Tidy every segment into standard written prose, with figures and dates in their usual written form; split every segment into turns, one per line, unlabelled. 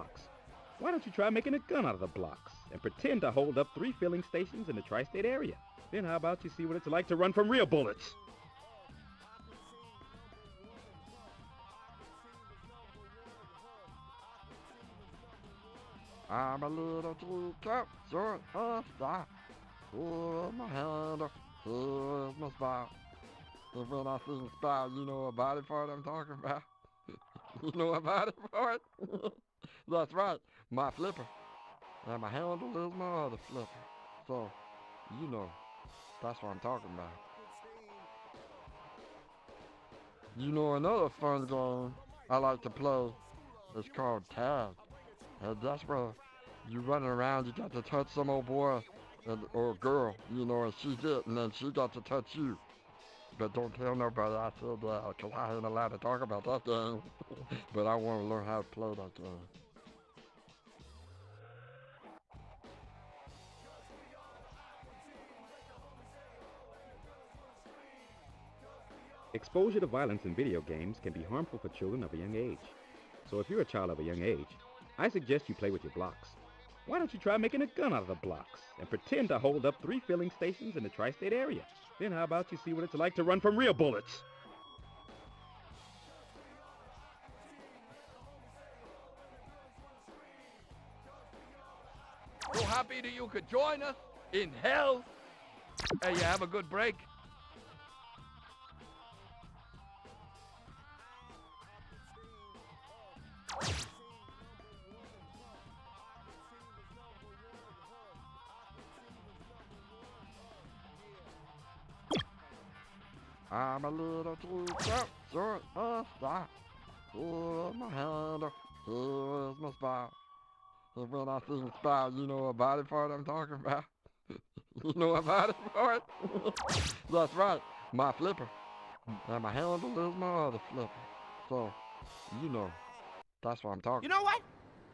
blocks. Why don't you try making a gun out of the blocks and pretend to hold up 3 filling stations in the tri-state area? Then how about you see what it's like to run from real bullets?
I'm a little teacup, short of style. Hold my hand up, here's my spot. And when I sing spot, you know a body part I'm talking about? You know a body part? That's right, my flipper. And my handle is my other flipper. So, you know, that's what I'm talking about. You know another fun game I like to play is called tag. And that's where you running around, you got to touch some old boy or girl, you know, and she's it, and then she got to touch you. But don't tell nobody I said that, because I ain't allowed to talk about that game. But I want to learn how to play that game.
Exposure to violence in video games can be harmful for children of a young age. So if you're a child of a young age, I suggest you play with your blocks. Why don't you try making a gun out of the blocks and pretend to hold up 3 filling stations in the tri-state area? Then how about you see what it's like to run from real bullets?
So happy that you could join us in hell. Hey, you have a good break. I'm a little teacup, short of style. Hold my hand up, here's my spot. And when I sing spot, you know a body part I'm talking about? You know a body part? That's right, my flipper. And my handle is my other flipper. So, you know, that's what I'm talking
You know what?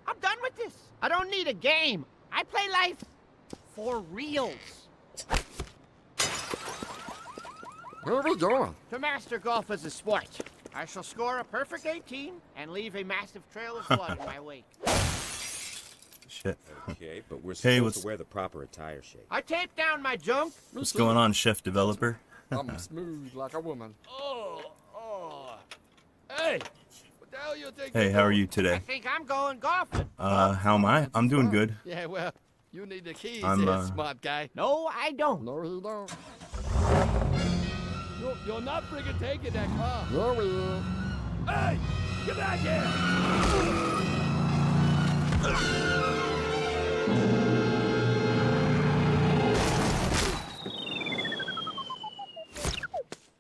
I'm done with this. I don't need a game. I play life for reals.
Where are we going?
To master golf as a sport, I shall score a perfect 18 and leave a massive trail of blood in my wake.
Shit.
Okay, but we're
Hey,
supposed
what's-
to wear the proper attire shape.
I tape down my junk.
What's going on, Chef Developer?
I'm smooth like a woman.
Oh.
Hey! What the hell you think?
Hey, how are you
I
today?
think I'm going golfing.
How am I? I'm doing good.
Yeah, well, you need the keys
I'm,
here, smart guy.
No, I don't.
No, he don't.
You're not friggin' taking that car.
No, he is.
Hey! Get back here!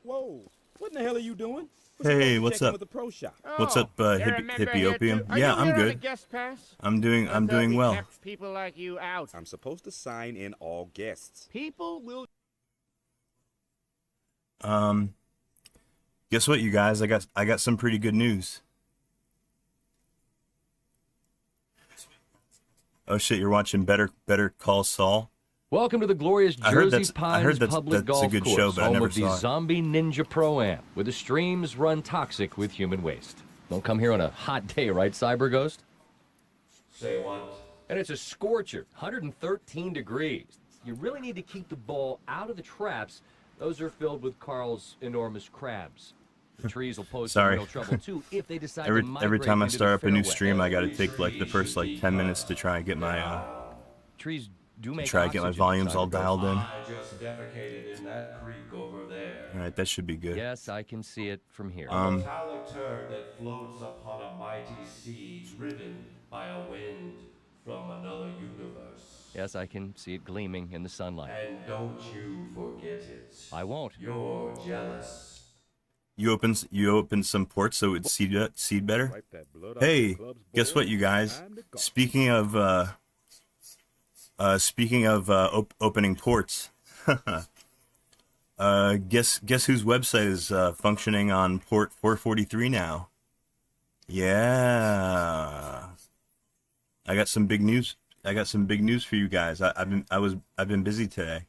Whoa, what in the hell are you doing?
Hey, what's up?
With the pro shop.
What's up,
you
hippie
remember
opium?
here, too? Are
Yeah,
you
I'm
here on a
good.
guest pass?
I'm doing
I thought we
well.
kept people like you out.
I'm supposed to sign in all guests.
People will.
Guess what, you guys? I got some pretty good news. Oh shit, you're watching Better Call Saul?
Welcome to the glorious
I heard
Jersey Pines Public
that's a
Golf
good
Course,
show, but I
home
never
of the
saw it.
Zombie Ninja Pro-Am, where the streams run toxic with human waste. Don't come here on a hot day, right, Cyber Ghost?
Say what?
And it's a scorcher, 113 degrees. You really need to keep the ball out of the traps. Those are filled with Carl's enormous crabs. The trees will pose some
Sorry.
real trouble, too, if they decide to
Every
migrate
time I
into the
start up a new
fairway.
stream, I gotta take like the first like 10 minutes to try and get my
Trees do make
try and get my
oxygen,
volumes all
Cyber Ghost.
dialed in.
I just defecated in that creek over there.
All right, that should be good.
Yes, I can see it from here.
A metallic turd that floats upon a mighty sea, driven by a wind from another universe.
Yes, I can see it gleaming in the sunlight.
And don't you forget it.
I won't.
You're jealous.
You open some ports so it would seed better.
Wipe that blood off
Hey,
the club's
guess
board.
what, you guys?
Time to golf.
Speaking of opening ports, guess whose website is functioning on port 443 now? Yeah, I got some big news. I got some big news for you guys. I've been busy today.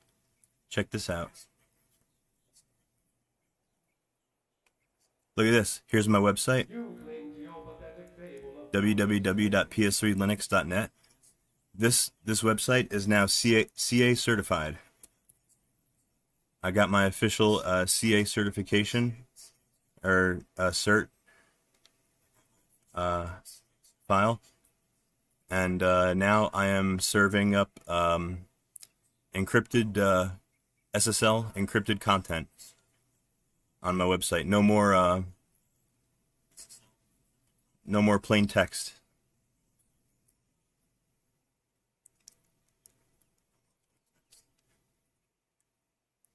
Check this out. Look at this. Here's my website. www.ps3linux.net. This website is now CA certified. I got my official CA certification or cert file, and now I am serving up encrypted SSL encrypted content on my website. No more plain text.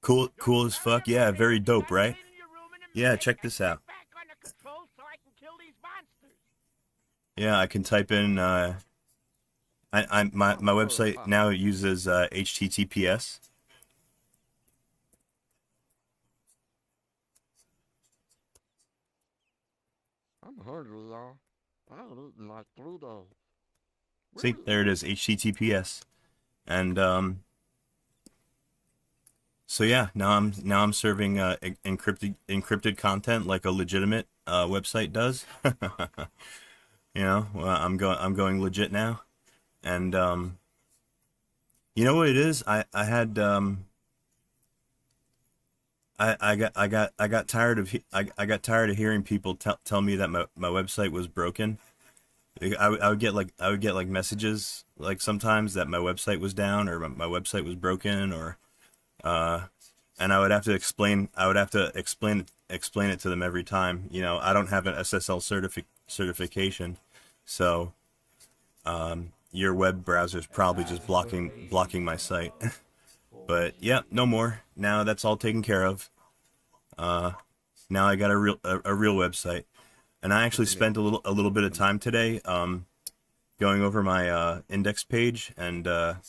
Cool as fuck. Yeah, very dope, right? Yeah, check this out. Yeah, I can type in. My website now uses HTTPS.
I'm hungry, y'all. I haven't eaten like 3 days.
See, there it is, HTTPS, and so yeah, now I'm serving encrypted content like a legitimate website does. You know, well, I'm going legit now, and you know what it is? I got tired of hearing people tell me that my website was broken. I would get like messages like sometimes that my website was down or my website was broken, or and I would have to explain it to them every time. You know, I don't have an SSL certification, so your web browser's probably just blocking my site. But yeah, no more. Now that's all taken care of. Now I got a real website, and I actually spent a little bit of time today going over my index page and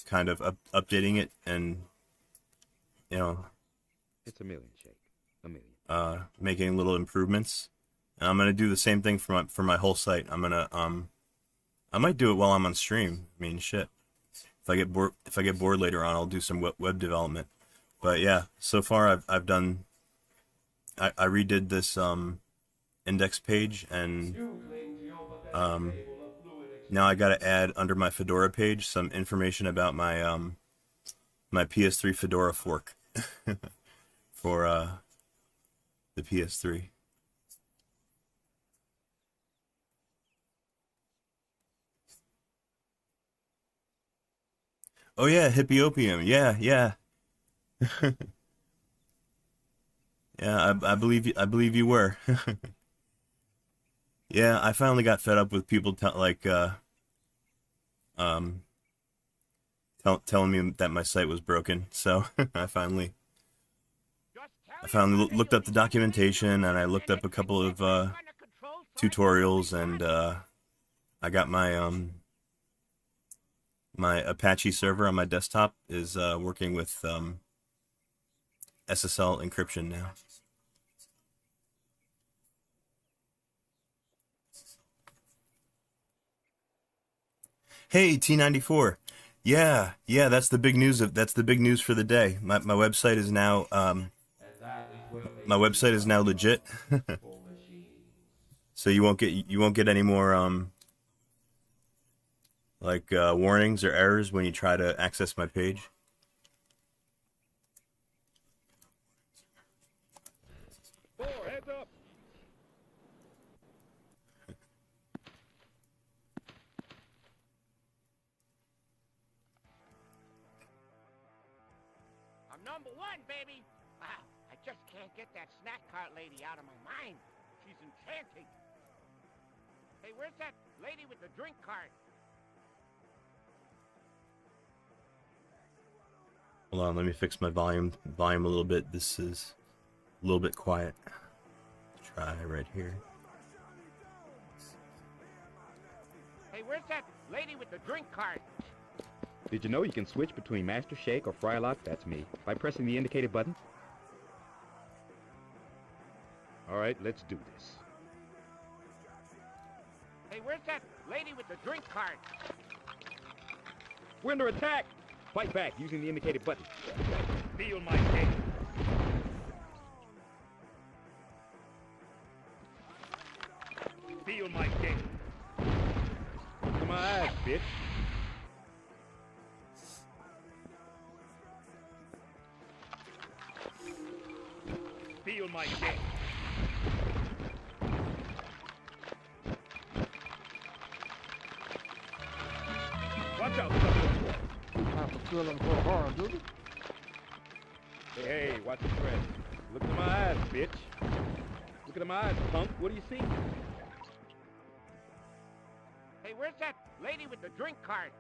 kind of updating it, and you know,
it's a million, Shake. A million.
Making little improvements. And I'm gonna do the same thing for my whole site. I'm gonna I might do it while I'm on stream. I mean, shit. If I get bored later on, I'll do some web development. But yeah, so far I've done. I redid this index page, and now I got to add under my Fedora page some information about my my PS3 Fedora fork for the PS3. Oh yeah, Hippiopium. Yeah. Yeah, I believe you were. Yeah, I finally got fed up with people telling me that my site was broken. So I finally looked up the documentation, and I looked up a couple of tutorials, and I got my my Apache server on my desktop is working with SSL encryption now. Hey, T94. Yeah, that's the big news for the day. My website is now legit. So you won't get any more warnings or errors when you try to access my page.
Heads up.
I'm number 1, baby. Wow, I just can't get that snack cart lady out of my mind. She's enchanting. Hey, where's that lady with the drink cart?
Hold on, let me fix my volume a little bit. This is a little bit quiet. Try right here.
Hey, where's that lady with the drink cart?
Did you know you can switch between Master Shake or Frylock, that's me, by pressing the indicated buttons? All right, let's do this.
Hey, where's that lady with the drink cart?
We're under attack! Fight back using the indicated button. Feel my pain. Feel my pain. bitch. Feel my dick. Watch out, sucker.
You have to feel him so hard, did you?
Hey, watch your tread. Look at my eyes, bitch. Look at my eyes, punk. What do you see?
Hey, where's that lady with the drink cart?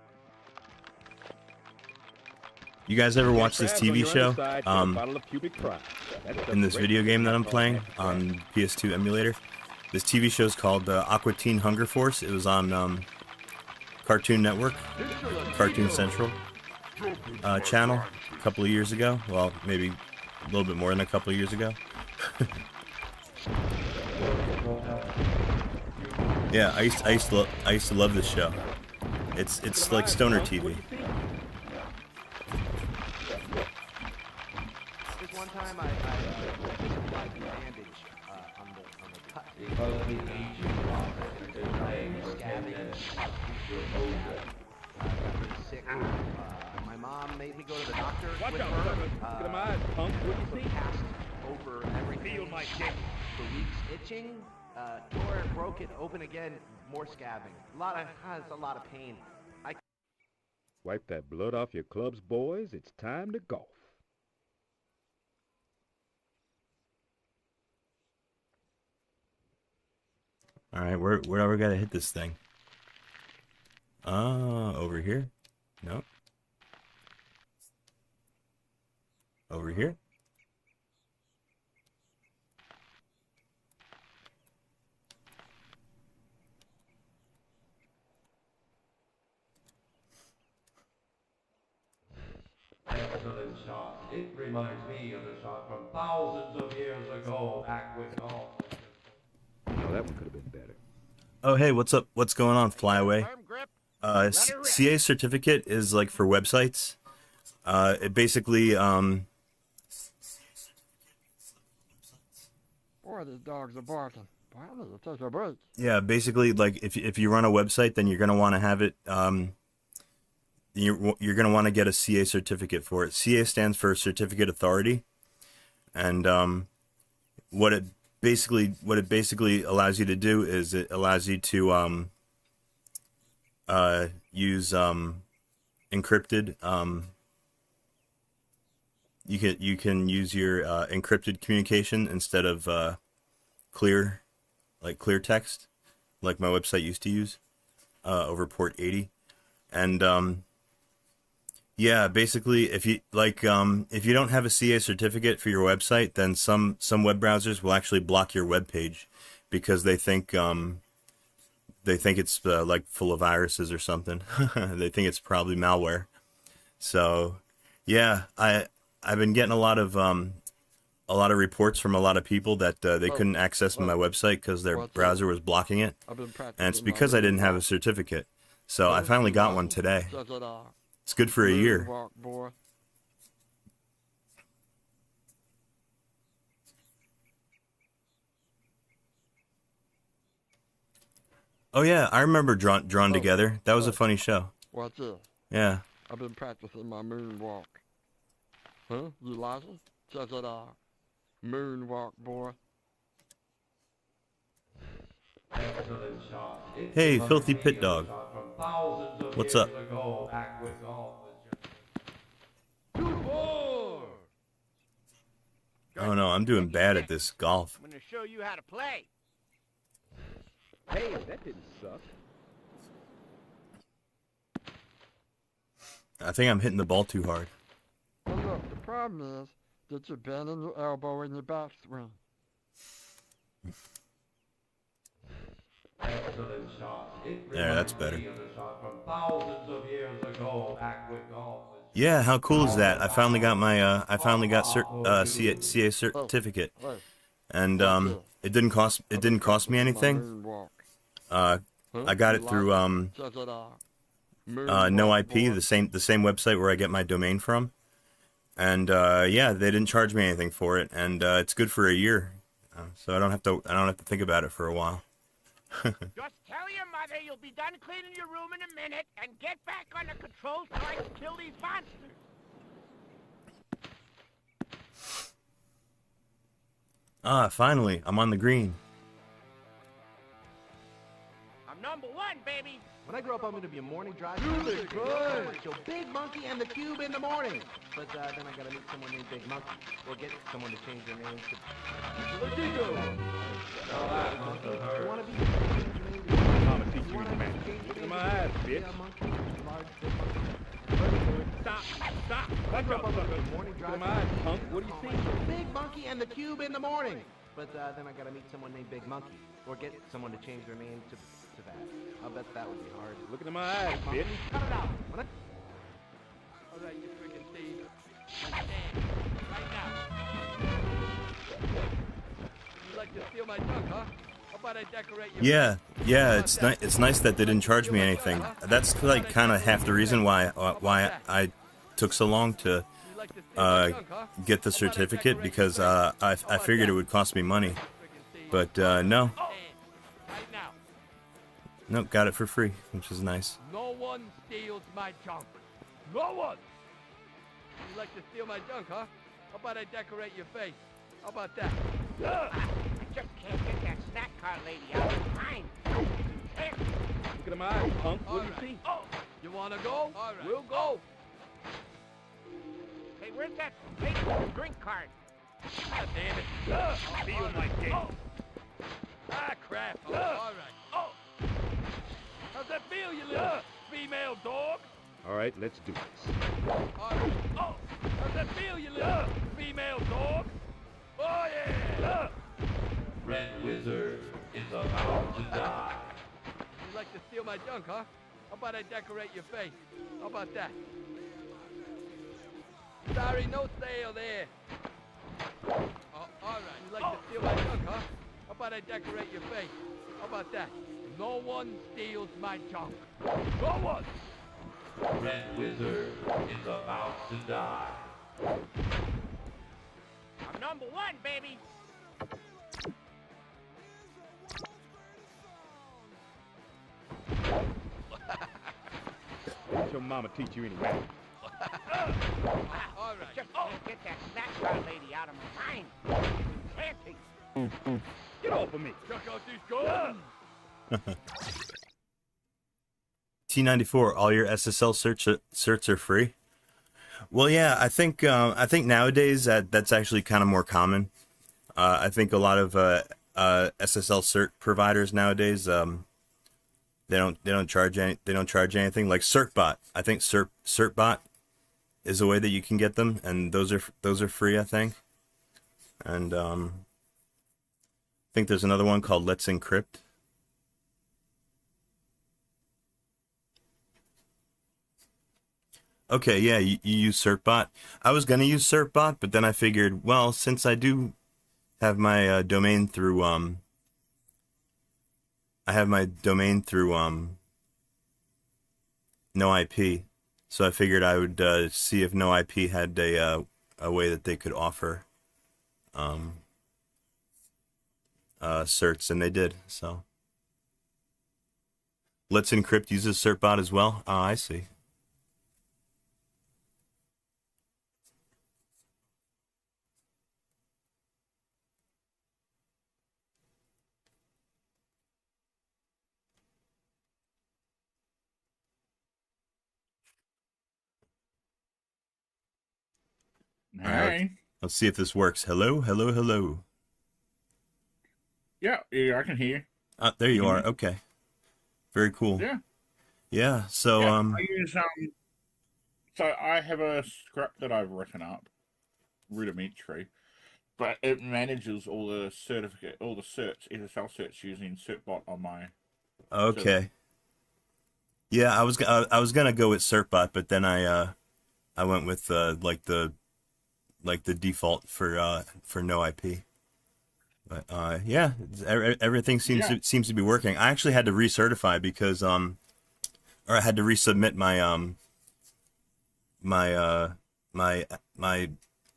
You guys ever watch this
Crabs
TV
on your
show?
underside for a bottle of pubic pride. That's
In this
great.
video game that I'm playing on PS2 emulator. This TV show is called Aqua Teen Hunger Force. It was on Cartoon Network, Cartoon Central channel a couple of years ago. Well, maybe a little bit more than a couple of years ago. Yeah, I used to love this show. It's like stoner TV.
Just one time I applied the bandage on the cut.
Because the aging process is playing
Scabbing. I got pretty sick. My mom made me go to the doctor
Watch
with
out,
her.
sucker. Look at my eyes, punk. What do you see?
Cast over everything.
Feel my dick.
For weeks itching. Tore it, broke it, open again, more scabbing. It's a lot of pain.
Wipe that blood off your clubs, boys. It's time to golf.
All right, where do we gotta hit this thing? Over here? No. Over here?
excellent shot. It reminds me of the shot from thousands of years ago, back when golf was
No, that one could have been better.
Oh, hey, what's up? What's going on, Flyaway?
Firm grip.
CA certificate is like for websites. It basically,
Boy, these dogs are barking. Boy, I need to take a break.
yeah, basically, like if you run a website, then you're gonna want to have it. You're gonna want to get a CA certificate for it. CA stands for Certificate Authority, and what it basically allows you to do is it allows you to use encrypted. You can use your encrypted communication instead of clear text, like my website used to use over port 80, and yeah, basically, if you if you don't have a CA certificate for your website, then some web browsers will actually block your web page because they think it's like full of viruses or something. They think it's probably malware. So, yeah, I've been getting a lot of reports from a lot of people that they couldn't access my website because their browser was blocking it,
I've been practicing.
and it's because I didn't have a certificate. So I finally got one today. It's good for a year.
Walk, boy.
Oh yeah, I remember Drawn Together. That was a funny show.
What's this?
Yeah.
I've been practicing my moonwalk. Huh? You like it? Check it out. Moonwalk, boy.
excellent shot. It
Hey,
reminds
Filthy
me
Pit
of
Dog.
the shot from thousands of
What's
years
up?
ago, back when golf was just
Oh no, I'm doing bad at this golf.
I'm gonna show you how to play.
Hey, that didn't suck.
I think I'm hitting the ball too hard.
Well, look, the problem is that you're bending your elbow in your backswing.
excellent shot. It
There, that's better.
reminds me of the shot from thousands of years ago, back when golf was
Yeah, how cool is that? I finally got my CA certificate,
Hey,
and it didn't cost me anything.
moonwalk.
I got it through
Check it out.
No IP, the same website where I get my domain from, and yeah, they didn't charge me anything for it, and it's good for a year, so I don't have to think about it for a while.
Just tell your mother you'll be done cleaning your room in a minute and get back on the controls so I can kill these monsters.
Ah, finally, I'm on the green.
I'm number one, baby.
When I grow up, I'm going to be a morning drive. Show Big Monkey and the Cube in the morning. But then I got to meet someone named Big Monkey. Or get someone to change their name to... You want to be...
Mama teach you in man. Look at my eyes, bitch. Stop. Back up, sucker. Look at my eyes, punk. What do you see?
Big Monkey and the Cube in the morning. But then I got to meet someone named Big Monkey. Or get someone to change their name to that. I'll bet that would be hard.
Look at my eyes, bitch.
Cut it out.
All right, you freaking thief. Right now. You like to steal my junk, huh? How about I decorate your...
Yeah, it's nice that they didn't charge me anything. That's like kind of half the reason why I took so long to get the certificate, because I figured it would cost me money. But no. Nope, got it for free, which is nice.
No one steals my junk. No one! You like to steal my junk, huh? How about I decorate your face? How about that?
I just can't get that snack cart lady out of my mind.
Look at my eyes, punk. What do you see?
Oh, you wanna go? All right. We'll go.
Hey, where's that lady with the drink cart?
God damn it.
Feel my game.
Ah, crap. All right. Oh. How's that feel, you little female dog?
All right, let's do this.
All right. Oh. How's that feel, you little female dog? Oh, yeah.
Red Wizard is about to die.
You like to steal my junk, huh? How about I decorate your face? How about that? Sorry, no sale there. Oh, all right. You like to steal my junk, huh? How about I decorate your face? How about that? No one steals my junk. No one!
Red Wizard is about to die.
I'm number one, baby.
Let your mama teach you anyway.
All right.
Just can't get that snack cart lady out of my mind. Enchanting.
Get off of me.
Check out these guns.
T94, all your SSL certs are free. Well, yeah, I think nowadays that's actually kind of more common. I think a lot of SSL cert providers nowadays they don't charge anything, like CertBot. I think CertBot is a way that you can get them, and those are free, I think. And I think there's another one called Let's Encrypt. Okay, yeah, you use CertBot. I was gonna use CertBot, but then I figured, well, since I do have my domain through NoIP, so I figured I would see if NoIP had a way that they could offer certs, and they did. So Let's Encrypt uses CertBot as well. Oh, I see.
Hi.
Let's see if this works. Hello, hello, hello.
Yeah, I can hear you.
There you are. Okay. Very cool.
Yeah.
Yeah. So
I use so I have a script that I've written up, rudimentary, but it manages all the certs, SSL certs using CertBot on my.
Okay. Yeah, I was gonna go with CertBot, but then I went with like the default for NoIP. But yeah, everything seems to be working. I actually had to recertify because or I had to resubmit my my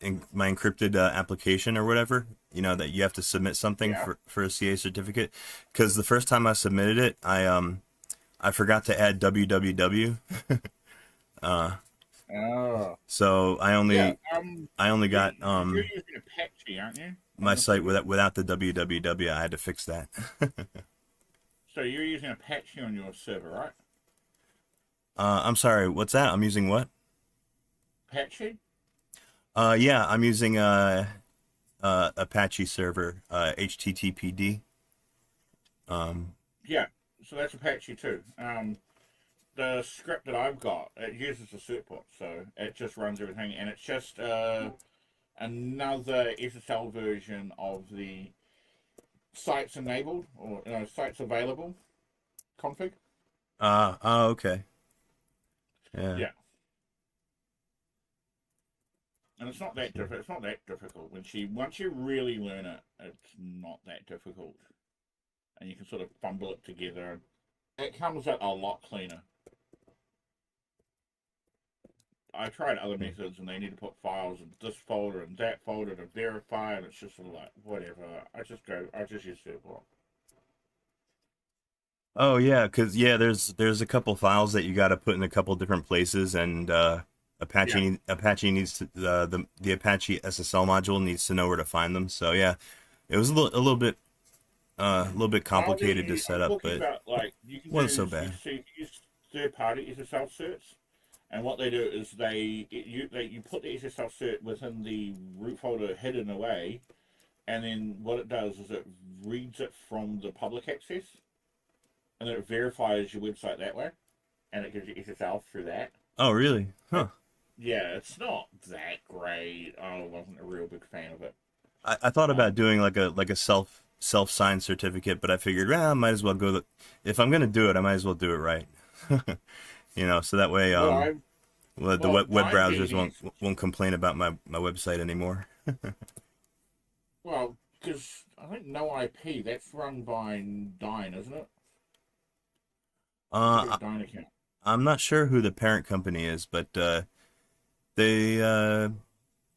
encrypted application or whatever, you know, that you have to submit something
Yeah.
for a CA certificate. Because the first time I submitted it, I forgot to add www.
Oh.
So I
Yeah.
only got
You're using Apache, aren't you?
my
On the
site
server?
without the www. I had to fix that.
So you're using Apache on your server, right?
I'm sorry, what's that? I'm using what?
Apache?
Yeah, I'm using Apache server, HTTPD.
Yeah. So that's Apache too. The script that I've got, it uses the cert port, so it just runs everything, and it's just another SSL version of the sites enabled or sites available config.
Oh, okay. Yeah.
Yeah. And it's not that difficult. It's not that difficult. Once you really learn it, it's not that difficult, and you can sort of fumble it together. It comes out a lot cleaner. I tried other methods, and they need to put files in this folder and that folder to verify, and it's just sort of like whatever. I just use Servbot.
Oh yeah, because there's a couple files that you got to put in a couple different places, and Apache needs to the Apache SSL module needs to know where to find them. So yeah, it was a little bit complicated to set up, but
You can
wasn't so bad.
So you can use third-party SSL certs, and what they do is you put the SSL cert within the root folder hidden away, and then what it does is it reads it from the public access, and then it verifies your website that way, and it gives you SSL through that.
Oh really? Huh.
Yeah, it's not that great. I wasn't a real big fan of it.
I thought about doing like a self-signed certificate, but I figured, I might as well go. If I'm gonna do it, I might as well do it right. You know, so that way, the web browsers won't complain about my website anymore.
Well, because I think NoIP, that's run by Dyn, isn't it? Dyn account.
I'm not sure who the parent company is, but they've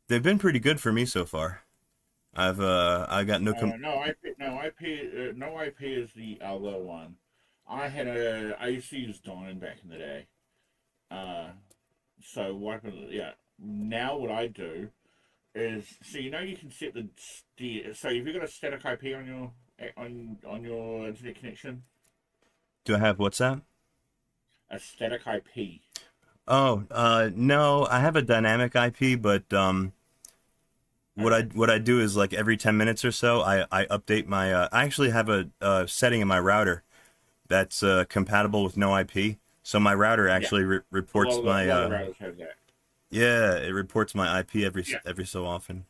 been pretty good for me so far. I got no
NoIP is the other one. I used to use Dyn back in the day. So what happened? Yeah. Now what I do is, so you can set so have you got a static IP on your internet connection?
Do I have what's that?
A static IP.
Oh, no, I have a dynamic IP, but what I do is like every 10 minutes or so, I update my. I actually have a setting in my router that's compatible with no IP. So my router actually reports my.
A lot of routers have that.
Yeah, it reports my IP every so often.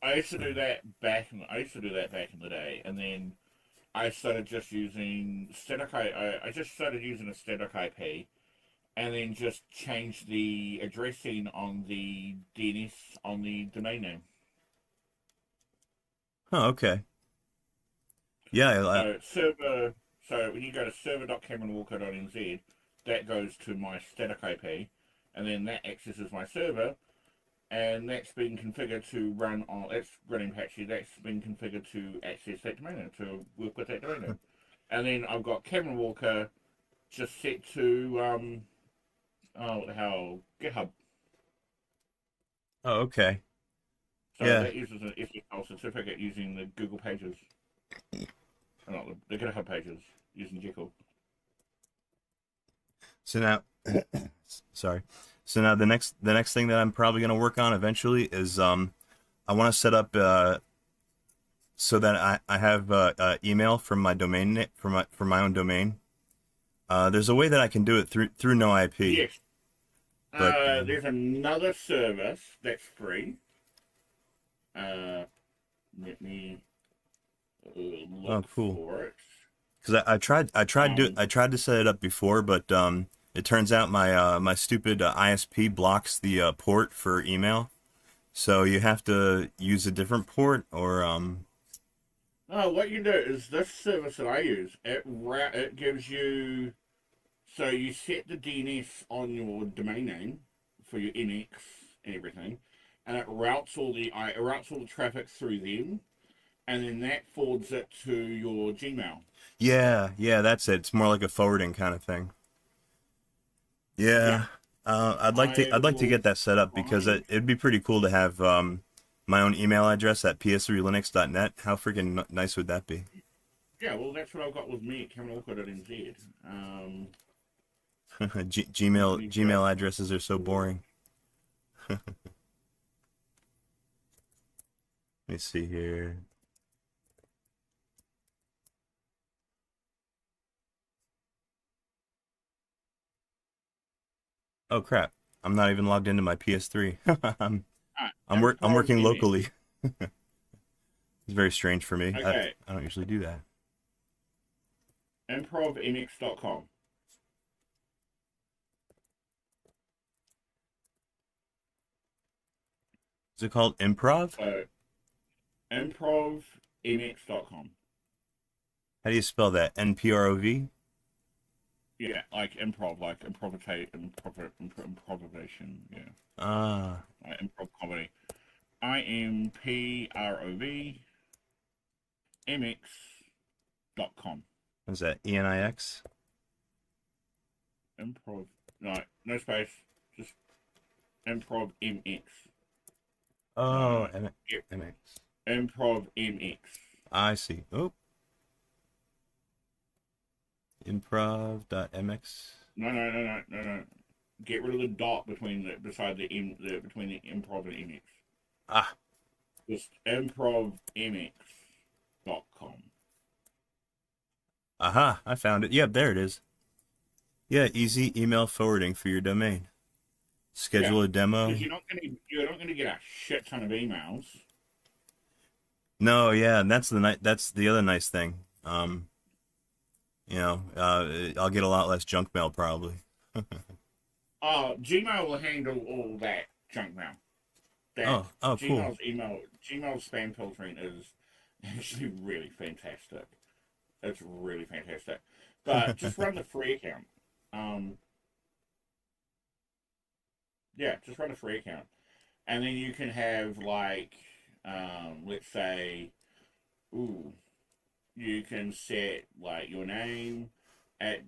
I used to do that back in the day, and then I started just using static. I just started using a static IP, and then just changed the addressing on the DNS on the domain name.
Oh, okay. Yeah.
So when you go to server.cameronwalker.nz, that goes to my static IP, and then that accesses my server, and that's been configured to run on. That's running Apache. That's been configured to access that domain name, to work with that domain name, and then I've got Cameron Walker just set to what the hell, GitHub.
Oh, okay.
So
Yeah.
that uses an SSL certificate using the Google Pages, not the GitHub Pages using Jekyll.
So now, sorry. So now the next thing that I'm probably going to work on eventually is I want to set up so that I have email from my domain from my own domain. There's a way that I can do it through NoIP.
Yes.
But
there's another service that's free. Let me look for it.
Because I tried to set it up before, but it turns out my stupid ISP blocks the port for email, so you have to use a different port or
No, what you do is this service that I use. It gives you, so you set the DNS on your domain name for your NX and everything, and it routes all the traffic through them, and then that forwards it to your Gmail.
Yeah, that's it. It's more like a forwarding kind of thing. Yeah. I'd like to get that set up because it'd be pretty cool to have my own email address at ps3linux.net. How freaking nice would that be?
Yeah, well, that's what I've got with me at KevinWalker.nz.
Gmail addresses are so boring. Let me see here. Oh crap! I'm not even logged into my PS3. I'm working locally. It's very strange for me.
Okay.
I don't usually do that.
ImprovMX.com.
Is it called Improv?
ImprovMX.com.
How do you spell that? NPROV?
Yeah, like improv, like improvisation, yeah. Like improv comedy. ImprovMX.com.
Is that ENIX?
Improv. No space. Just Improv MX.
Oh,
Yep.
MX.
Improv MX.
I see. Oh. Improv.mx.
No. Get rid of the dot between the between the improv and MX.
Ah.
Just ImprovMX.com.
Aha, I found it. Yep, there it is. Yeah, easy email forwarding for your domain. Schedule a demo.
Because you're not gonna get a shit ton of emails.
No, yeah, and that's the other nice thing. I'll get a lot less junk mail probably.
Gmail will handle all that junk mail.
Oh, cool.
Gmail's spam filtering is actually really fantastic. It's really fantastic. But just run the free account. Just run a free account. And then you can have like, let's say, you can set like your name at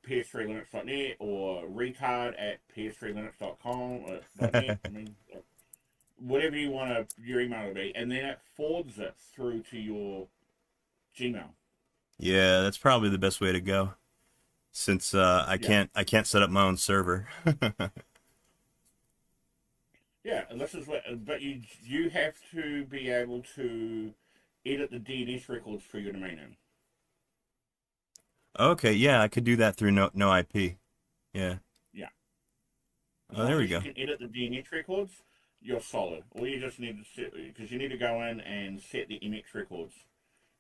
ps3linux.net or retard at ps3linux.com or .net. I mean, whatever you want your email to be, and then it forwards it through to your Gmail.
Yeah, that's probably the best way to go, since I can't set up my own server.
Yeah, and this is but you have to be able to edit the DNS records for your domain name.
Okay, yeah, I could do that through no IP. Yeah.
Yeah.
Oh, there we go.
You can edit the DNS records. You're solid. All you just need to set, because you need to go in and set the MX records,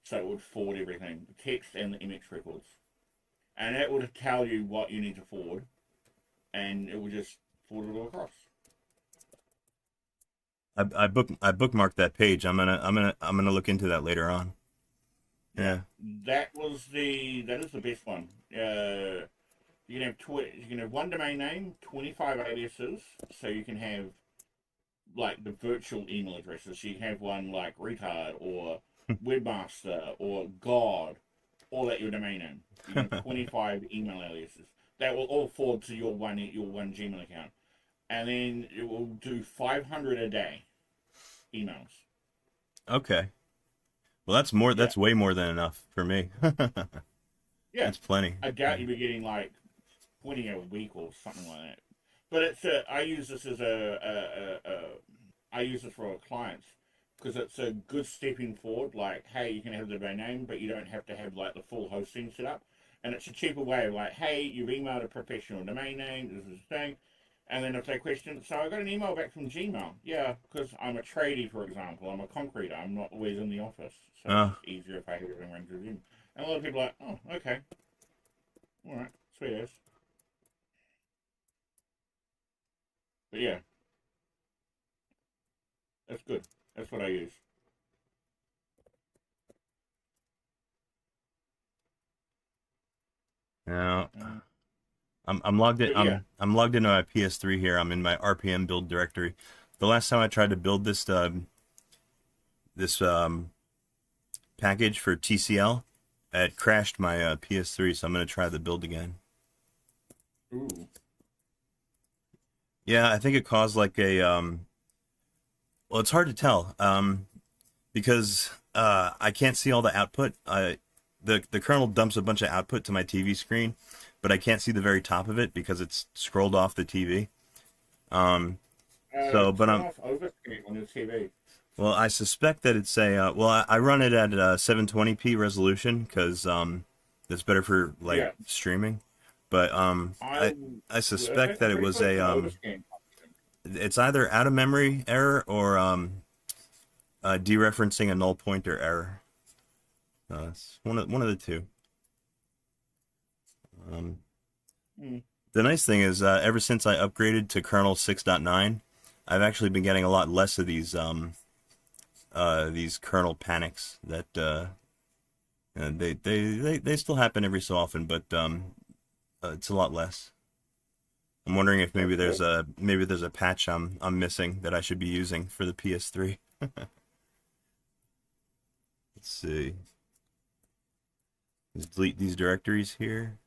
so it would forward everything, the text and the MX records, and that would tell you what you need to forward, and it would just forward it all across.
I bookmarked that page. I'm gonna look into that later on. Yeah.
That is the best one. You can have one domain name, 25 aliases, so you can have like the virtual email addresses. So you can have one like retard or webmaster or god, all at your domain name. You have 25 email aliases. That will all forward to your one Gmail account. And then it will do 500 a day emails.
Okay. Well, that's more. That's way more than enough for me.
Yeah,
that's plenty.
I doubt you'll be getting like 20 a week or something like that. But it's I use this as I use this for our clients because it's a good stepping forward. Like, hey, you can have the domain name, but you don't have to have like the full hosting set up. And it's a cheaper way of like, hey, you've emailed a professional domain name. This is the thing. And then if they question, so I got an email back from Gmail. Yeah, because I'm a tradie, for example. I'm a concreter. I'm not always in the office. So it's easier if I have everything run through Gmail. And a lot of people are like, oh, okay. All right, sweet as. But yeah. That's good. That's what I use.
Now, I'm logged in. I'm logged into my PS3 here. I'm in my RPM build directory. The last time I tried to build this package for TCL. It crashed my PS3, so I'm gonna try the build again.
Ooh.
Yeah, I think it caused like a well, it's hard to tell because I can't see all the output. The kernel dumps a bunch of output to my TV screen, but I can't see the very top of it because it's scrolled off the TV. But I'm
overscan on your TV.
well, I suspect that it's a I run it at 720p resolution because that's better for like streaming. But I suspect that it was a it's either out of memory error or dereferencing a null pointer error. It's one of the two. The nice thing is, ever since I upgraded to kernel 6.9, I've actually been getting a lot less of these kernel panics that they still happen every so often, but it's a lot less. I'm wondering if maybe there's a patch I'm missing that I should be using for the PS3. Let's see. Let's delete these directories here.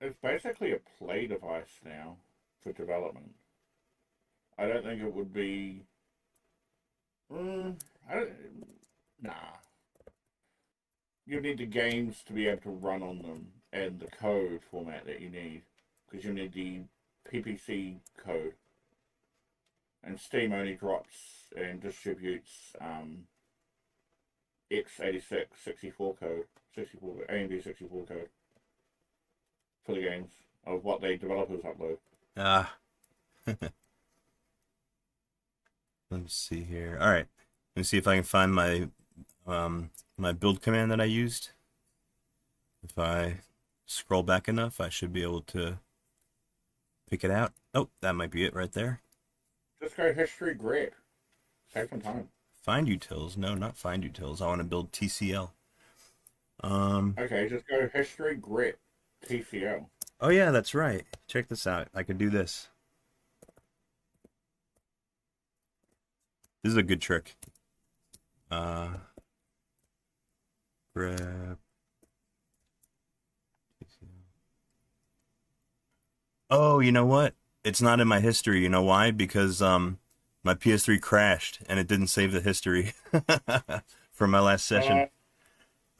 It's basically a play device now for development. I don't think it would be. Nah. You need the games to be able to run on them and the code format that you need, because you need the PPC code. And Steam only drops and distributes x86 64 code, AMD 64 code for the games of what the developers upload.
Let's see here. All right, let me see if I can find my my build command that I used. If I scroll back enough, I should be able to pick it out. Oh, that might be it right there.
Just go history grid. Save some time.
Find utils? No, not find utils. I want to build TCL.
Okay, just go history grid TCL.
Oh yeah, that's right. Check this out. I could do this. This is a good trick. Grab. Oh, you know what? It's not in my history. You know why? Because my PS3 crashed and it didn't save the history from my last session.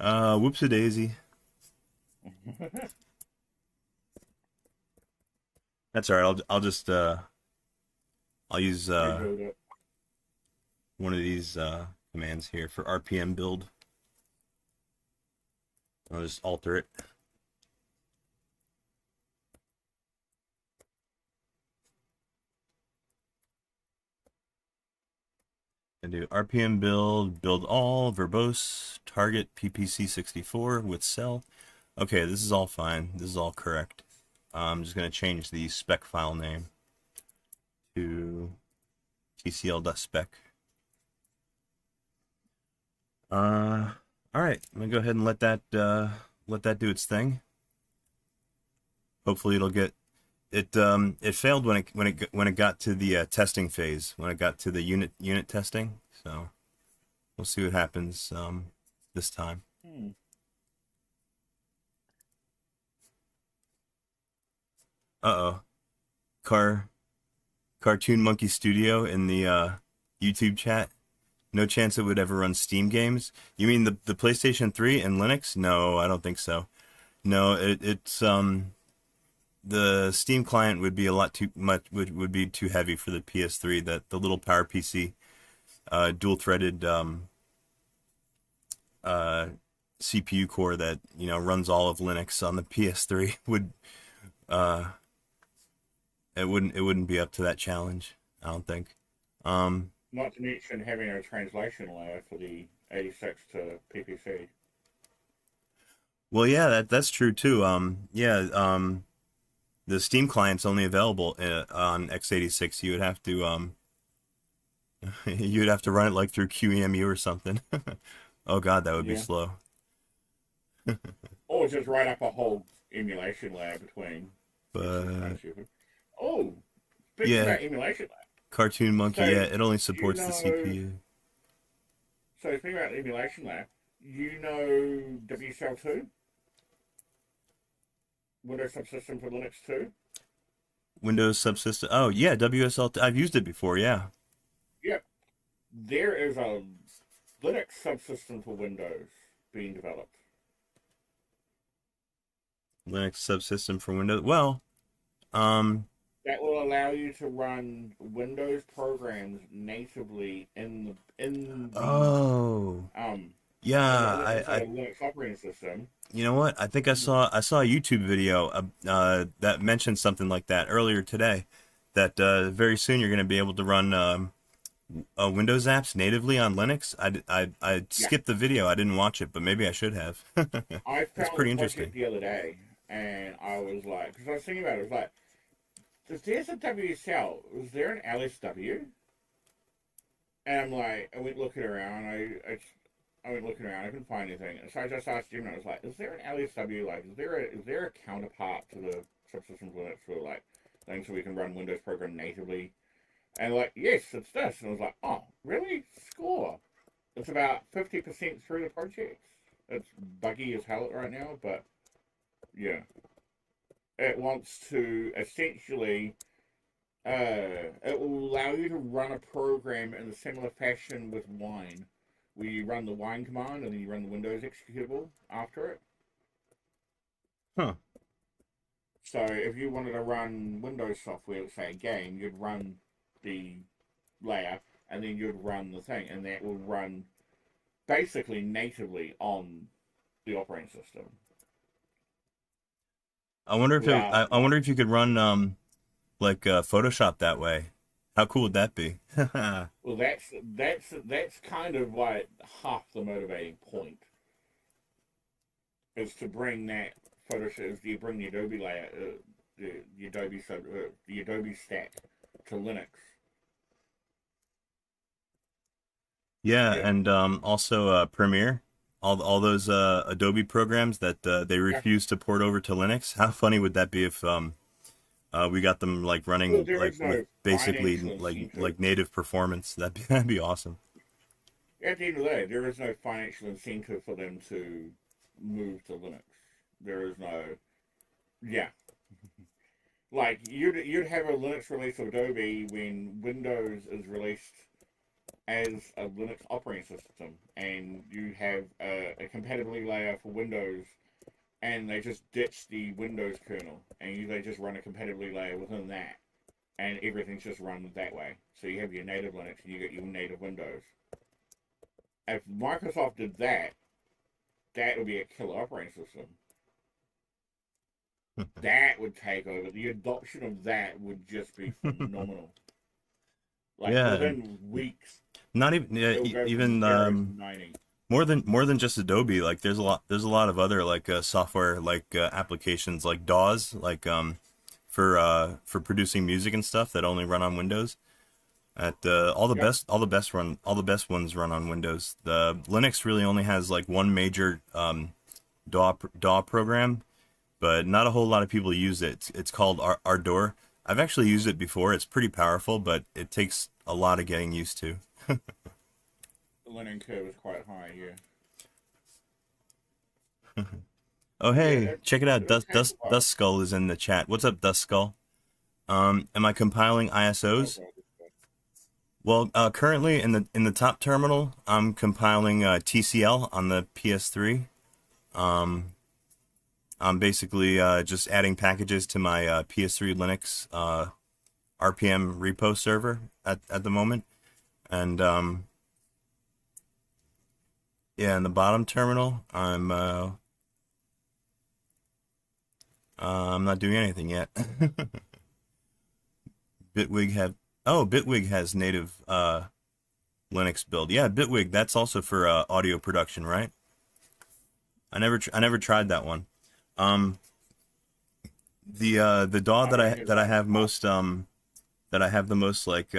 Whoopsie-daisy. That's all right. I'll just I'll use one of these commands here for RPM build. I'll just alter it. And do RPM build all, verbose, target PPC64 with cell. Okay, this is all fine. This is all correct. I'm just going to change the spec file name to tcl.spec. All right, I'm gonna go ahead and let that do its thing. Hopefully, it'll get it. It failed when it got to the testing phase, when it got to the unit testing. So we'll see what happens this time. Cartoon Monkey Studio in the YouTube chat. No chance it would ever run Steam games. You mean the PlayStation 3 and Linux? No, I don't think so. No, it's the Steam client would be a lot too much, would be too heavy for the PS3. That the little PowerPC dual-threaded CPU core that runs all of Linux on the PS3 would it wouldn't be up to that challenge, I don't think.
Not to mention having a translation layer for the 86 to PPC.
Well, yeah, that's true too. The Steam client's only available on x86. You would have to you'd have to run it like through QEMU or something. Oh God, that would be slow.
Or just write up a whole emulation layer between. Speaking about emulation lab.
Cartoon Monkey,
So,
yeah, it only
you
supports the
know,
CPU.
so think about emulation there. You know WSL2? Windows Subsystem for Linux 2?
Windows Subsystem. Oh, yeah, WSL. I've used it before, yeah.
Yep. There is a Linux subsystem for Windows being developed.
Linux Subsystem for Windows. Well,
That will allow you to run Windows programs natively in the
oh, yeah,
Linux operating system.
you know what? I think I saw a YouTube video that mentioned something like that earlier today. That very soon you're going to be able to run Windows apps natively on Linux. I skipped the video. I didn't watch it, but maybe I should have.
I
That's
found
pretty
the project
interesting.
the other day, and I was like, because I was thinking about it, I was like, there's a WSL. Was there an LSW? And I'm like, I went looking around. I went looking around. I couldn't find anything. And so I just asked Jim. I was like, is there an LSW? Like, is there a counterpart to the subsystem Linux for like things so we can run Windows program natively? And like, yes, it's this. And I was like, oh, really? Score. It's about 50% through the project. It's buggy as hell right now, but yeah. It wants to essentially, it will allow you to run a program in a similar fashion with Wine, where you run the Wine command and then you run the Windows executable after it.
Huh.
So if you wanted to run Windows software, let's say a game, you'd run the layer and then you'd run the thing, and that will run basically natively on the operating system.
I wonder if
Wow.
I wonder if you could run like Photoshop that way. How cool would that be?
Well, that's kind of like half the motivating point, is to bring that Photoshop, is you bring the Adobe layer, the Adobe stack to Linux.
Yeah,
Yeah.
and also Premiere, all those Adobe programs that they refuse to port over to Linux. How funny would that be if we got them like running
Well, there
like
is no
with basically
financial incentive.
like native performance? That'd be awesome.
At the end of the day, there is no financial incentive for them to move to Linux. There is no, yeah. Like you'd have a Linux release of Adobe when Windows is released as a Linux operating system, and you have a compatibility layer for Windows, and they just ditch the Windows kernel, and they just run a compatibility layer within that, and everything's just run that way. So you have your native Linux and you get your native Windows. If Microsoft did that, that would be a killer operating system. That would take over. The adoption of that would just be phenomenal. Like
Yeah,
within weeks,
not even
it will go
even
from 0 to 90.
more than just Adobe. Like there's a lot of other like software like applications like DAWs like for producing music and stuff that only run on Windows. At all the best ones run on Windows. The Linux really only has like one major DAW program, but not a whole lot of people use it. It's called Ardour. I've actually used it before. It's pretty powerful, but it takes a lot of getting used to.
The learning curve is quite high, yeah.
Oh hey,
Yeah,
check it out.
it'll take a while.
Dust Skull is in the chat. What's up, Dust Skull? Am I compiling ISOs? Well, currently in the top terminal, I'm compiling TCL on the PS3. I'm basically just adding packages to my PS3 Linux RPM repo server at the moment, and yeah, in the bottom terminal, I'm not doing anything yet. Bitwig has native Linux build. Yeah, Bitwig, that's also for audio production, right? I never tried that one. The DAW that I have most that I have the most like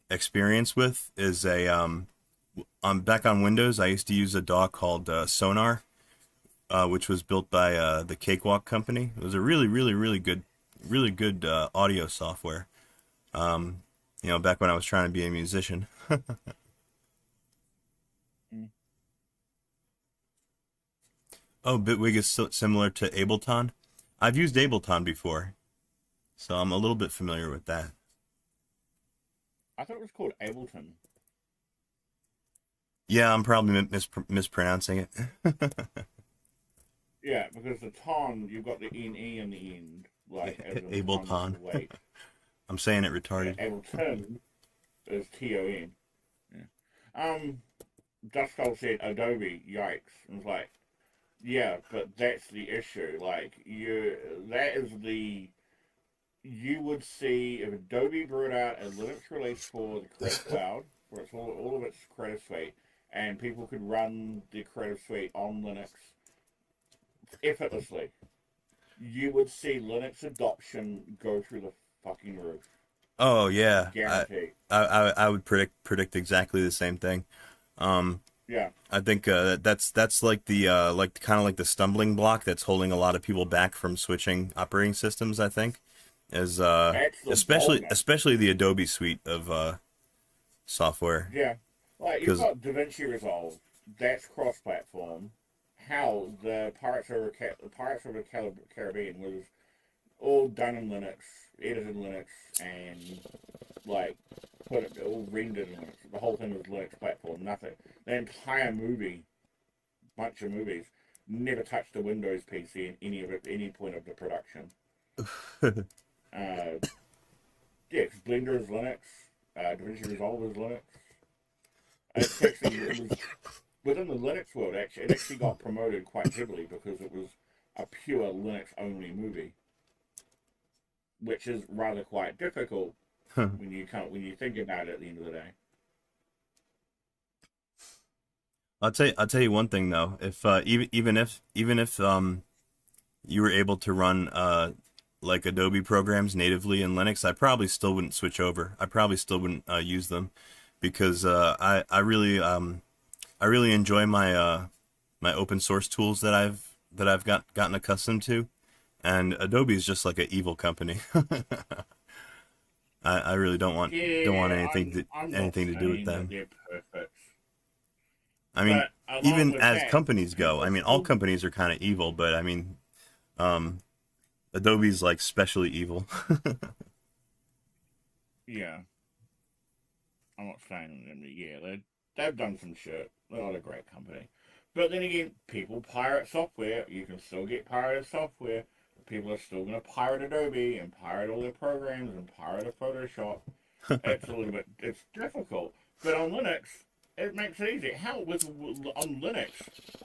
experience with is back on Windows. I used to use a DAW called Sonar, which was built by the Cakewalk company. It was a really good audio software. You know, back when I was trying to be a musician.
Mm.
Oh, Bitwig is similar to Ableton. I've used Ableton before, so I'm a little bit familiar with that.
I thought it was called Ableton.
Yeah, I'm probably mispronouncing it.
Yeah, because the ton, you've got the NE in the end, like as in
Ableton.
tons of weight.
I'm saying it
Yeah,
retarded.
Ableton is TON. Yeah. Duskull said Adobe, yikes. And it's like, yeah, but that's the issue. Like, you would see if Adobe brought out a Linux release for the Creative Cloud, for its all of its Creative Suite, and people could run the Creative Suite on Linux effortlessly, you would see Linux adoption go through the fucking roof.
Oh yeah,
Guaranteed.
I would predict exactly the same thing.
Yeah.
I think that's like the kind of like the stumbling block that's holding a lot of people back from switching operating systems. I think, as especially the Adobe suite of software.
Yeah. Like you've got DaVinci Resolve, that's cross-platform. How the Pirates of the Caribbean was all done in Linux, edited in Linux, and like all rendered in Linux. The whole thing was Linux platform. Nothing. The entire bunch of movies, never touched a Windows PC in any point of the production. Yeah, because Blender is Linux. DaVinci Resolve is Linux. It was within the Linux world. It actually got promoted quite heavily because it was a pure Linux-only movie, which is rather quite difficult when you think about it at the end of the day.
I'll tell you one thing though. If even if you were able to run like Adobe programs natively in Linux, I probably still wouldn't switch over. I probably still wouldn't use them because I really enjoy my my open source tools that I've gotten accustomed to, and Adobe is just like an evil company. I really don't want anything to do with them.
They're perfect.
I mean, even as companies go, I mean, all companies are kind of evil, but I mean, Adobe's like specially evil.
Yeah. I'm not saying them. Yeah, they've done some shit. They're not a great company. But then again, people pirate software. You can still get pirated software. People are still going to pirate Adobe and pirate all their programs and pirate a Photoshop. It's difficult. But on Linux, it makes it easy. How on Linux,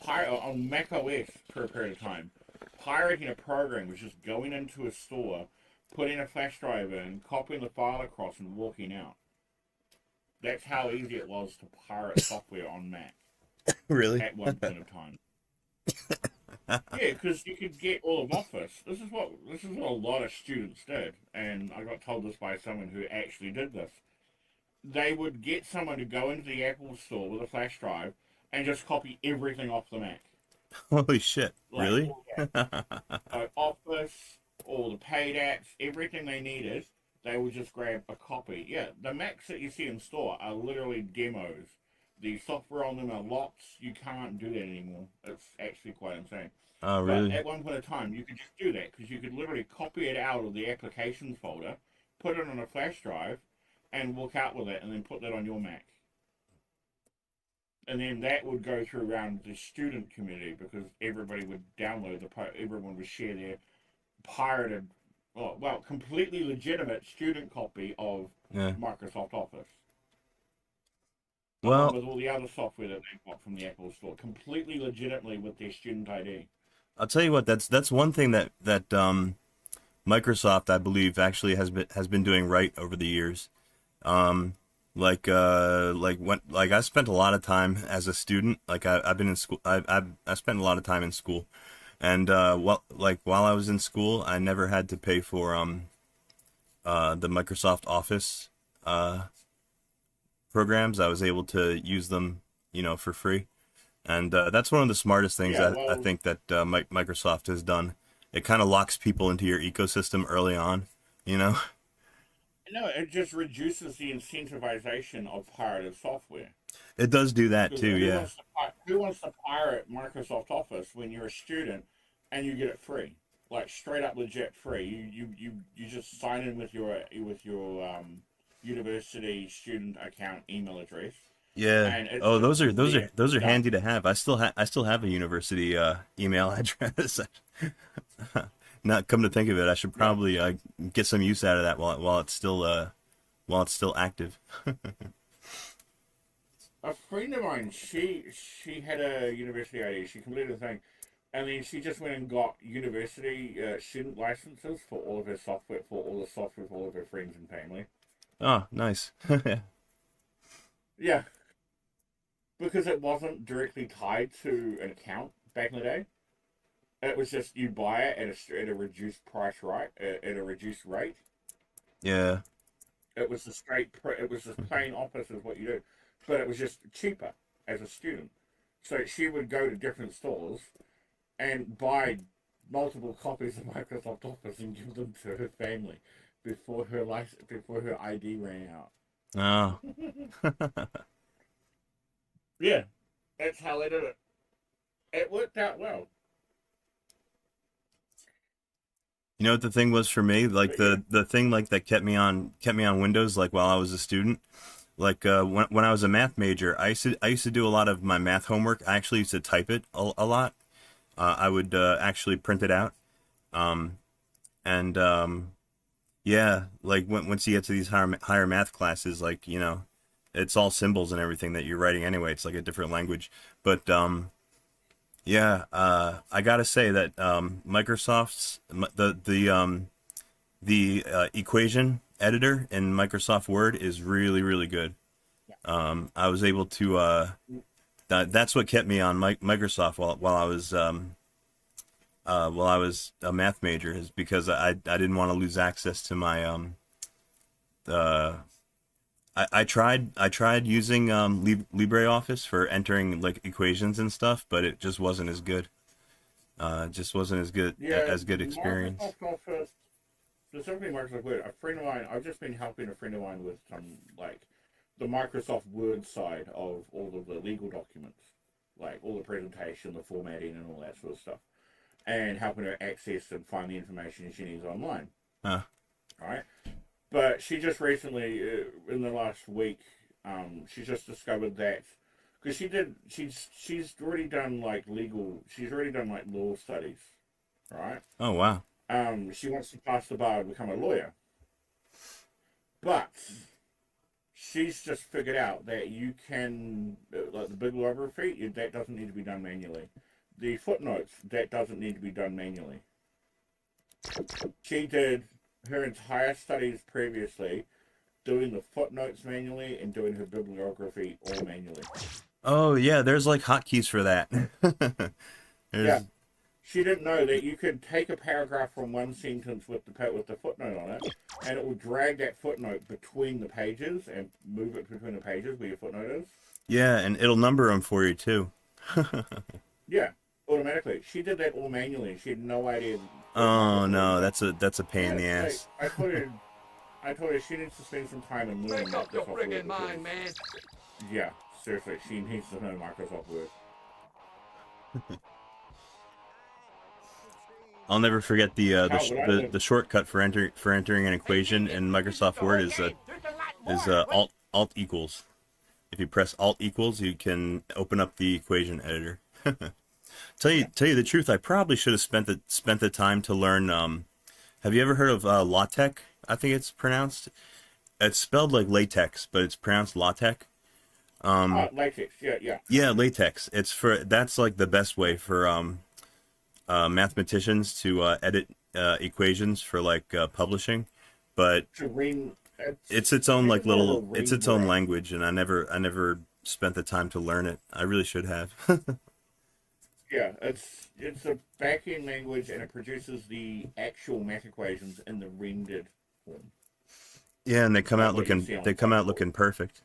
on Mac OS for a period of time, pirating a program was just going into a store, putting a flash drive in, copying the file across, and walking out. That's how easy it was to pirate software on Mac.
Really?
At one point of time. Yeah, because you could get all of Office. This is what a lot of students did, and I got told this by someone who actually did this. They would get someone to go into the Apple store with a flash drive and just copy everything off the Mac.
Holy shit!
Like,
really?
Office, all the paid apps, everything they needed, they would just grab a copy. Yeah, the Macs that you see in store are literally demos. The software on them are locked. You can't do that anymore. It's actually quite insane.
Oh, really?
But at one point in time, you could just do that because you could literally copy it out of the applications folder, put it on a flash drive, and walk out with it, and then put that on your Mac. And then that would go through around the student community because everybody would download everyone would share their pirated, well, completely legitimate student copy of Microsoft Office.
Well,
with all the other software that they got from the Apple Store, completely legitimately with their student ID.
I'll tell you what. That's one thing that Microsoft, I believe, actually has been doing right over the years. I spent a lot of time as a student. Like I've been in school. I spent a lot of time in school, and while I was in school, I never had to pay for the Microsoft Office programs. I was able to use them, for free, and that's one of the smartest things I think that Microsoft has done. It kind of locks people into your ecosystem early on,
No, it just reduces the incentivization of pirated software.
It does do that
Because
too, yeah.
who wants to pirate Microsoft Office when you're a student and you get it free, like straight up legit free? You just sign in with your university student account email address.
Yeah.
And it's
Oh,
just
those are
done.
handy to have. I still have a university email address. Not come to think of it, I should probably get some use out of that while it's still active.
A friend of mine, she had a university ID. She completed the thing, and then she just went and got university student licenses for all of her software, for all of her friends and family.
Oh, nice.
Yeah, because it wasn't directly tied to an account back in the day. It was just you buy it at a reduced price, right? At a reduced rate.
Yeah.
It was it was the plain opposite of what you do, but it was just cheaper as a student. So she would go to different stores and buy multiple copies of Microsoft Office and give them to her family before her ID ran out.
Oh.
Yeah, that's how they did it. It worked out well.
You know what the thing was for me? Like the thing like that kept me on Windows like while I was a student. Like when I was a math major, I used to do a lot of my math homework. I actually used to type it a lot. I would actually print it out. Yeah, like once you get to these higher math classes, like, you know, it's all symbols and everything that you're writing anyway. It's like a different language. But yeah, I gotta say that Microsoft's the equation editor in Microsoft Word is really, really good. I was able to that's what kept me on Microsoft while I was a math major, is because I didn't want to lose access to my I tried using LibreOffice for entering like equations and stuff, but it just wasn't as good. Just wasn't as good experience.
Microsoft Office, specifically Microsoft Word. A friend of mine, I've just been helping a friend of mine with some like the Microsoft Word side of all of the legal documents, like all the presentation, the formatting, and all that sort of stuff, and helping her access and find the information she needs online.
Huh.
All right. But she just recently, in the last week, she just discovered that, because she's already done like law studies, right?
Oh, wow.
She wants to pass the bar and become a lawyer, but she's just figured out that you can, like the bibliography, that doesn't need to be done manually. The footnotes, that doesn't need to be done manually. She did her entire studies previously doing the footnotes manually and doing her bibliography all manually.
Oh yeah, there's like hotkeys for that.
Yeah, she didn't know that you could take a paragraph from one sentence with the footnote on it, and it will drag that footnote between the pages and move it between the pages where your footnote is.
Yeah, and it'll number them for you too.
Yeah, automatically. She did that all manually. She had no idea.
Oh no, that's a pain in the ass.
I told her she needs to spend some time and learn
Make up your
Microsoft
friggin'
Word.
mind, man.
Yeah, seriously, she needs to know Microsoft Word.
I'll never forget the shortcut for entering an equation in Microsoft Word is Alt equals. If you press Alt equals, you can open up the equation editor. Tell you the truth, I probably should have spent the time to learn. Have you ever heard of LaTeX? I think it's pronounced. It's spelled like latex, but it's pronounced LaTeX.
Latex, yeah.
Yeah, latex. That's like the best way for mathematicians to edit equations for like publishing, but it's its own like it's its own language, and I never spent the time to learn it. I really should have.
Yeah, it's a back-end language, and it produces the actual math equations in the rendered form.
Yeah, and they come out looking perfect.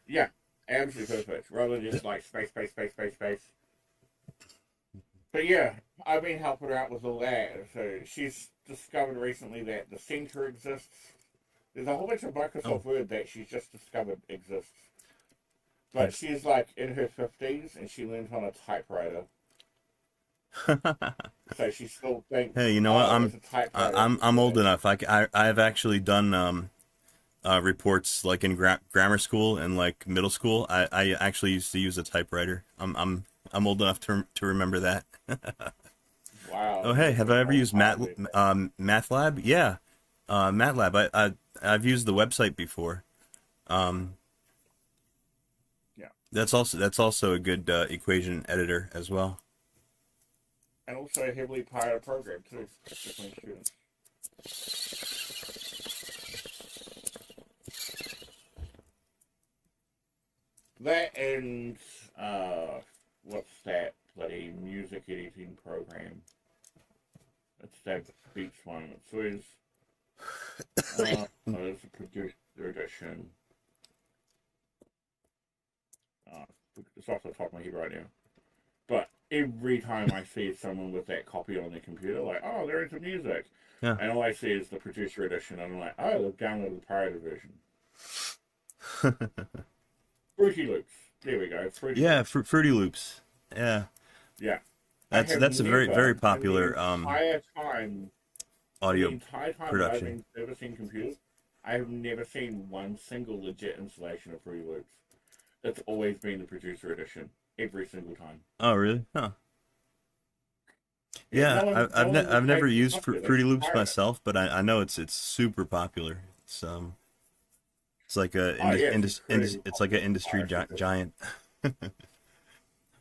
Yeah, absolutely perfect. Rather than just like space. But yeah, I've been helping her out with all that. So she's discovered recently that the center exists, There's a whole bunch of Microsoft
Oh.
Word that she's just discovered exists. But she's like in her 50s and she learned on a typewriter. So she still thinks,
Hey, you know what?
it's a typewriter.
I'm old enough. I've actually done reports like in grammar school and like middle school. I actually used to use a typewriter. I'm old enough to remember that.
Wow.
Oh, hey, have I ever used MATLAB? Yeah, MATLAB. I've used the website before.
Yeah.
That's also a good equation editor as well.
And also a heavily pirated program too, between students. That and what's that bloody music editing program? It's that Beats one. It's always there's a producer edition. It's off the top of my head right now. But every time I see someone with that copy on their computer, like, oh, they're into music.
Yeah.
And all I see is the producer edition, and I'm like, oh, they've downloaded the pirated version. Fruity Loops. There we go.
Fruity Loops. Yeah.
Yeah.
That's a very popular
the entire time
audio
I've
production.
been servicing computers, I have never seen one single legit installation of Fruity Loops. It's always been the producer edition, every single time.
Oh, really? Huh.
Yeah,
Yeah,
no one
I've never
would
used
take it.
Fruity Loops
Pirate.
myself, but I know it's super popular. It's like a
Oh, yeah, it's
it's like an industry
popular.
giant.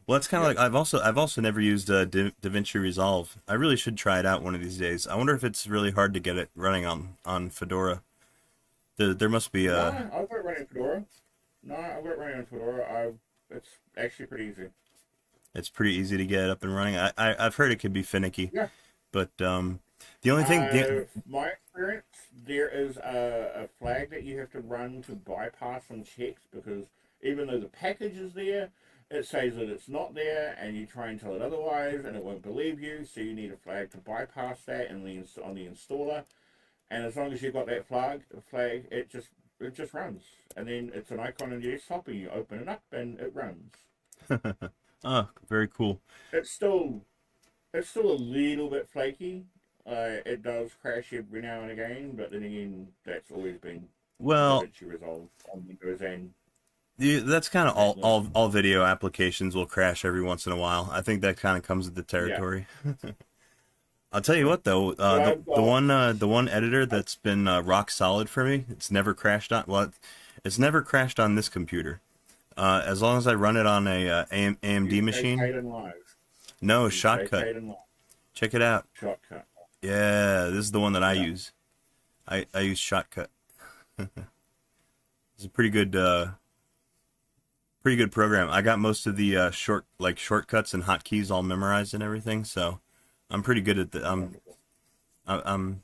Well, it's kind of like I've also never used DaVinci Resolve. I really should try it out one of these days. I wonder if it's really hard to get it running on Fedora. There must be
No, I've got it running on Fedora. No, I've got it running on Fedora. It's actually pretty easy.
It's pretty easy to get up and running. I've heard it can be finicky.
Yeah.
But the only thing
My experience, there is a flag that you have to run to bypass some checks, because even though the package is there, it says that it's not there, and you try and tell it otherwise, and it won't believe you. So you need a flag to bypass that, and on the installer. And as long as you've got that flag, it just runs, and then it's an icon on your desktop, and you open it up, and it runs.
oh, very cool.
It's still a little bit flaky. It does crash every now and again, but then again, that's always been
Well,
resolved on Windows and
that's kind of all video applications will crash every once in a while. I think that kind of comes with the territory. I'll tell you what though, the one editor that's been rock solid for me, it's never crashed on. Well, it's never crashed on this computer. As long as I run it on a AMD machine. No, Shotcut. Check it out.
Shotcut.
Yeah, this is the one that I use. I use Shotcut. It's a pretty good program. I got most of the shortcuts and hotkeys all memorized and everything, so I'm pretty good at I'm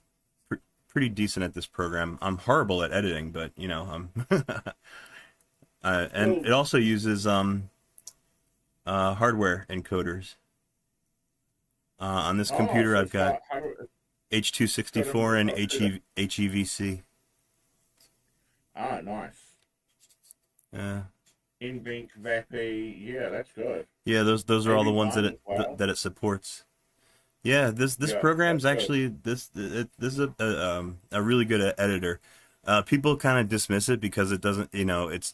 pretty decent at this program. I'm horrible at editing, but you know, I'm and it also uses hardware encoders. On this computer, I've got H.264 and HEVC.
Ah, nice.
Yeah.
NVENC, VAPI, yeah, that's good.
Yeah, those are all the ones that
Wow.
that it supports. Yeah, this
Yeah,
program's
that's
actually this is a really good editor. People kind of dismiss it because it doesn't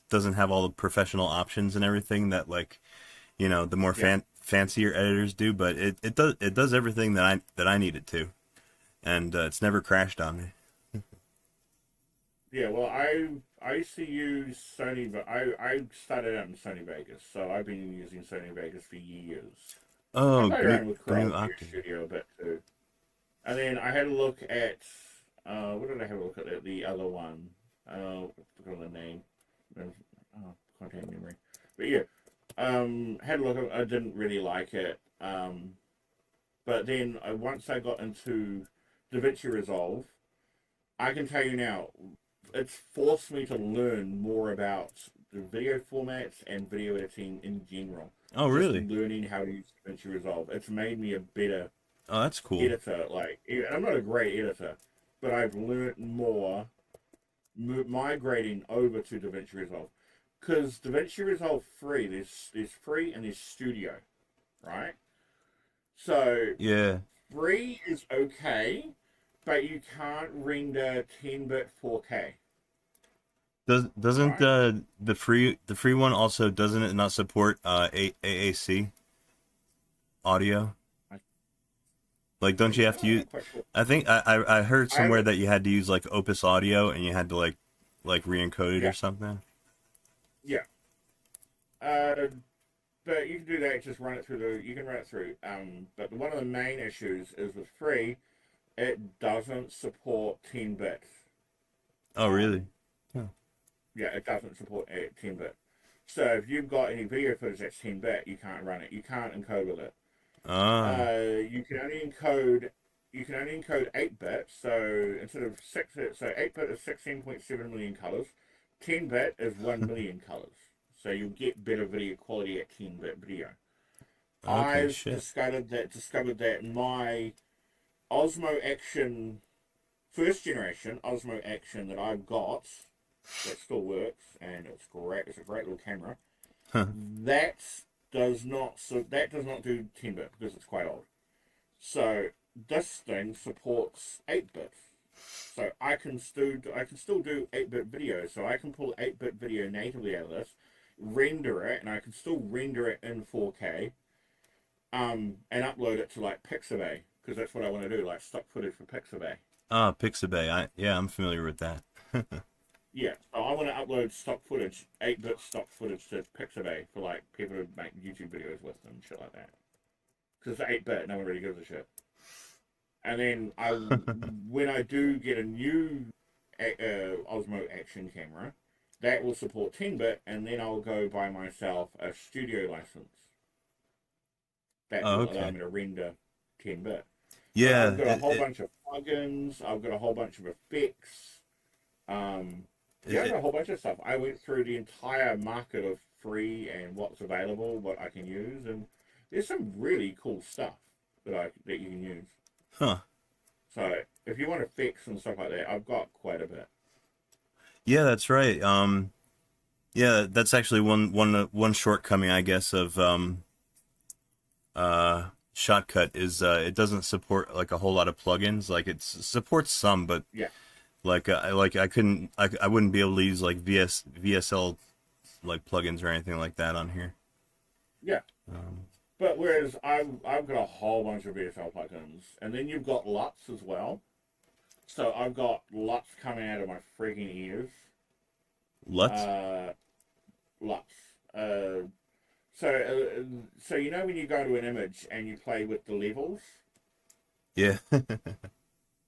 doesn't have all the professional options and everything that the more fancier editors do, but it does everything that I need it to, and it's never crashed on me.
Yeah, well, I used to use Sony, but I started out in Sony Vegas, so I've been using Sony Vegas for years.
Oh,
I played around with
GNU
Chrome
Octane.
Studio a bit too. And then I had a look at what did I have a look at? The other one. I forgot the name. Content memory. But yeah, had a look at. I didn't really like it. But then once I got into DaVinci Resolve, I can tell you now, it's forced me to learn more about the video formats and video editing in general.
Oh, really?
Just learning how to use DaVinci Resolve. It's made me a better
Oh, that's cool.
editor. Like, I'm not a great editor, but I've learned more migrating over to DaVinci Resolve, because DaVinci Resolve free, there's free and there's Studio, right? So
Yeah.
free is okay, but you can't render 10-bit 4K.
Doesn't
Right.
the free one also, doesn't it not support AAC audio?
I
Like, don't
think
you
so.
have to
I'm
use?
not quite sure.
I think I heard
I
somewhere
haven't.
that you had to use like Opus Audio and you had to like re-encode it
Yeah,
or something.
yeah. Uh, but you can do that. Just run it through the. You can run it through. But one of the main issues is with free, it doesn't support 10-bit.
Oh, really?
Um,
Huh.
yeah, it doesn't support 10-bit. So if you've got any video footage that's 10-bit, you can't run it. You can't encode with it.
Ah,
You can only encode. You can only encode 8-bit. So instead of 8-bit is 16.7 million colors. 10-bit is 1 million colors. So you'll get better video quality at 10-bit video.
okay,
I've
shit.
discovered that my Osmo Action first generation Osmo Action that I've got that still works and it's great. It's a great little camera.
Huh.
That does not do 10-bit because it's quite old. So this thing supports 8-bit. So I can still do 8-bit video. So I can pull 8-bit video natively out of this, render it, and I can still render it in 4K. And upload it to like Pixabay because that's what I want to do, like stock footage for Pixabay.
Ah, Pixabay. Yeah, I'm familiar with that.
Yeah, so I want to upload stock footage, 8-bit stock footage to Pixabay for like people to make YouTube videos with and shit like that. Because it's 8-bit, no one really gives a shit. And then when I do get a new Osmo Action camera, that will support 10-bit, and then I'll go buy myself a studio license that
Oh,
will allow
okay.
me to render 10-bit. But
Yeah,
I've got a whole bunch of plugins. I've got a whole bunch of effects. Yeah, I've got a whole bunch of stuff. I went through the entire market of free and what's available, what I can use, and there's some really cool stuff that you can use.
huh.
So if you want effects and stuff like that, I've got quite a bit.
Yeah, that's right. Yeah, that's actually one shortcoming, I guess, of Shotcut is it doesn't support like a whole lot of plugins. Like it supports some, but
Yeah,
like I wouldn't be able to use like VSL like plugins or anything like that on here.
yeah.
Um,
But whereas I've got a whole bunch of VSL plugins, and then you've got LUTs as well. So I've got LUTs coming out of my freaking ears.
LUTs?
LUTs. So you know when you go to an image and you play with the levels,
Yeah.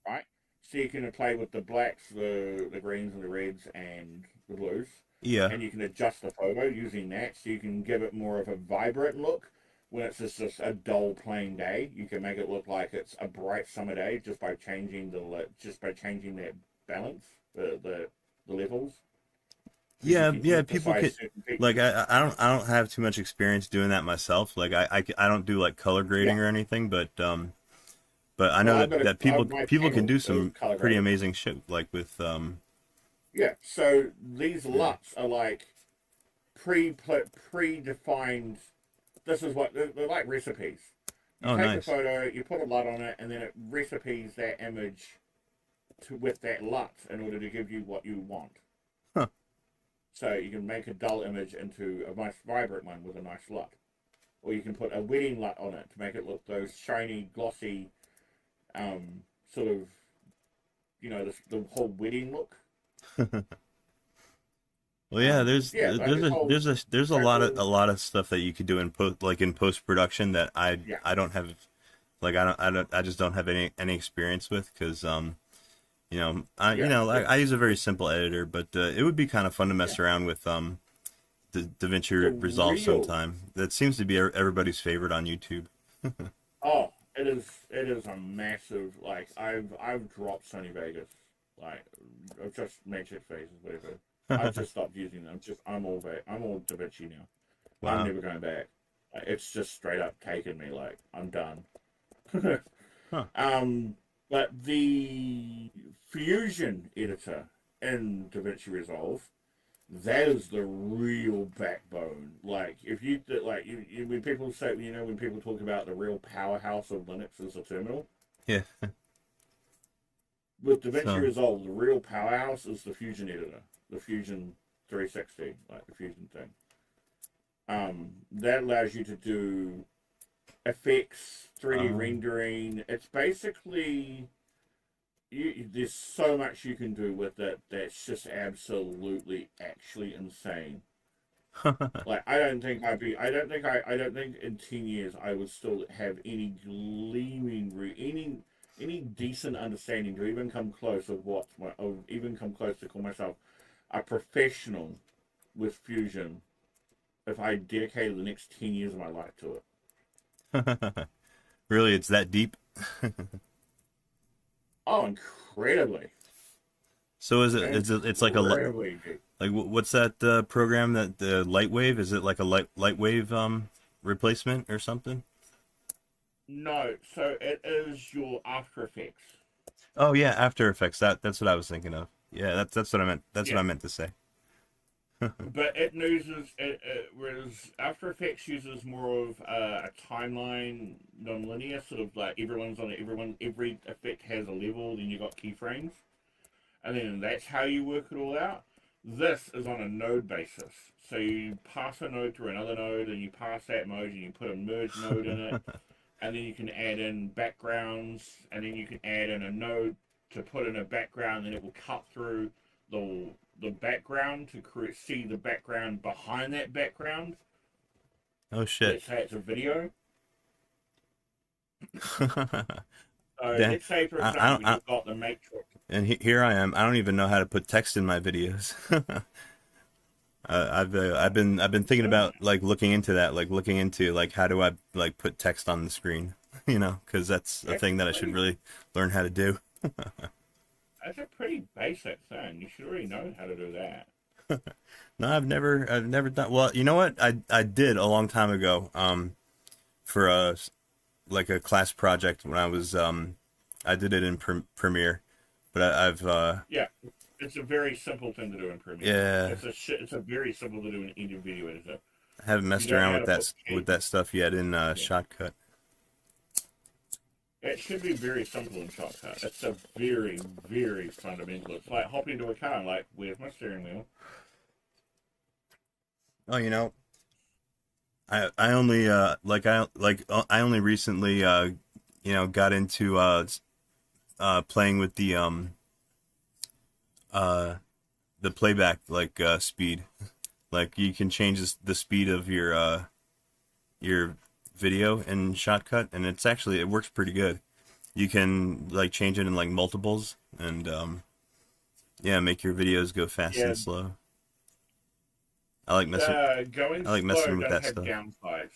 right? So you can play with the blacks, the greens and the reds and the blues,
Yeah.
and you can adjust the photo using that, so you can give it more of a vibrant look. When it's just a dull, plain day, you can make it look like it's a bright summer day just by changing that balance, the levels.
Yeah,
You can
yeah, people
emphasize
could
certain features.
like I don't have too much experience doing that myself. Like I don't do like color grading
Yeah.
or anything, but I know
Well, I've got
that people
my
people can
panel
do
is
some
color
pretty
graded.
amazing shit like with
Yeah, so these
yeah.
LUTs are like predefined. This is what they're like recipes. You
Oh,
take a
nice.
photo, you put a LUT on it, and then it recipes that image with that LUT in order to give you what you want.
Huh.
So you can make a dull image into a nice vibrant one with a nice LUT. Or you can put a wedding LUT on it to make it look those shiny, glossy, sort of, the whole wedding look.
Well, yeah, there's
Yeah, like
there's
this
a
whole
there's
circle.
a lot of stuff that you could do in post production that
Yeah,
I don't have like I just don't have any experience with because
yeah,
I use a very simple editor, but it would be kind of fun to
yeah.
mess around with the
The
DaVinci Resolve
real
sometime. That seems to be everybody's favorite on YouTube.
Oh, it is a massive, like I've dropped Sony Vegas. Like I've just Magic Faces, whatever. I've just stopped using them. I'm all DaVinci now. I'm
Wow.
never going back. Like, it's just straight up taken me. Like I'm done.
Huh.
But the Fusion editor in DaVinci Resolve, that is the real backbone. Like, if you like, when people say, when people talk about the real powerhouse of Linux is a terminal.
Yeah.
With DaVinci
So-
Resolve, the real powerhouse is the Fusion editor, the Fusion 360, like the Fusion thing. That allows you to do effects, 3D rendering. It's basically, there's so much you can do with it that's just absolutely, actually insane. Like, I don't think in 10 years I would still have any gleaming, any decent understanding to even come close to call myself a professional with Fusion if I dedicated the next 10 years of my life to it.
Really, it's that deep?
Oh, incredibly.
So it's like
Incredibly deep.
like what's that program, that the Lightwave? Is it like a Lightwave replacement or something?
No, so it is your After Effects.
Oh yeah, After Effects. That's what I was thinking of. Yeah, that's what I meant. That's what I meant to say.
But it uses whereas After Effects uses more of a timeline, non-linear, sort of like every effect has a level, then you got keyframes, and then that's how you work it all out. This is on a node basis, so you pass a node through another node, and you pass that node, and you put a merge node in it, and then you can add in backgrounds, and then you can add in a node to put in a background, and it will cut through the background to see the background behind that background.
Oh shit.
Let's say it's a video. So
Yeah,
let's say, for
I
example, you've got the Matrix.
And here I am. I don't even know how to put text in my videos. I've been thinking about like looking into that, like how do I like put text on the screen, because that's a thing that I should really learn how to do.
That's a pretty basic thing. You should already know how to do that.
No, I've never done. Well, you know what? I did a long time ago. For a class project when I was I did it in Premiere, but I've
Yeah, it's a very simple thing to do in Premiere.
Yeah.
It's a very simple to do in any video editor.
I haven't messed
You don't
around
have
with
to
that
put
with that stuff yet in Shotcut.
It should be very simple in Shotcut. It's a very, very fundamental. It's like hopping into a car, like, where's my steering wheel?
Oh, I only I only recently got into playing with the playback speed. Like you can change the speed of your video in Shotcut, and it works pretty good. You can change it in multiples and make your videos go fast and slow. I like messing with that stuff.
Downsides.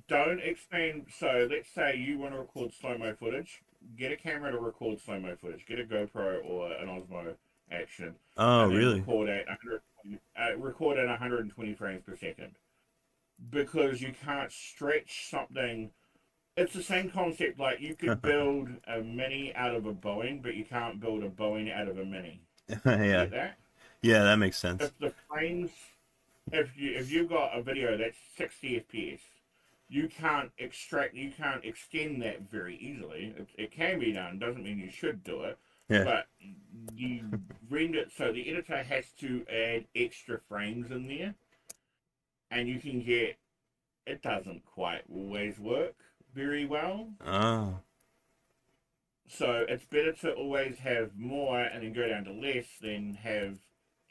Don't expand. So let's say you want to record slow-mo footage. Get a camera to record slow-mo footage. Get a GoPro or an Osmo Action.
Oh,
and then
really?
Record at 120 frames per second. Because you can't stretch something. It's the same concept. Like you could build a Mini out of a Boeing, but you can't build a Boeing out of a Mini.
Yeah.
Get that?
Yeah, that makes sense.
If the frames, if you've got a video that's 60 FPS, you can't extend that very easily. It can be done. Doesn't mean you should do it.
Yeah.
But you render it so the editor has to add extra frames in there, and you can get. It doesn't quite always work very well.
Oh.
So it's better to always have more and then go down to less than have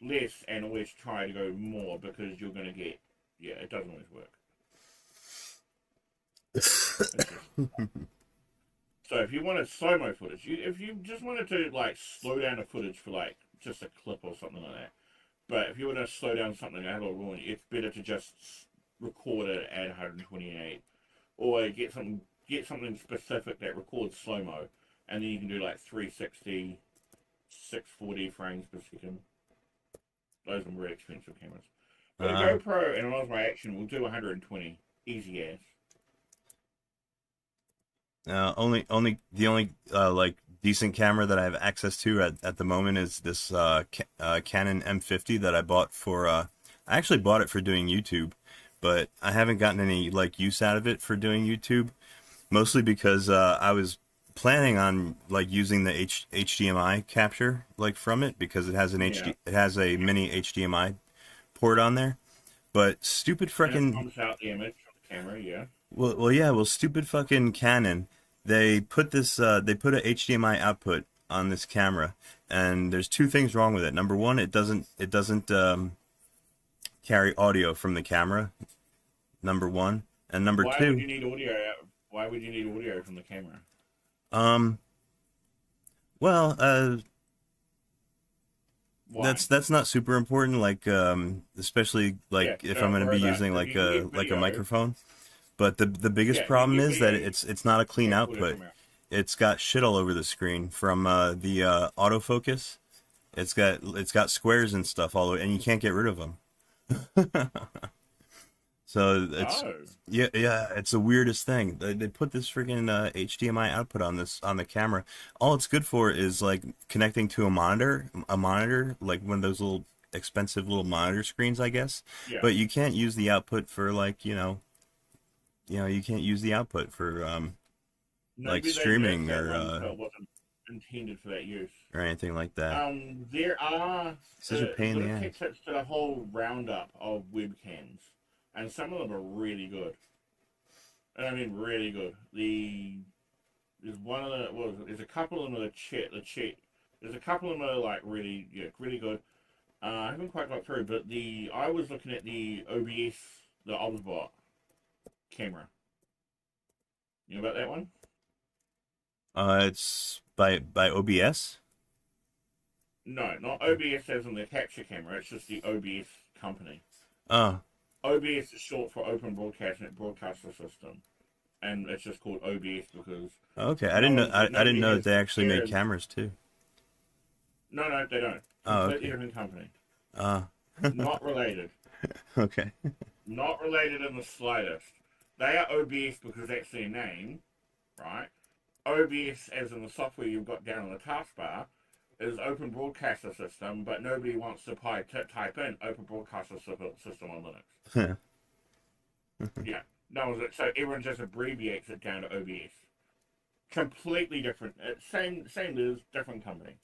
less and always try to go more, because you're going to get, it doesn't always work. So if you wanted slow-mo footage, if you just wanted to slow down the footage for just a clip or something like that, but if you want to slow down something and have a ruin, it's better to just record it at 128, or get something specific that records slow-mo, and then you can do 360, 640 frames per second. Those are very expensive cameras. But a GoPro and an Osmo Action will do 120, easy as.
The only decent camera that I have access to at the moment is this Canon M50 that I bought for. I actually bought it for doing YouTube, but I haven't gotten any like use out of it for doing YouTube. Mostly because I was planning on like using the HDMI capture like from it because it has an
Yeah.
it has a mini HDMI port on there. But stupid
And it
fucking
pumps out the image from the camera, yeah.
well, stupid fucking Canon. They put they put a HDMI output on this camera, and there's two things wrong with it. Number one, it doesn't carry audio from the camera. Number one, and number
Why
two.
would you need audio? Why would you need audio from the camera?
Well,
Why?
that's not super important. Like, especially like
Yeah,
if I'm
don't
going to
worry
be
about
using
it. If
like
you can
a
get video,
microphone. But the biggest
Yeah, if you
problem
get
is that
video,
it's not a clean
can't pull it
output.
from out.
It's got shit all over the screen from the autofocus. It's got squares and stuff all over, and you can't get rid of them. So it's
Oh.
yeah, it's the weirdest thing. They put this freaking HDMI output on the camera. All it's good for is like connecting to a monitor like one of those little expensive little monitor screens, I guess.
Yeah.
But you can't use the output for like you can't use the output for like
Maybe they
streaming
left that
or
one so it wasn't intended for that use.
or anything like that.
There are
Such a pain in the
little
ass.
tips to the whole roundup of webcams, and some of them are really good. And I mean really good. There's one of the there's a couple of them that are cheat. There's a couple of them that are like really good. I haven't quite got through, but I was looking at the OBS, the Obsbot camera. You know about that one?
It's by OBS.
No, not OBS as in the capture camera. It's just the OBS company.
Oh,
OBS is short for Open Broadcaster System, and it's just called OBS because
okay. I didn't know. I didn't know that they actually made
cared.
cameras too.
No, they don't.
Oh,
Completely
okay.
different company. Not related.
Okay.
Not related in the slightest. They are OBS because that's their name, right? OBS, as in the software you've got down on the taskbar, is Open Broadcaster System, but nobody wants to type in Open Broadcaster System on Linux. Yeah. No, so everyone just abbreviates it down to OBS. Completely different. Same news, different company.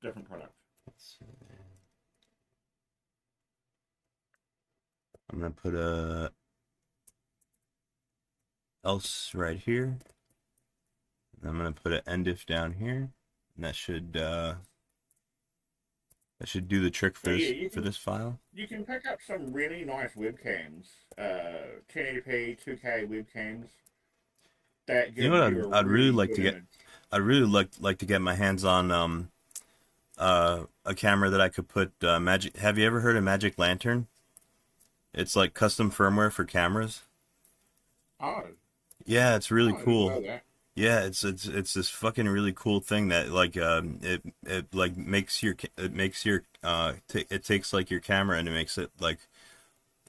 Different product.
I'm gonna put a else right here. And I'm gonna put an endif down here, and that should do the trick for this file.
You can pick up some really nice webcams, 1080p, 2K webcams. That give
You know what
you a
I'd really like
good
to get?
image.
I'd really like to get my hands on a camera that I could put Magic. Have you ever heard of Magic Lantern? It's like custom firmware for cameras.
Oh.
Yeah, it's really
I didn't
cool.
know that.
Yeah, it's this fucking really cool thing that like it like makes your it takes like your camera and it makes it like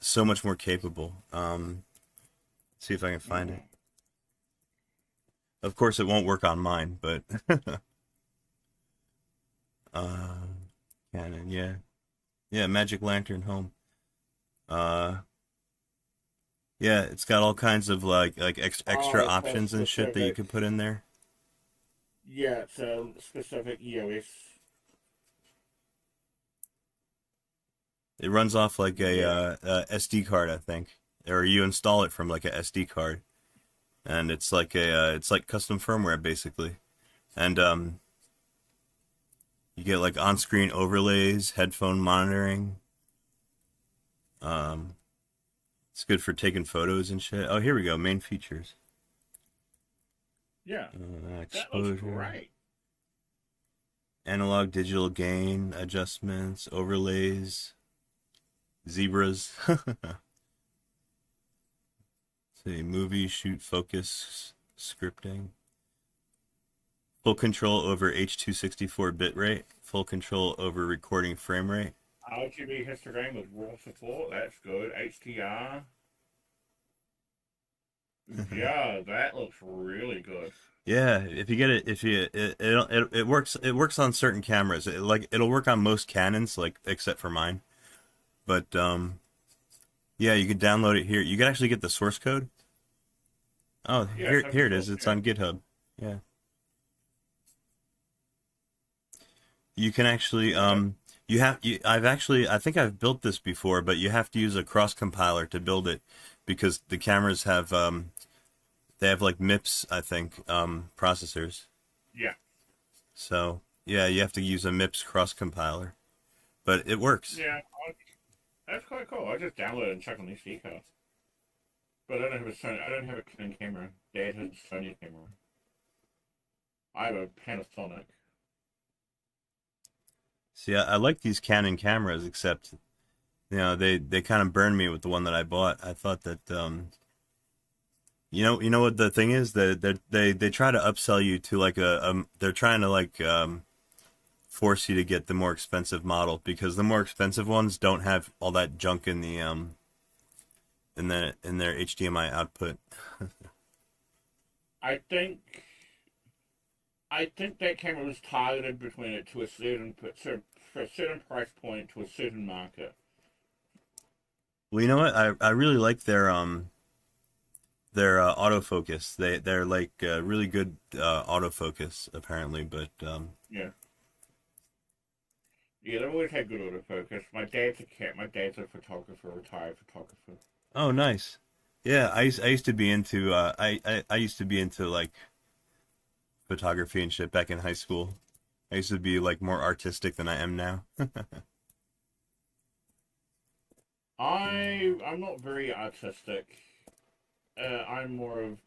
so much more capable. See if I can find it. Of course, it won't work on mine, but Canon, yeah, Magic Lantern Home. Yeah, it's got all kinds of like extra
it's
options and shit that you
specific.
can put in there.
Yeah, it's a specific EOS.
It runs off like a SD card, I think, or you install it from like a SD card, and it's like it's like custom firmware basically, and you get like on-screen overlays, headphone monitoring. It's good for taking photos and shit. Oh, here we go. Main features.
Yeah. That
Exposure.
looks great.
Analog digital gain adjustments, overlays, zebras. See, movie, shoot, focus, scripting. Full control over H.264 bitrate. Full control over recording frame rate.
RGB histogram with raw support. That's good. HDR. Yeah, that looks really good.
Yeah, if you get it, if you it works. It works on certain cameras. It'll work on most Canons, like except for mine. But yeah, you could download it here. You can actually get the source code. Oh,
Yeah,
here it is.
cool.
It's on GitHub. Yeah. You can actually I think I've built this before, but you have to use a cross compiler to build it because the cameras have they have like MIPS, I think, processors.
Yeah.
So, yeah, you have to use a MIPS cross compiler. But it works.
Yeah, that's quite cool. I just downloaded and check on these SD cards. But I don't have a Sony. I don't have a Canon camera. Dad has a Sony camera. I have a Panasonic.
See, I like these Canon cameras, except, they kind of burned me with the one that I bought. I thought that, you know what the thing is? They try to upsell you to like they're trying to like force you to get the more expensive model because the more expensive ones don't have all that junk in the in their HDMI output.
I think that camera was targeted between it to a for a certain price point to a certain market.
Well, you know what? I really like their autofocus. They're like really good autofocus apparently, but
Yeah. Yeah, they've always had good autofocus. My dad's a photographer, retired photographer.
Oh, nice. Yeah, I used to be into I used to be into like photography and shit back in high school. I used to be like more artistic than I am now.
I'm not very artistic. I'm more of,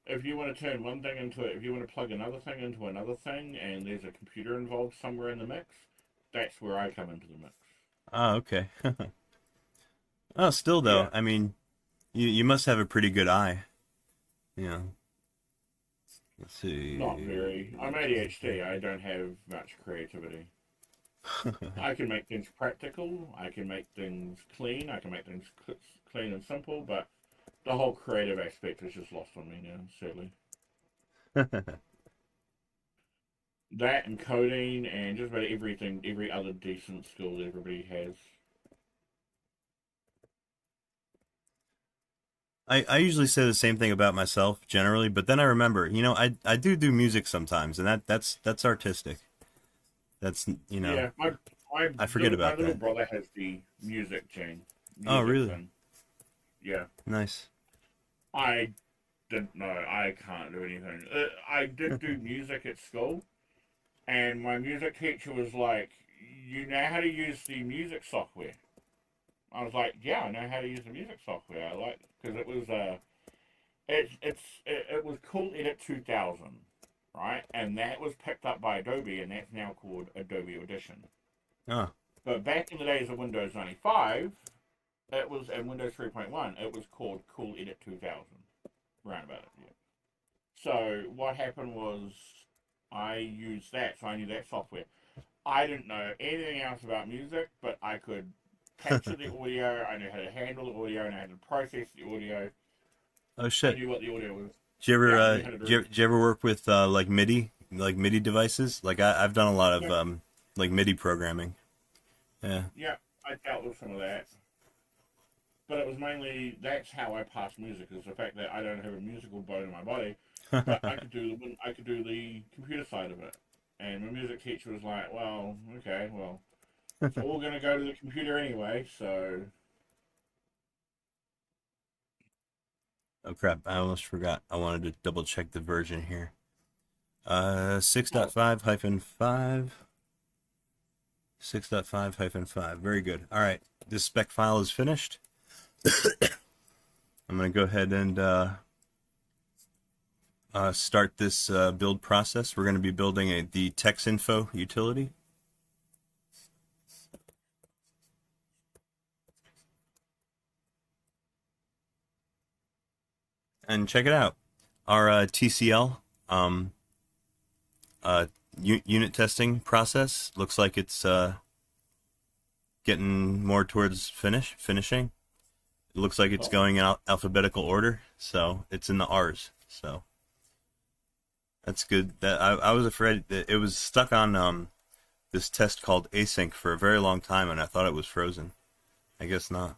if you want to turn one thing into it, if you want to plug another thing into another thing, and there's a computer involved somewhere in the mix, that's where I come into the mix.
Oh, okay. Oh, still though,
Yeah.
I mean, you must have a pretty good eye. Yeah. Let's see.
Not very. I'm ADHD. I don't have much creativity. I can make things practical. I can make things clean. I can make things clean and simple, but the whole creative aspect is just lost on me now, sadly. That and coding and just about everything, every other decent skill that everybody has.
I usually say the same thing about myself generally, but then I remember, I do music sometimes, and that's artistic. That's
Yeah,
I forget about
my little
that.
brother has the music gene.
Oh,
Music
really?
thing. Yeah.
Nice.
I didn't know. I can't do anything. I did do music at school, and my music teacher was like, "You know how to use the music software?" I was like, "Yeah, I know how to use the music software. I like because it was it was Cool Edit 2000, right? And that was picked up by Adobe, and that's now called Adobe Audition.
Oh,
But back in the days of Windows 95, it was and Windows 3.1, it was called Cool Edit 2000, round about it. Yeah. So what happened was I used that, so I knew that software. I didn't know anything else about music, but I could capture the audio. I knew how to handle the audio, and I had to process the audio.
oh
I
shit.
knew what the audio was.
Did you ever
Yeah, I knew how to do it.
did you ever work with like MIDI devices? Like I've done a lot of
Yeah.
like MIDI programming. Yeah.
Yeah, I dealt with some of that. But it was mainly, that's how I pass music, is the fact that I don't have a musical bone in my body, but I could do the computer side of it. And my music teacher was like, well, okay, well, it's all going to go to the computer anyway, so...
Oh crap, I almost forgot. I wanted to double check the version here. 6.5-5. 6.5-5. Very good. All right, this spec file is finished. I'm going to go ahead and start this build process. We're going to be building the TextInfo utility. And check it out. Our TCL unit testing process looks like it's getting more towards finishing. looks like it's going in alphabetical order, so it's in the R's. So that's good. That I was afraid that it was stuck on this test called async for a very long time, and I thought it was frozen. I guess not.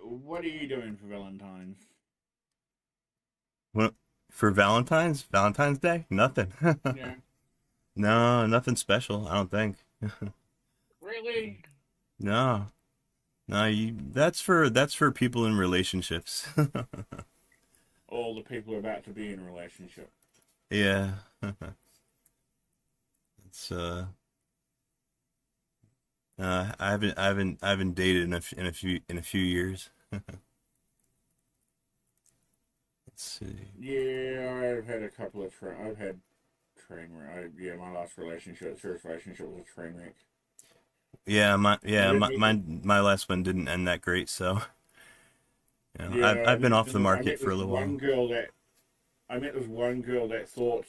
What are you doing for Valentine's?
What for Valentine's Day? Nothing.
Yeah.
No, nothing special. I don't think.
Really?
No, no. That's for people in relationships.
All the people are about to be in a relationship.
Yeah. It's I haven't dated in a few years. Let's see.
Yeah, I've had a couple of I've had train wreck. Yeah, my last relationship, serious relationship, was a train wreck.
Yeah, my last one didn't end that great, so you know,
Yeah,
I've been off the market for a little while.
I met this one girl that thought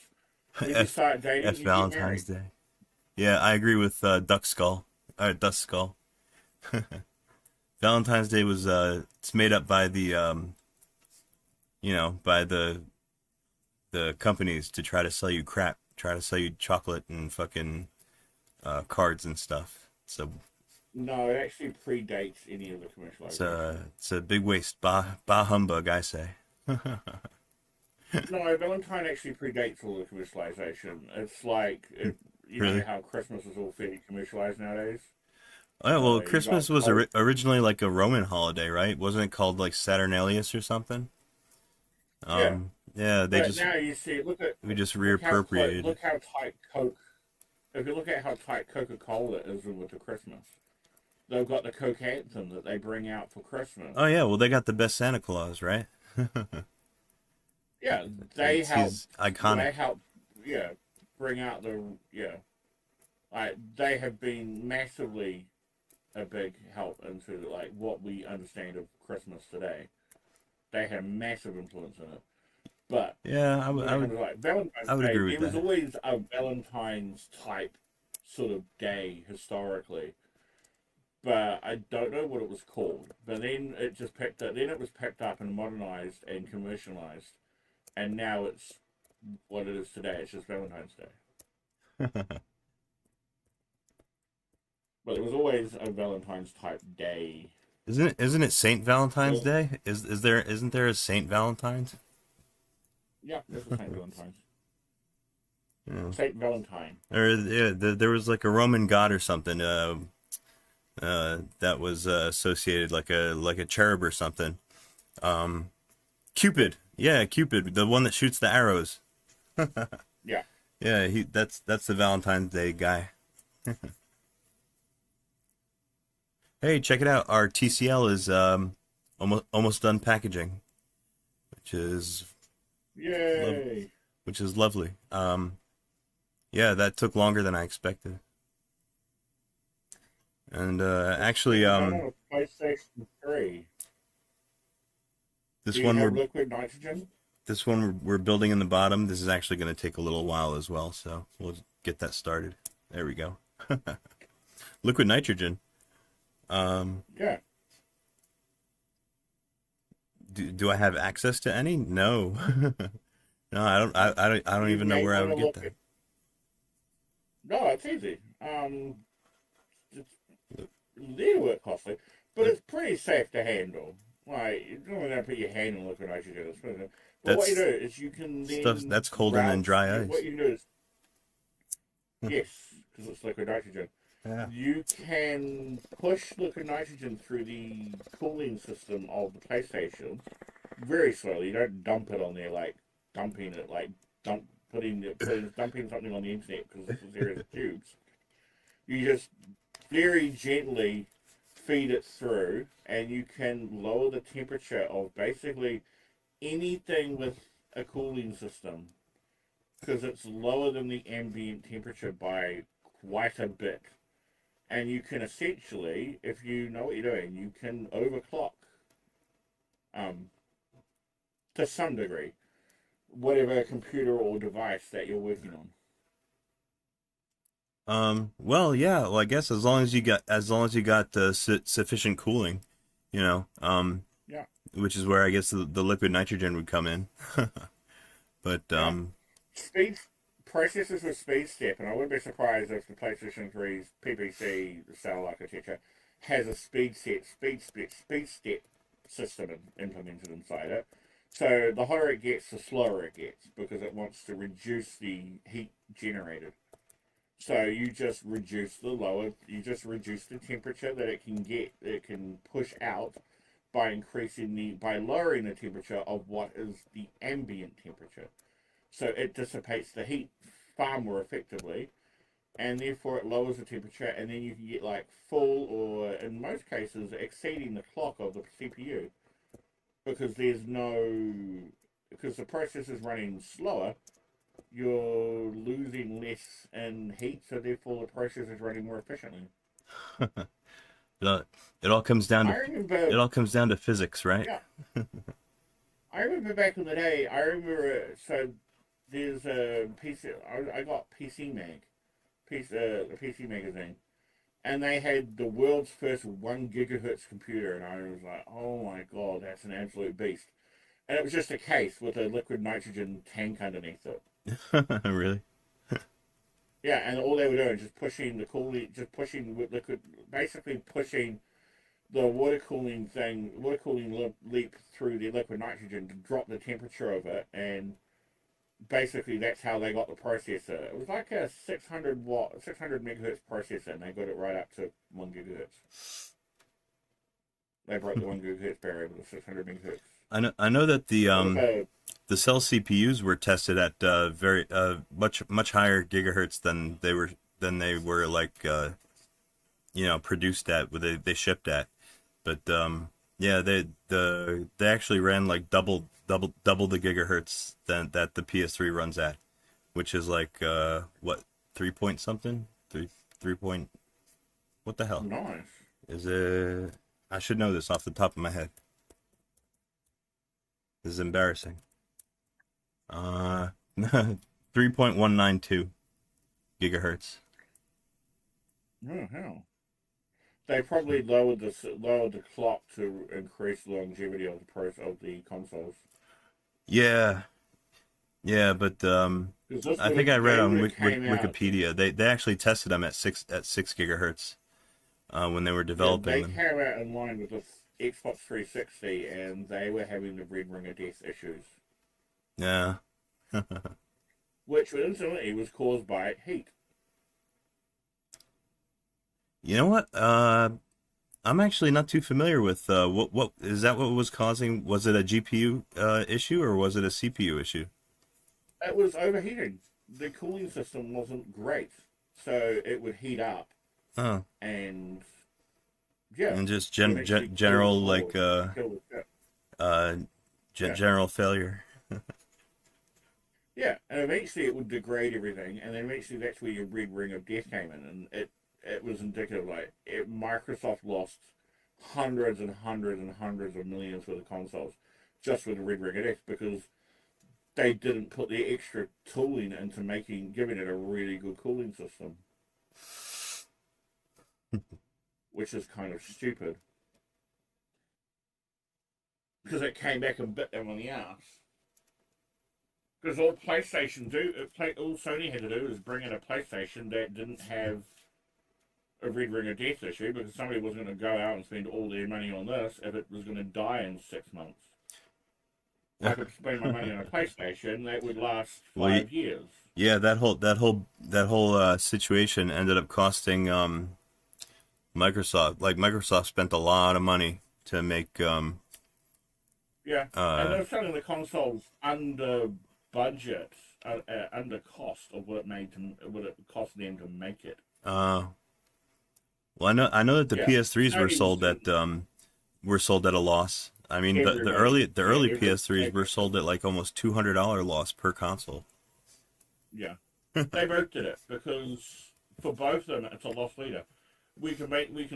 when you
F,
start dating,
F
you
Valentine's
get married.
Day. Yeah, I agree with Duck Skull. Dust Skull. Valentine's Day was it's made up by the by the companies to try to sell you crap, try to sell you chocolate and fucking cards and stuff. So
No, it actually predates any of the commercialization.
it's a big waste. Bah humbug, I say.
No, Valentine actually predates all the commercialization. It's like you
Really?
know how Christmas is all fairly commercialized nowadays.
Oh, well,
You
Christmas
got
was originally like a Roman holiday, right? Wasn't it called like Saturnalius or something?
Yeah.
Yeah, they
But
just
now you see,
we just
look
reappropriated.
look how tight Coke. If you look at how tight Coca-Cola is with the Christmas, they've got the Coke anthem that they bring out for Christmas.
Oh yeah, well they got the best Santa Claus, right?
Yeah, they help.
He's iconic.
They help. Yeah, bring out the Like they have been massively a big help into like what we understand of Christmas today. They had a massive influence in it. But
Yeah, I
when
would,
it
I
comes
would,
to like Valentine's
I would
Day,
agree with
there was
that.
always a Valentine's type sort of day historically. But I don't know what it was called. But then it just picked up. Then it was picked up and modernized and commercialized, and now it's what it is today. It's just Valentine's Day. But it was always a Valentine's type day.
Isn't it Saint Valentine's
So,
Day? Isn't there a Saint Valentine's?
yeah, this is Saint Valentine's.
Yeah.
Saint Valentine.
Or yeah, there was like a Roman god or something that was associated like a cherub or something. Cupid. Yeah, Cupid, the one that shoots the arrows.
Yeah.
Yeah, that's the Valentine's Day guy. Hey, check it out. Our TCL is almost done packaging, which is
Yay!
lovely. Yeah, that took longer than I expected. And actually,
PlayStation 3.
this
Do you
one
have
we're
liquid nitrogen?
this one we're building in the bottom. This is actually going to take a little while as well, so we'll get that started. There we go. Liquid nitrogen.
Yeah.
Do I have access to any? No. No, I don't
You
even know
may
where I
wanna
would get
look
that.
at- No, it's easy. It's a little bit costly, but it's pretty safe to handle. Like, you don't want to put your hand in liquid nitrogen. But what you do is you can then
Stuff that's colder than
route-
dry ice.
What you can do is, yes, because it's liquid nitrogen.
Yeah.
You can push liquid nitrogen through the cooling system of the PlayStation very slowly. You don't dump it on there like dumping it, like dumping something on the internet because this is areas of tubes. You just very gently feed it through, and you can lower the temperature of basically anything with a cooling system, because it's lower than the ambient temperature by quite a bit. And you can essentially, if you know what you're doing, you can overclock, to some degree, whatever computer or device that you're working on.
Well, yeah. Well, I guess as long as you got sufficient cooling, you know,
Yeah.
which is where I guess the liquid nitrogen would come in. But
Speed processors with speed step, and I wouldn't be surprised if the PlayStation 3's PPC cell architecture has a speed step system implemented inside it. So the hotter it gets, the slower it gets, because it wants to reduce the heat generated. So you just reduce the temperature that it can push out by lowering the temperature of what is the ambient temperature. So it dissipates the heat far more effectively, and therefore it lowers the temperature, and then you can get like full, or in most cases exceeding the clock of the CPU, because the process is running slower, you're losing less in heat, so therefore the process is running more efficiently.
It all comes down to physics, right?
Yeah. I remember back in the day. So there's a PC. I got PC Mag, the PC magazine, and they had the world's first 1 gigahertz computer, and I was like, oh my god, that's an absolute beast. And it was just a case with a liquid nitrogen tank underneath it.
Really?
Yeah, and all they were doing is pushing the water cooling leap through the liquid nitrogen to drop the temperature of it, and basically that's how they got the processor. It was like a 600 megahertz processor, and they got it right up to 1 gigahertz. They broke the 1 gigahertz barrier with the 600 megahertz.
I know that the cell CPUs were tested at very much higher gigahertz than they were like produced at, they shipped at. But yeah, they actually ran like double the gigahertz that the PS3 runs at, which is like 3 point something, 3 point, what the hell?
Nice.
Is it? I should know this off the top of my head. This is embarrassing. 3.192 gigahertz.
Oh hell! They probably lowered the clock to increase the longevity of the consoles.
Yeah, but I think I read on Wikipedia they actually tested them at 6 gigahertz when they were developing them.
They came out in line with the Xbox 360, and they were having the red ring of death issues.
Yeah.
Which incidentally was caused by heat.
You know what? I'm actually not too familiar with what is that? What was causing? Was it a GPU issue, or was it a CPU issue?
It was overheating. The cooling system wasn't great, so it would heat up.
Oh.
And yeah.
And just general like general failure.
Yeah, and eventually it would degrade everything, and then eventually that's where your red ring of death came in, and it was indicative. Microsoft lost hundreds and hundreds and hundreds of millions for the consoles just with the red ring of death, because they didn't put the extra tooling into giving it a really good cooling system, which is kind of stupid, because it came back and bit them on the ass. Because all Sony had to do was bring in a PlayStation that didn't have a red ring of death issue, because somebody was going to go out and spend all their money on this if it was going to die in 6 months. I could spend my money on a PlayStation that would last 5 years.
Yeah, that whole situation ended up costing Microsoft. Like, Microsoft spent a lot of money to make
and they're selling the consoles under budget under cost of what it cost them to make it.
Well, I know that the
Yeah.
PS3s were
Sony
sold at a loss. I mean, the early PS3s were sold at like almost $200 loss per console.
Yeah, they both did it because for both of them, it's a loss leader. We can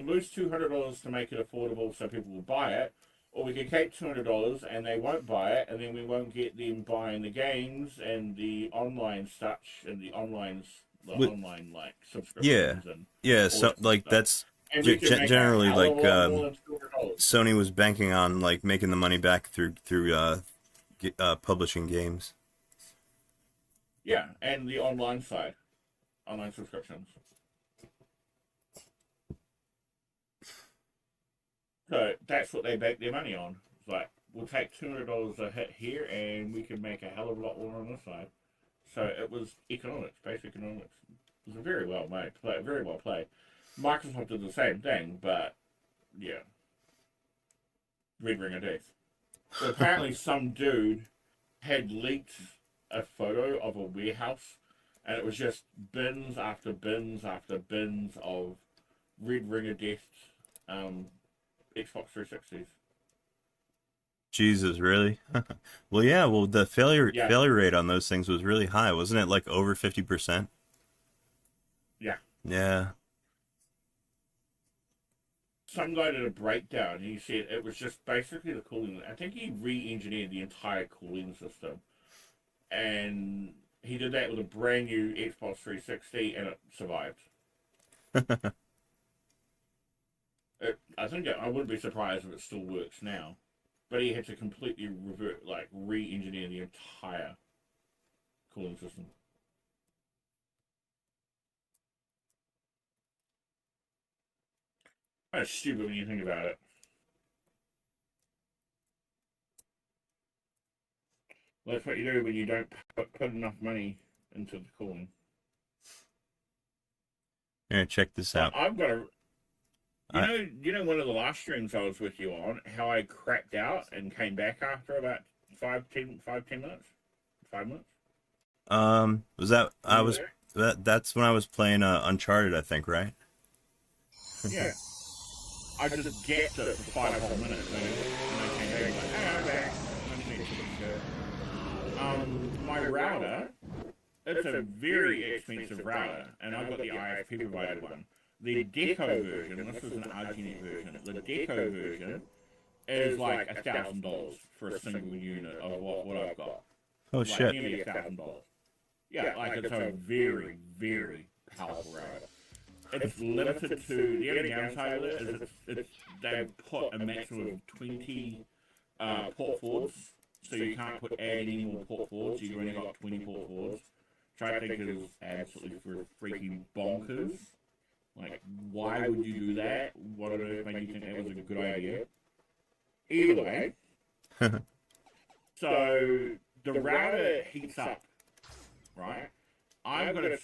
lose $200 to make it affordable so people will buy it, or we can keep $200 and they won't buy it, and then we won't get them buying the games and the online stuff and the online like subscriptions.
Yeah. So like that's generally like Sony was banking on like making the money back through publishing games.
Yeah, and the online side, online subscriptions. So that's what they bank their money on. It's like, we'll take $200 a hit here, and we can make a hell of a lot more on this side. So it was economics, basic economics. It was very well made, very well played. Microsoft did the same thing, but yeah, Red Ring of Death. So apparently, some dude had leaked a photo of a warehouse, and it was just bins after bins after bins of Red Ring of Death Xbox 360s.
Jesus, really? Well, yeah. Well, the failure rate on those things was really high, wasn't it? Like over 50%.
Yeah.
Yeah.
Some guy did a breakdown. He said it was just basically the cooling. I think he re-engineered the entire cooling system, and he did that with a brand new Xbox 360, and it survived. I think I wouldn't be surprised if it still works now, but he had to completely re-engineer the entire cooling system. That's stupid when you think about it. Well, that's what you do when you don't put enough money into the cooling.
Here, check this out.
I've got a... You know, one of the last streams I was with you on, how I cracked out and came back after about 10 minutes? 5 minutes?
Was that... That's when I was playing Uncharted, I think, right?
Yeah. I just gapped it for 5 whole minutes, and I came back and like, hey, I'm back. My router, it's a very expensive router, and I got the ISP provided one. The Deco version, this is an RGNet version, the Deco version is like $1,000 for a single unit of what I've got.
Oh,
like
shit.
Nearly $1,000. Yeah, like it's a very, very powerful router. It's limited to, the only downside of it is they put a maximum of 20 port forwards, so you can't add any more port forwards, you've only got 20 port forwards, which I think is absolutely freaking bonkers. Like, why would you do that? What on earth made you think that was a good idea? Either way, so the router heats up, right? I'm running a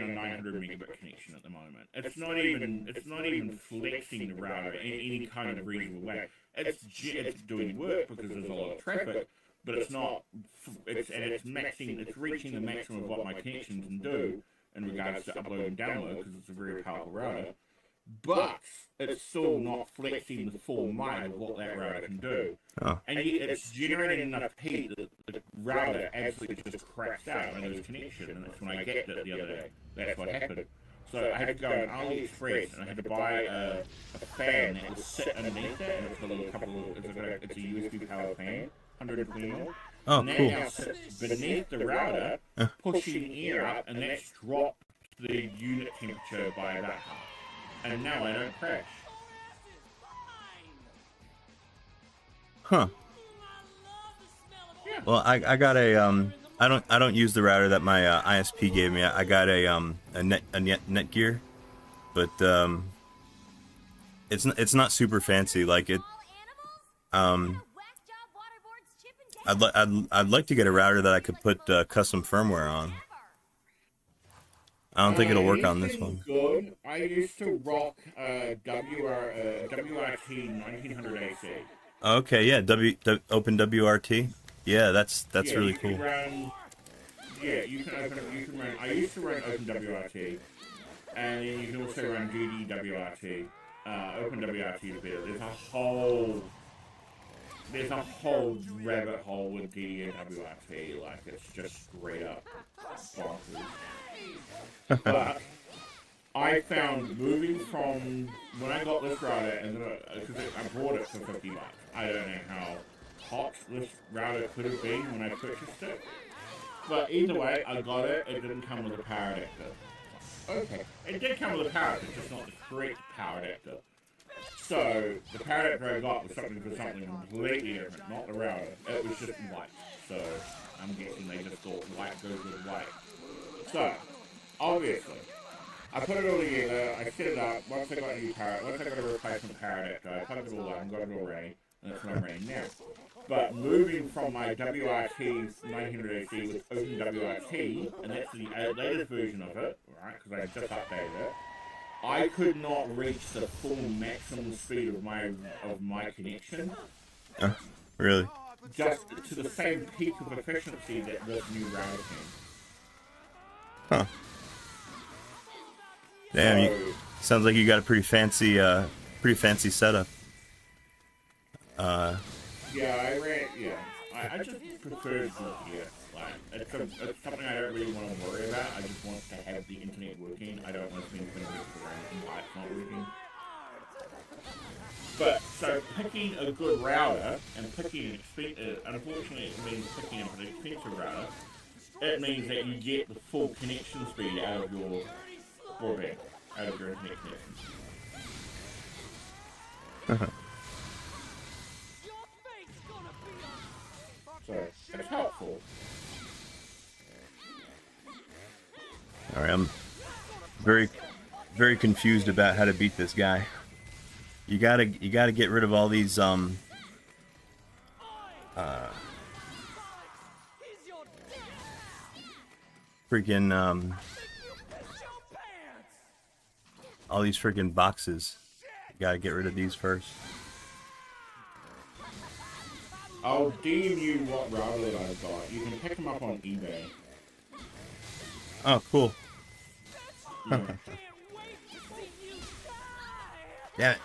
900 megabit connection at the moment. It's not even flexing the router in any kind of reasonable way. It's doing work because there's a lot of traffic, but it's reaching the maximum of what my connection can do in regards to upload and download because it's a very powerful router. But it's still not flexing the full might of what that router can do.
Oh.
And yet it's generating enough heat that the router absolutely just cracks out and loses connection, and that's when I gapped it the other day. That's what happened. So I had to go on AliExpress and I had to buy a fan that would sit underneath it, and it's a USB powered fan, 120 mil.
Oh,
and that
cool.
now sits beneath the router, pushing air up, and that's dropped the unit temperature by about half. And now I don't crash.
Huh.
Yeah.
Well, I got a I don't use the router that my ISP gave me. I got a Netgear, but it's not super fancy. Like it I'd like to get a router that I could put custom firmware on. I don't think it'll work on this one.
Good. I used to rock WRT 1900 AC.
Okay, yeah, Open WRT. Yeah, that's really cool.
yeah, you can open. You can run. I used to run OpenWRT, and then you can also run GDWRT. OpenWRT is better. There's a whole rabbit hole with GDWRT. Like it's just straight up bonkers. But I found moving from when I got this router, and because I bought it for $50. I don't know how hot this router could have been when I purchased it. But either way, I got it. It didn't come with a power adapter. Okay. It did come with a power adapter, just not the correct power adapter. So, the power adapter I got was something for something completely different, not the router. It was just white. So, I'm guessing they just thought white goes with white. So, obviously, I put it all together, I set it up, once I got a replacement power adapter, I plugged it all up and got it all ready, and that's what I'm running now. But moving from my WRT 900AC with OpenWRT, and that's the latest version of it, right, because I just updated it, I could not reach the full maximum speed of my connection.
Really?
Just to the same peak of efficiency that this new router can.
Huh. Damn, sounds like you got a pretty fancy setup.
I just prefer it here. Like, it's something I don't really want to worry about. I just want to have the internet working. I don't want to spend 20 minutes around and why it's not working. But, so picking a good router and picking an expensive, unfortunately it means picking up an expensive router, it means that you get the full connection speed out of your broadband, out of your internet connection. So, it's helpful.
Alright, I'm very, very confused about how to beat this guy. You gotta get rid of all these, freaking, all these freaking boxes. You gotta get rid of these first.
I'll DM you what router that I've got. You can pick them up on eBay.
Oh, cool.
Yeah.
Damn it.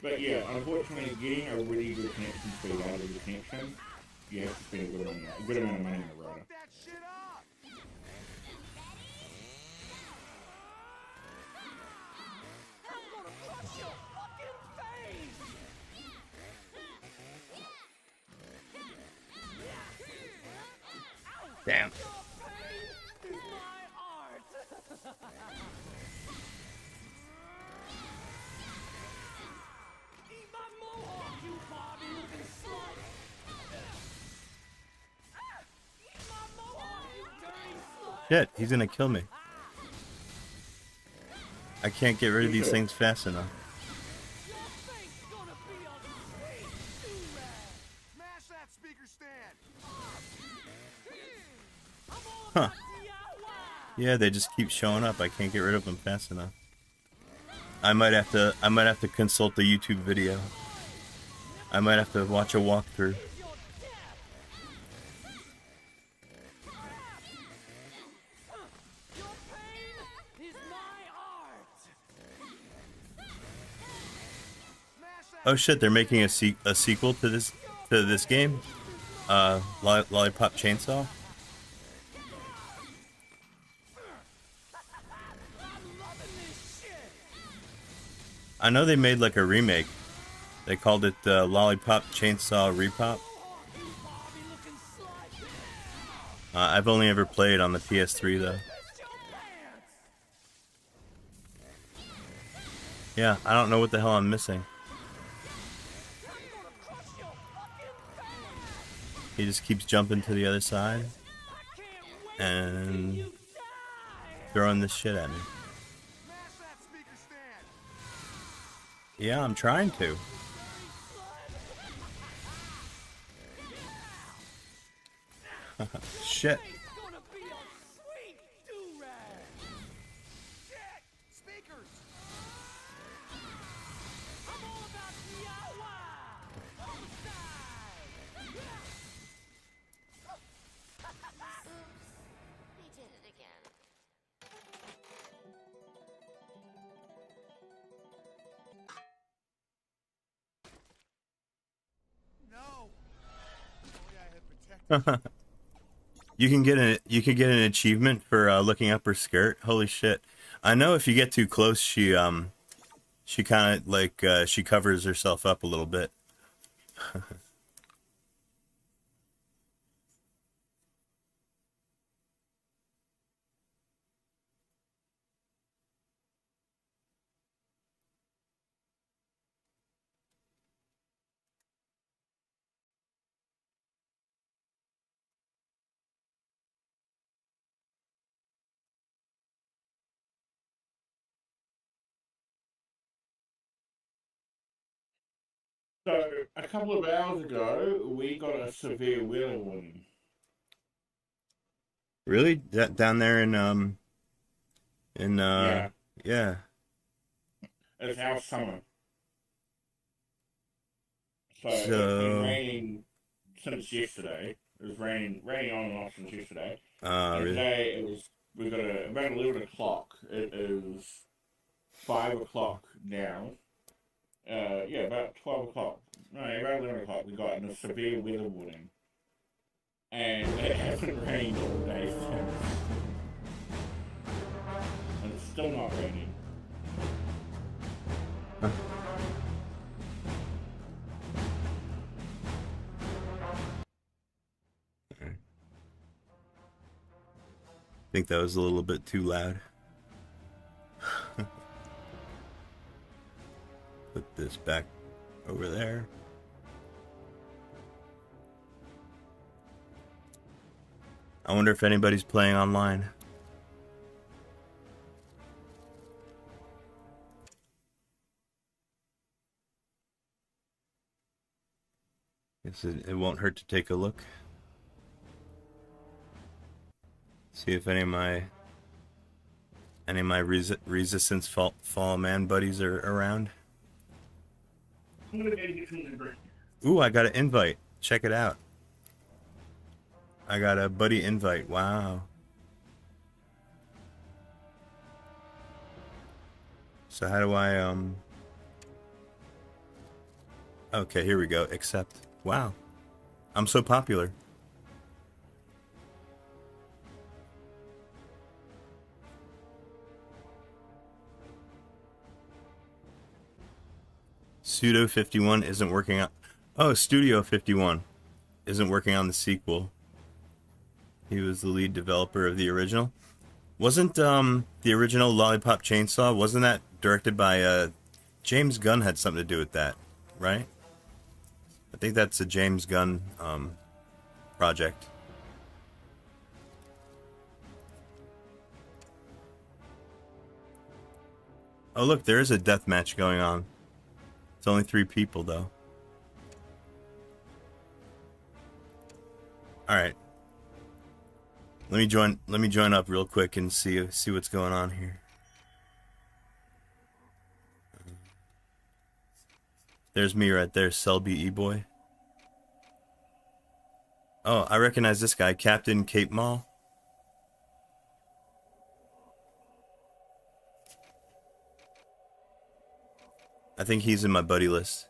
But yeah, unfortunately, getting a really good connection speed out of the connection, you have to spend a good amount of money on the router.
Damn. Shit, he's gonna kill me. I can't get rid of these things fast enough. Huh. Yeah, they just keep showing up. I can't get rid of them fast enough. I might have to consult the YouTube video. I might have to watch a walkthrough. Oh shit, they're making a sequel to this game? Lollipop Chainsaw? I know they made like a remake. They called it Lollipop Chainsaw Repop. I've only ever played on the PS3 though. Yeah, I don't know what the hell I'm missing. He just keeps jumping to the other side and throwing this shit at me. Yeah, I'm trying to. Shit. You can get an achievement for looking up her skirt. Holy shit! I know if you get too close, she kind of like she covers herself up a little bit.
So a couple of hours ago, we got a severe weather warning.
Really? That down there in
Yeah,
yeah.
it's our summer. So it's been
So
raining since yesterday. It was raining on and off since yesterday. And
really?
today we got about 11 o'clock. It is 5 o'clock now. Yeah, about 12 o'clock. No, about 11 o'clock we got a severe weather warning. And it hasn't rained all day since. And it's still not raining.
Huh. I think that was a little bit too loud. Put this back over there. I wonder if anybody's playing online. Guess it won't hurt to take a look. See if any of my resistance fall man buddies are around. Ooh, I got an invite. Check it out. I got a buddy invite. Wow. So how do I okay, here we go. Accept. Wow. I'm so popular. Pseudo 51 isn't working on. Oh, Studio 51 isn't working on the sequel. He was the lead developer of the original. Wasn't the original Lollipop Chainsaw, wasn't that directed by James Gunn? Had something to do with that, right? I think that's a James Gunn project. Oh look, there is a death match going on. It's only 3 people though. All right. Let me join up real quick and see what's going on here. There's me right there, Selby E-Boy. Oh, I recognize this guy, Captain Cape Mall. I think he's in my buddy list.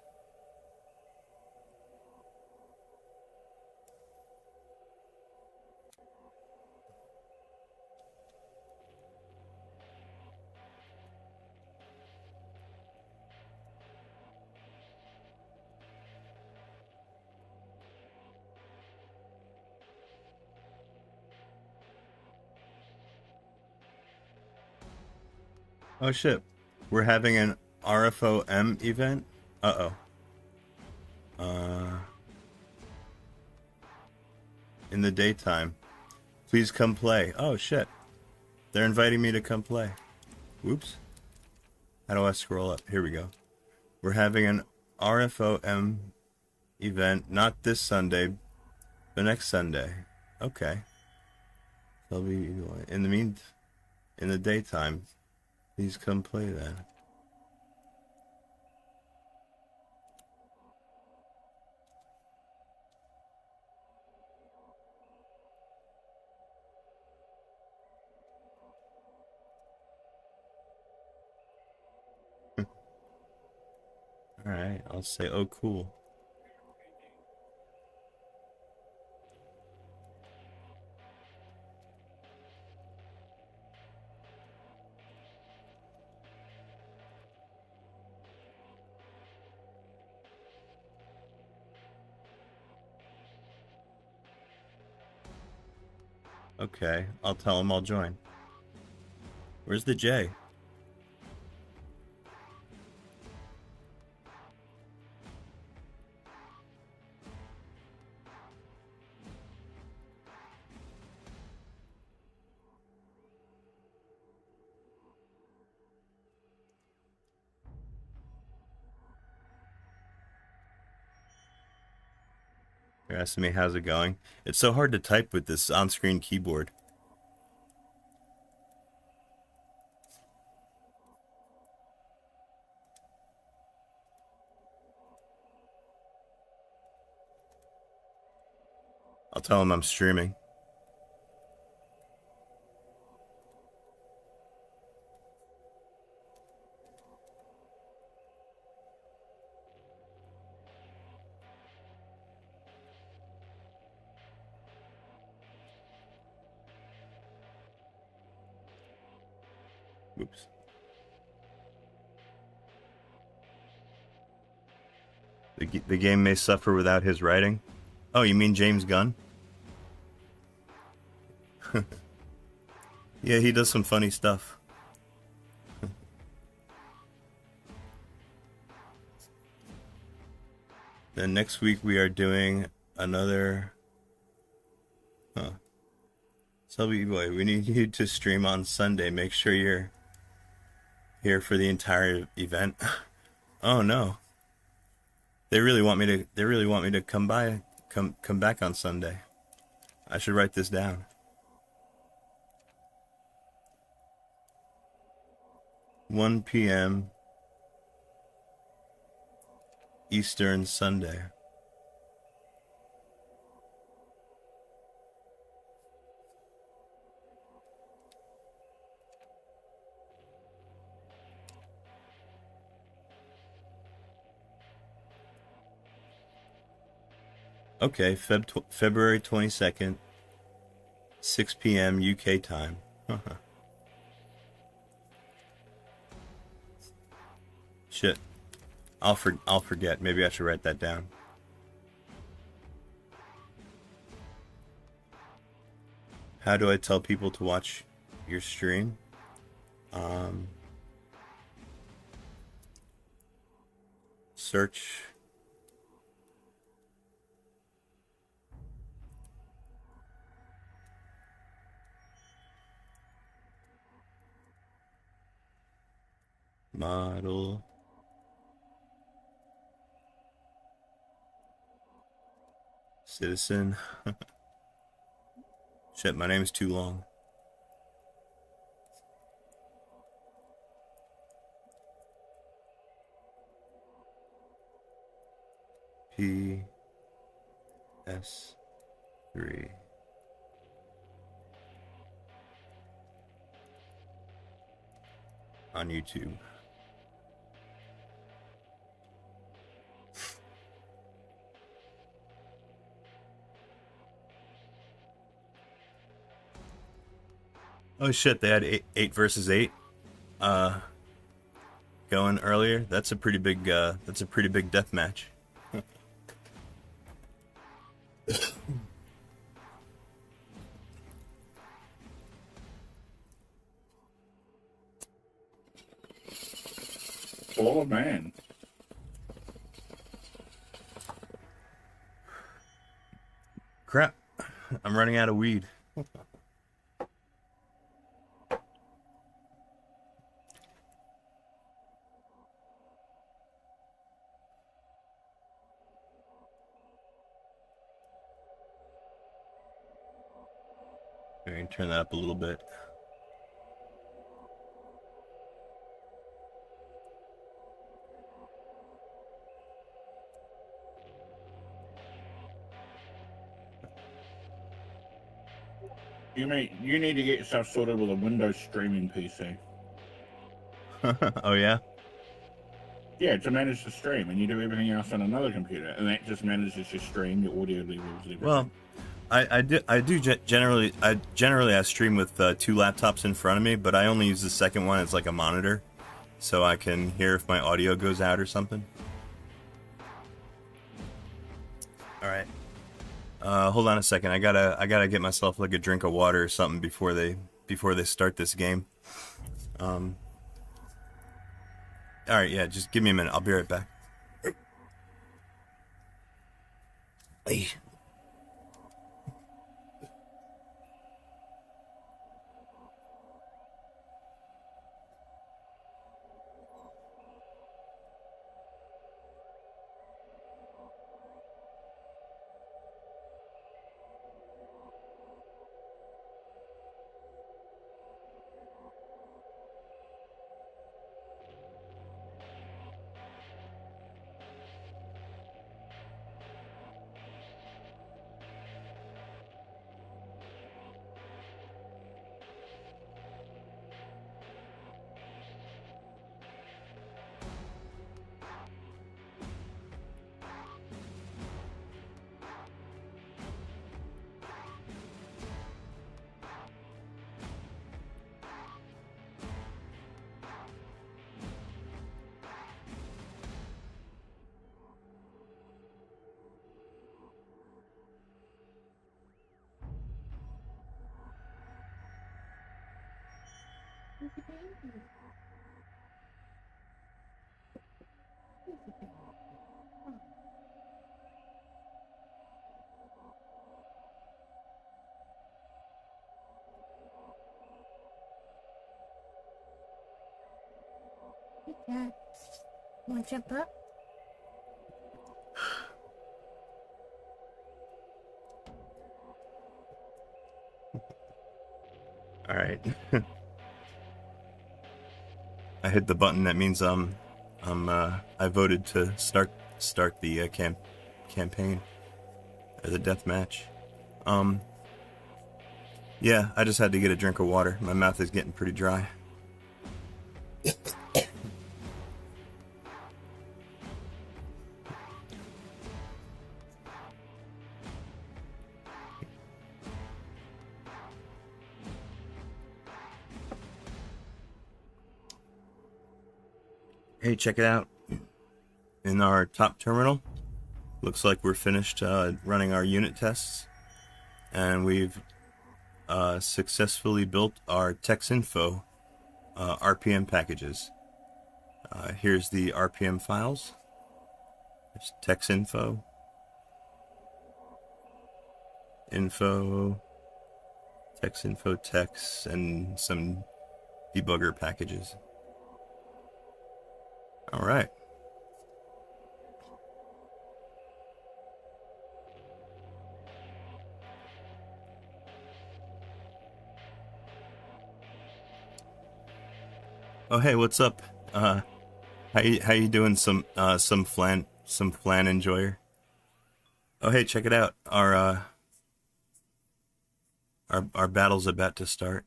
Oh shit. We're having an RFOM event? Uh-oh. In the daytime. Please come play. Oh shit. They're inviting me to come play. Whoops. How do I scroll up? Here we go. We're having an RFOM event, not this Sunday, but next Sunday. Okay. They'll be in the daytime. Please come play that. Alright, I'll say, oh cool. Okay, I'll tell him I'll join. Where's the J? You're asking me how's it going? It's so hard to type with this on-screen keyboard. I'll tell him I'm streaming. Oops. The game may suffer without his writing. Oh, you mean James Gunn? Yeah, he does some funny stuff. Then next week we are doing another... Selby boy, we need you to stream on Sunday. Make sure you're here for the entire event. Oh no. They really want me to come back on Sunday. I should write this down. 1 p.m. Eastern Sunday. Okay, February 22nd, 6 p.m. UK time. Shit. I'll forget. Maybe I should write that down. How do I tell people to watch your stream? Search model citizen. Shit, my name is too long. PS3 on YouTube. Oh shit, they had 8 versus 8 going earlier. That's a pretty big death match.
Oh man.
Crap. I'm running out of weed. I can turn that up a little bit.
You need to get yourself sorted with a Windows streaming PC.
Oh yeah?
Yeah, to manage the stream, and you do everything else on another computer, and that just manages your stream, your audio levels, everything.
Well, generally I stream with 2 laptops in front of me, but I only use the second one as like a monitor, so I can hear if my audio goes out or something. All right. Hold on a second. I gotta get myself like a drink of water or something before they start this game. All right, yeah, just give me a minute. I'll be right back. Hey.
Yeah. Want to jump up?
All right. I hit the button. That means I voted to start the campaign or the death match. Yeah, I just had to get a drink of water. My mouth is getting pretty dry. Hey, check it out. In our top terminal, looks like we're finished running our unit tests, and we've successfully built our TexInfo RPM packages. Here's the RPM files. There's TexInfo, info, TexInfo text, and some debugger packages. All right. Oh, hey, what's up? How you doing? Some flan enjoyer. Oh, hey, check it out. Our battle's about to start.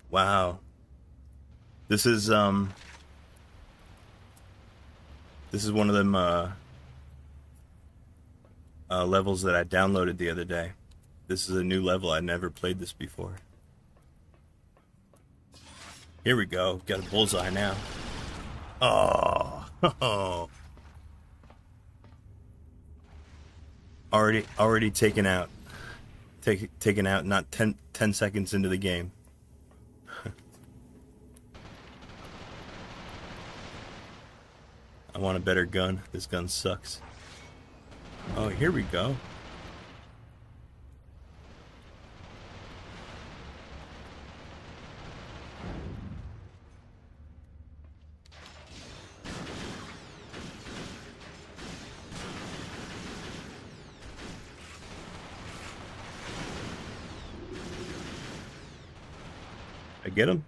Wow. This is one of them levels that I downloaded the other day. This is a new level. I never played this before. Here we go. Got a bullseye now. Oh. Already taken out. Taken out not 10 seconds into the game. I want a better gun. This gun sucks. Oh, here we go. I get him?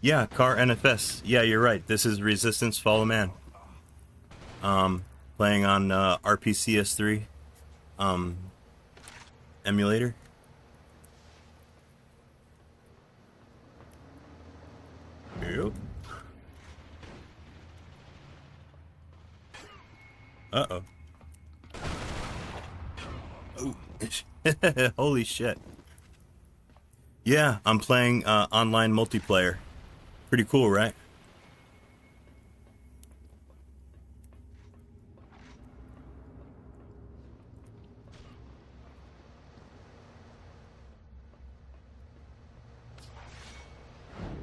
Yeah, car NFS. Yeah, you're right. This is Resistance Fall of Man. Hold playing on RPCS3 emulator. Yep. Uh-oh. Oh. Holy shit. Yeah, I'm playing online multiplayer. Pretty cool, right?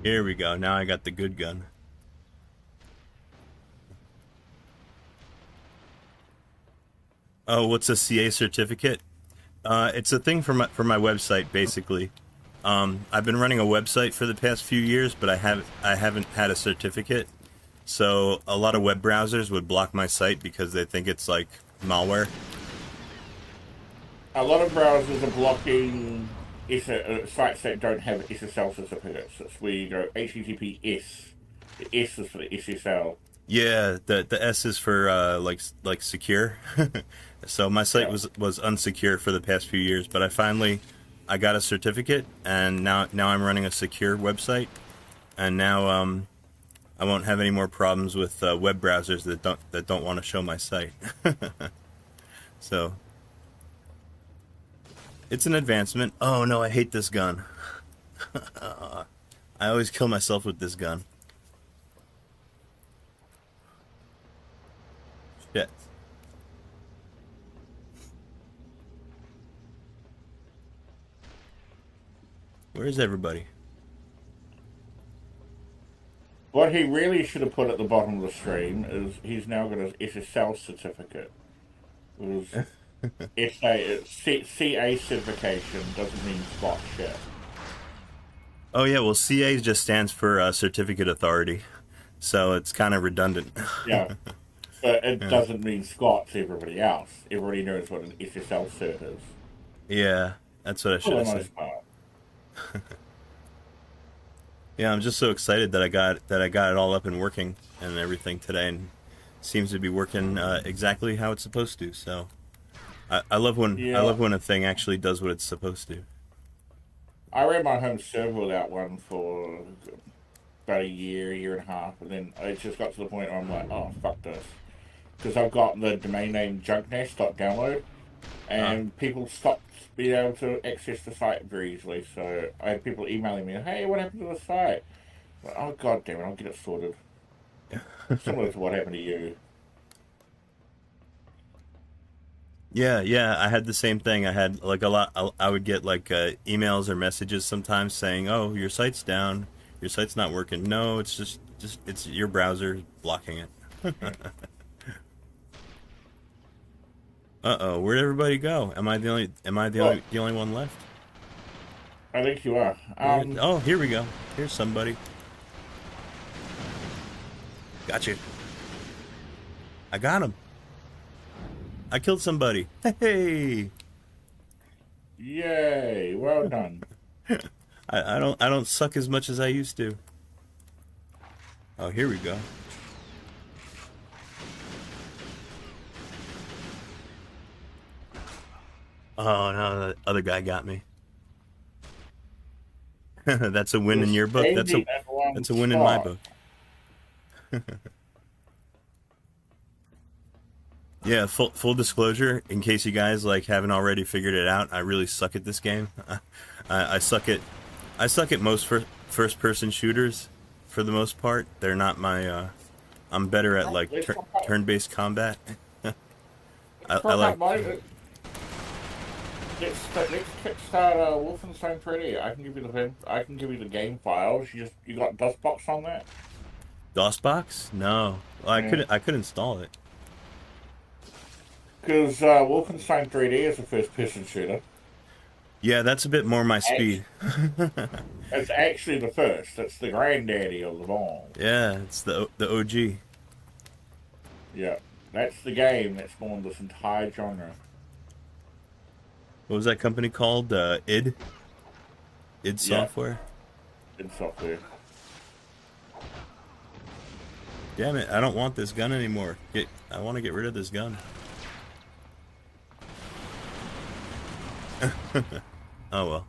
Here we go. Now I got the good gun. Oh, what's a CA certificate? It's a thing for my website, basically. I've been running a website for the past few years, but I haven't had a certificate. So a lot of web browsers would block my site because they think it's like malware.
A lot of browsers are blocking sites that don't have SSL certificates. That's where you go HTTPS. The S is for the SSL.
Yeah, the S is for like secure. So my site was unsecure for the past few years, but I got a certificate, and now I'm running a secure website, and now I won't have any more problems with web browsers that don't want to show my site. So it's an advancement. Oh no, I hate this gun. I always kill myself with this gun. Shit. Where's everybody?
What he really should have put at the bottom of the stream is he's now got his SSL certificate. CA certification doesn't mean spot shit.
Oh yeah, well CA just stands for Certificate Authority, so it's kind of redundant.
Yeah, but it doesn't mean Scott to everybody else. Everybody knows what an SSL cert is.
Yeah, that's what I should have said. Yeah, I'm just so excited that I got it all up and working and everything today, and seems to be working exactly how it's supposed to. So I love when a thing actually does what it's supposed to.
I ran my home server without one for about a year and a half, and then it just got to the point where I'm like, oh fuck this, because I've got the domain name junknest.download, and people stopped being able to access the site very easily. So I had people emailing me, hey, what happened to the site? Like, oh god damn it, I'll get it sorted. Similar to what happened to you.
Yeah, I had the same thing. I had like a lot. I would get like emails or messages sometimes saying, "Oh, your site's down. Your site's not working." No, it's just it's your browser blocking it. Uh-oh, where'd everybody go? Am I the only one left?
I think you are.
Oh, here we go. Here's somebody. Got you. I got him. I killed somebody. Hey.
Yay! Well done.
I don't suck as much as I used to. Oh, here we go. Oh no, the other guy got me. That's a win in your book. That's a win in my book. Yeah, full disclosure, in case you guys like haven't already figured it out, I really suck at this game. I suck at most first person shooters for the most part. They're not my I'm better at like turn-based combat. I like
Let's kickstart Wolfenstein 3D. I can give you the game files. You got DOSBox on that?
DOSBox? No, well, I could install it.
Because Wolfenstein 3D is a first-person shooter.
Yeah, that's a bit more my speed.
It's actually the first. It's the granddaddy of them all.
Yeah, it's the OG.
Yeah, that's the game that spawned this entire genre.
What was that company called? id Software?
id Software.
Damn it, I don't want this gun anymore. I want to get rid of this gun. Oh well.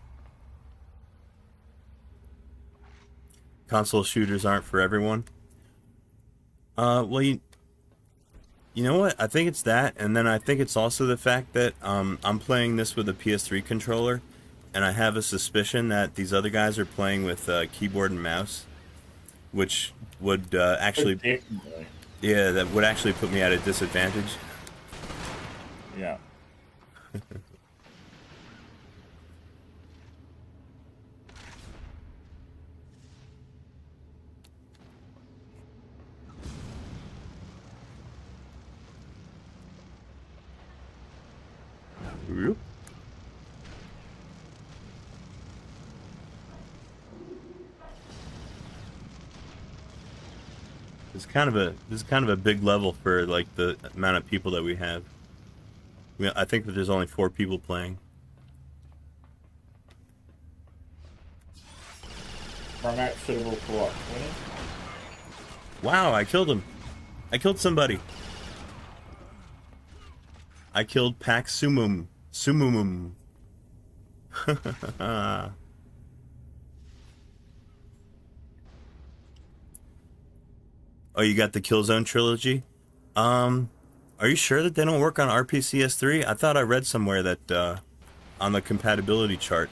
Console shooters aren't for everyone. Well, you know what? I think it's that, and then I think it's also the fact that I'm playing this with a PS3 controller, and I have a suspicion that these other guys are playing with keyboard and mouse, which would actually,
Definitely.
yeah, that would actually put me at a disadvantage.
Yeah.
Whoop. This is kind of a big level for like the amount of people that we have. I think that there's only 4 people playing.
Format suitable for what? 20?
Wow, I killed him. I killed somebody. I killed Pax Sumum. Sumumum. Oh, you got the Killzone trilogy? Are you sure that they don't work on RPCS3? I thought I read somewhere that on the compatibility chart,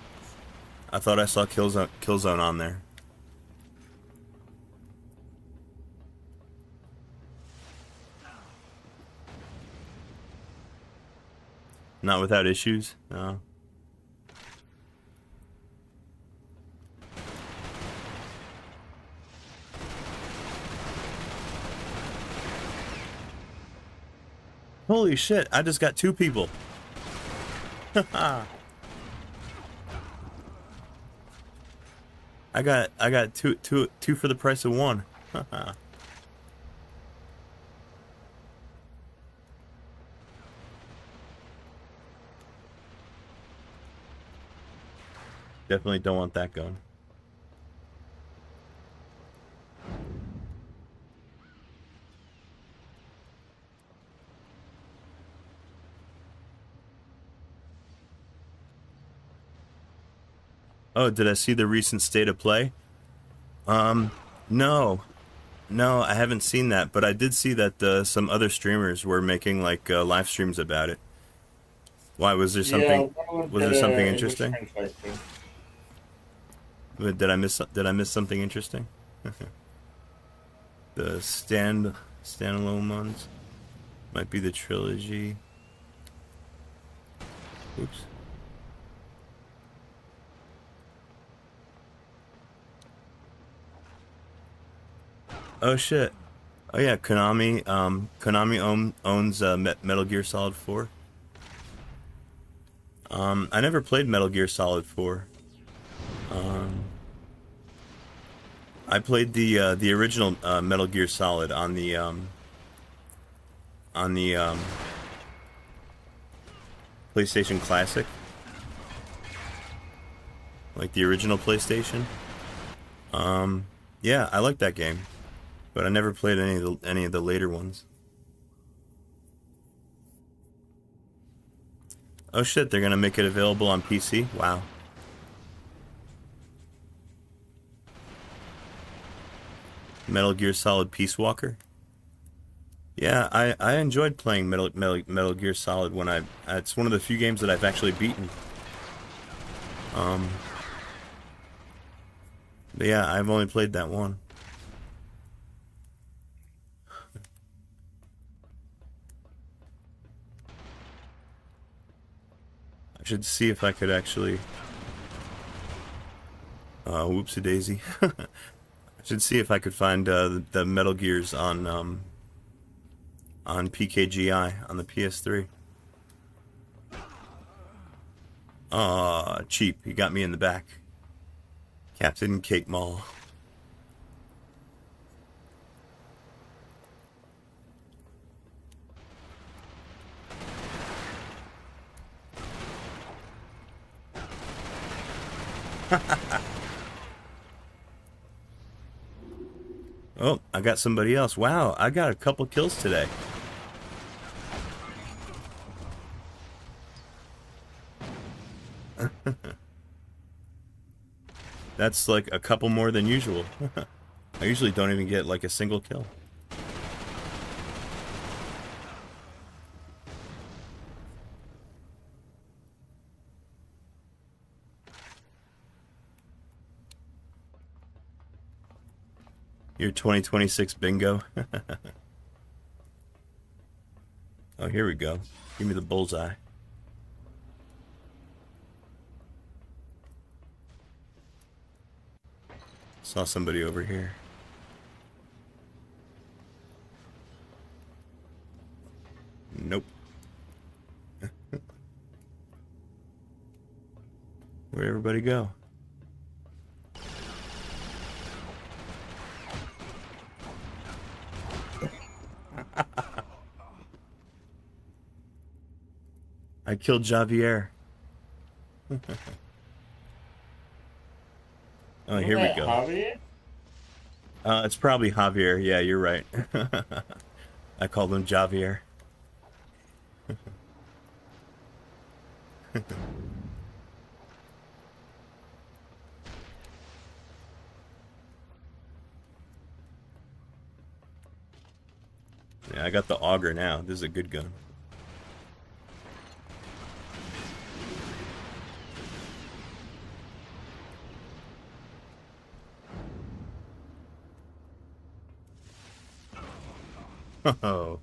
I thought I saw Killzone on there. Not without issues? No. Holy shit, I just got 2 people. I got two for the price of 1. Definitely don't want that gun. Oh, did I see the recent state of play? No. No, I haven't seen that, but I did see that some other streamers were making like live streams about it. Why, was there something interesting? Did I miss something interesting? The standalone ones might be the trilogy. Oops. Oh shit. Oh yeah, Konami. Konami owns Metal Gear Solid 4. I never played Metal Gear Solid 4. I played the original Metal Gear Solid on the PlayStation Classic, like the original PlayStation. Yeah, I like that game, but I never played any of the later ones. Oh shit, they're gonna make it available on PC? Wow. Metal Gear Solid Peace Walker? Yeah, I enjoyed playing Metal Gear Solid when it's one of the few games that I've actually beaten. But yeah, I've only played that one. I should see if I could actually... whoopsie daisy. I should see if I could find the Metal Gears on PKGI on the PS3. Aw, cheap. He got me in the back. Captain Cake Mall. Oh, I got somebody else. Wow, I got a couple kills today. That's like a couple more than usual. I usually don't even get like a single kill. Your 2026 bingo. Oh, here we go. Give me the bullseye. Saw somebody over here. Nope. Where'd everybody go? I killed Javier. Oh, here we go.
Javier?
It's probably Javier. Yeah, you're right. I called him Javier. Yeah, I got the auger now. This is a good gun. Oh.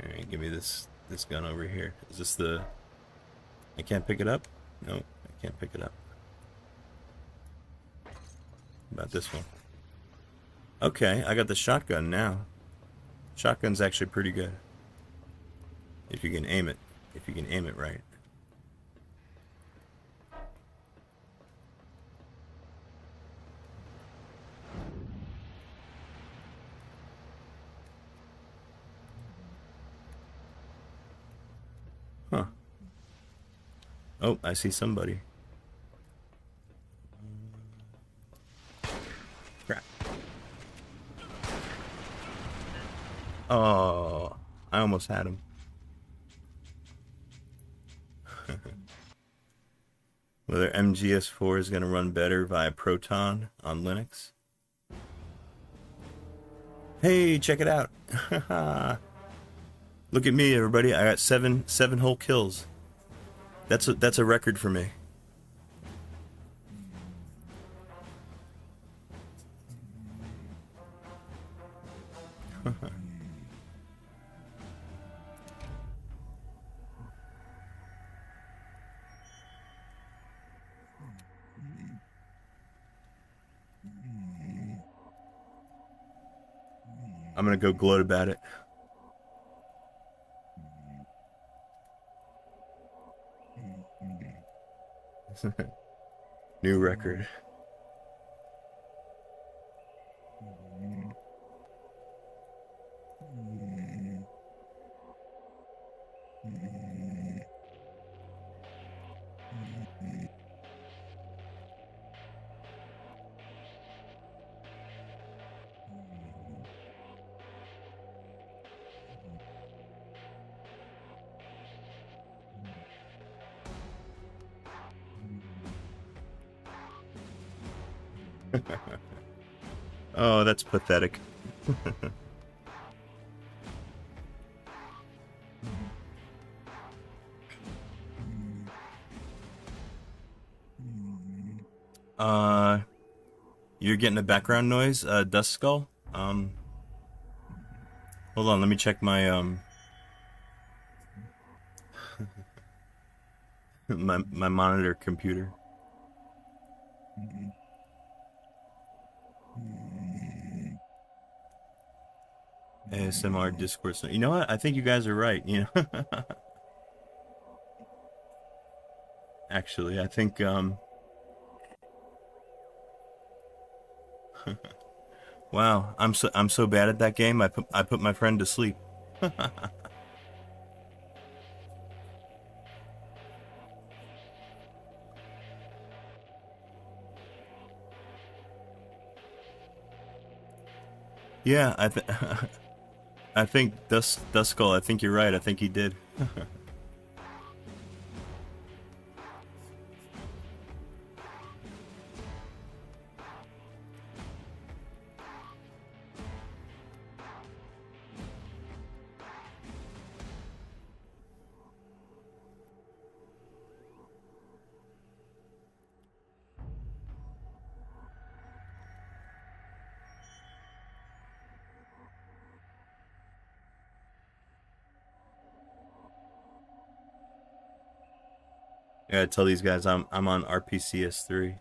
Alright, give me this gun over here. Is this the... I can't pick it up? No, I can't pick it up. How about this one? Okay, I got the shotgun now. Shotgun's actually pretty good. If you can aim it. If you can aim it right. Huh. Oh, I see somebody. Crap. Oh, I almost had him. Whether MGS4 is going to run better via Proton on Linux. Hey, check it out. Look at me, everybody. I got seven whole kills. That's a record for me. I'm gonna go gloat about it. New record. Oh, that's pathetic. You're getting a background noise, Dust Skull? Hold on, let me check my, my monitor computer. ASMR Discord. So, you know what? I think you guys are right, you know? Actually, I think, wow, I'm so bad at that game. I put my friend to sleep. Yeah, I think Duskull, I think you're right. I think he did. Yeah, I tell these guys I'm on RPCS3.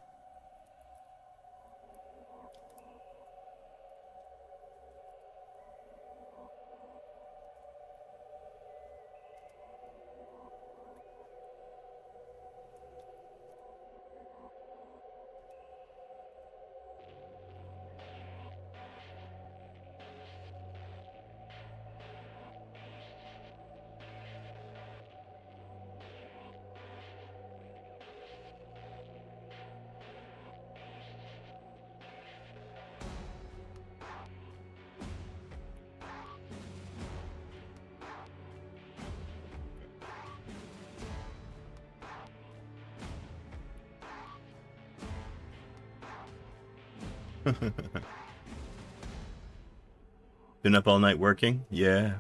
Been up all night working? Yeah.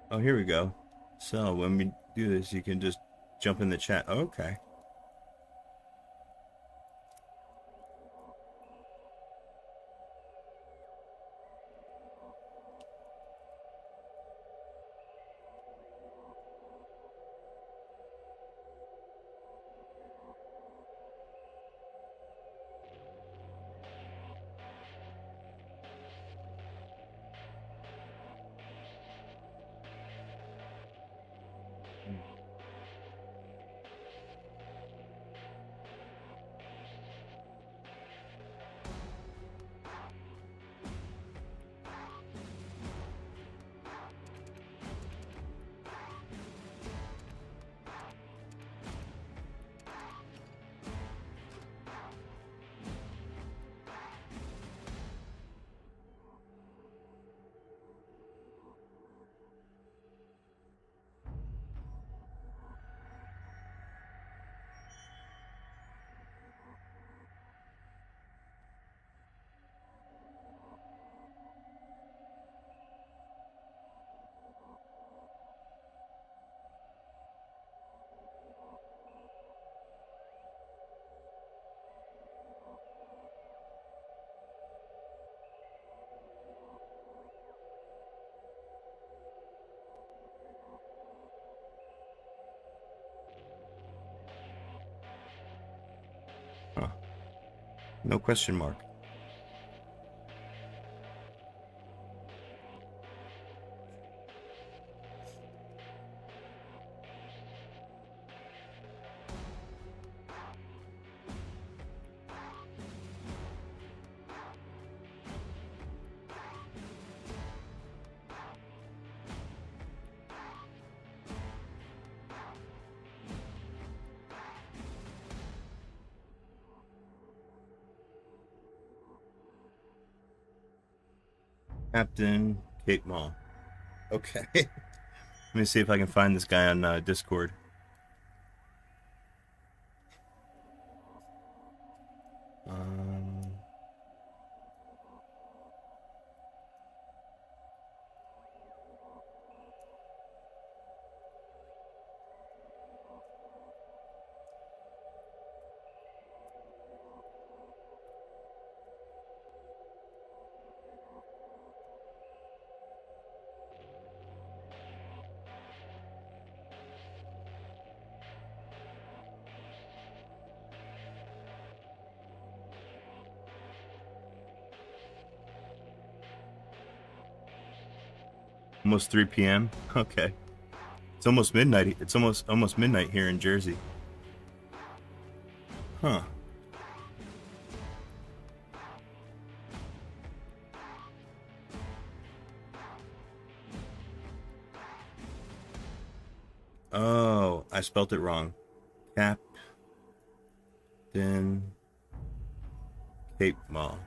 Oh, here we go. So when we do this, you can just jump in the chat. Okay. Huh. No question mark. Captain Kate Mall. Okay. Let me see if I can find this guy on Discord. Um, almost 3 p.m. Okay. It's almost midnight. It's almost midnight here in Jersey. Huh. Oh, I spelt it wrong. Captain Cape Mall.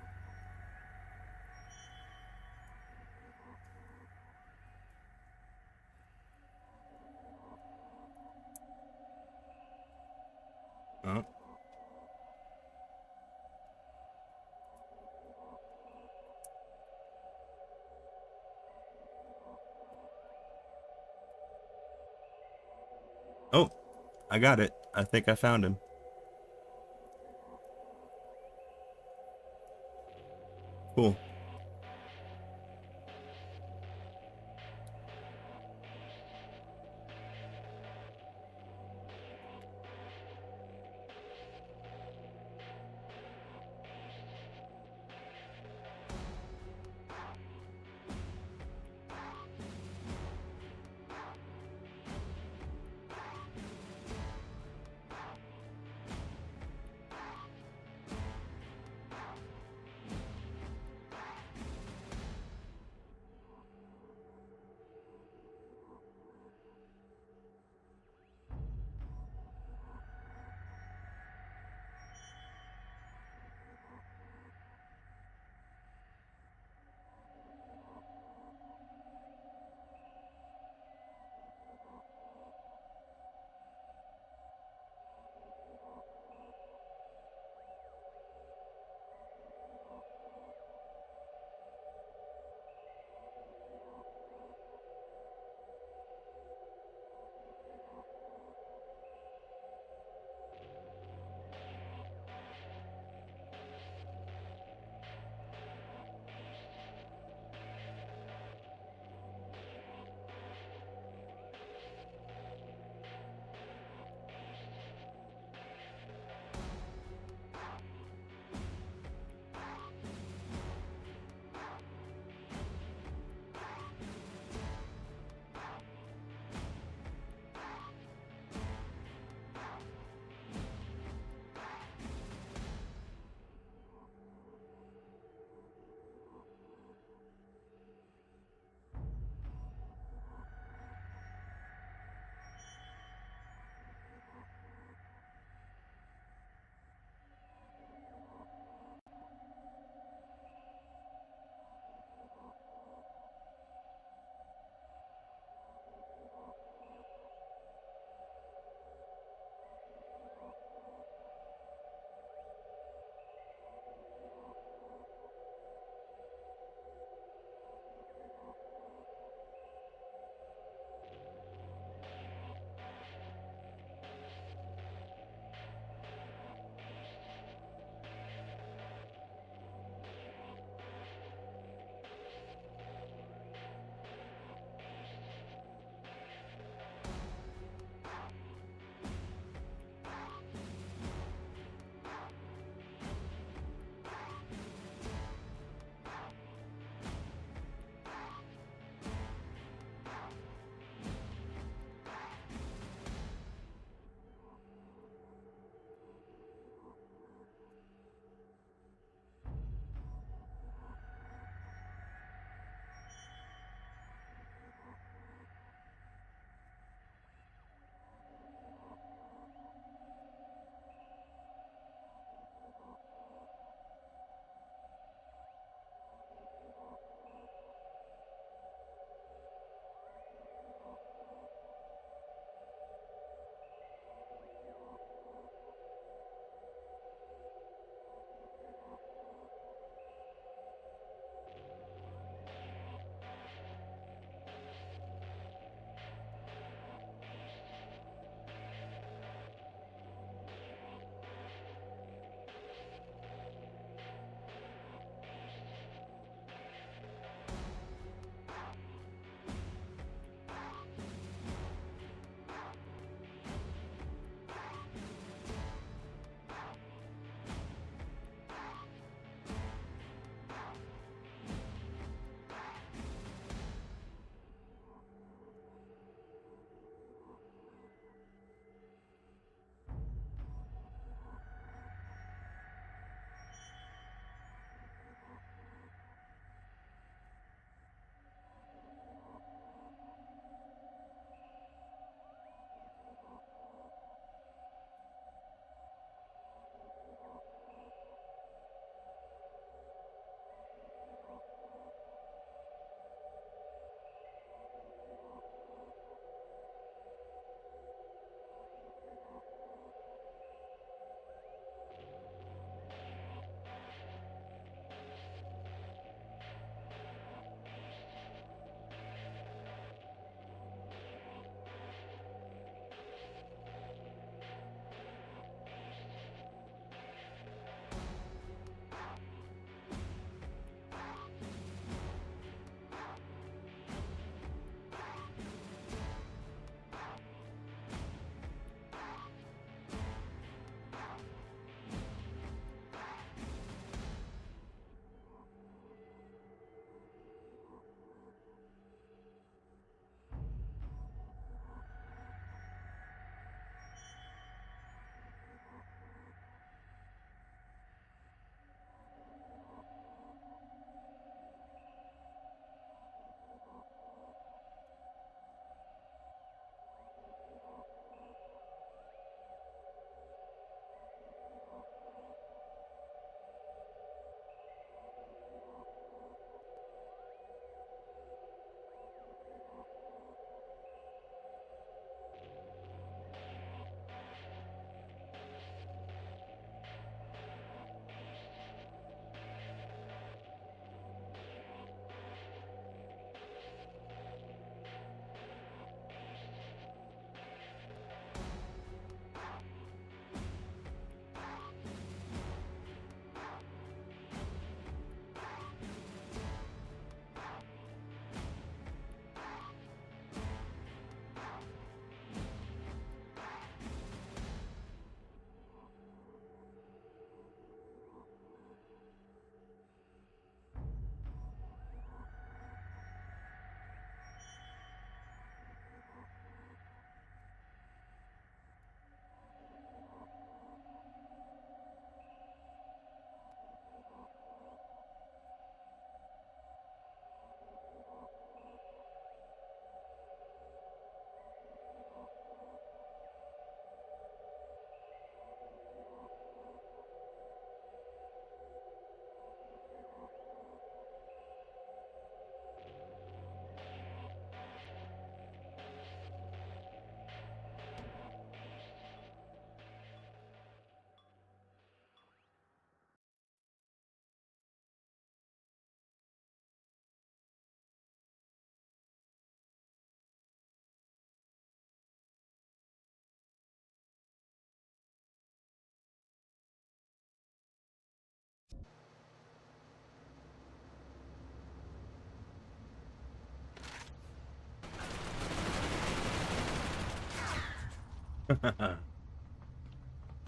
Oh. Oh, I got it. I think I found him. Cool.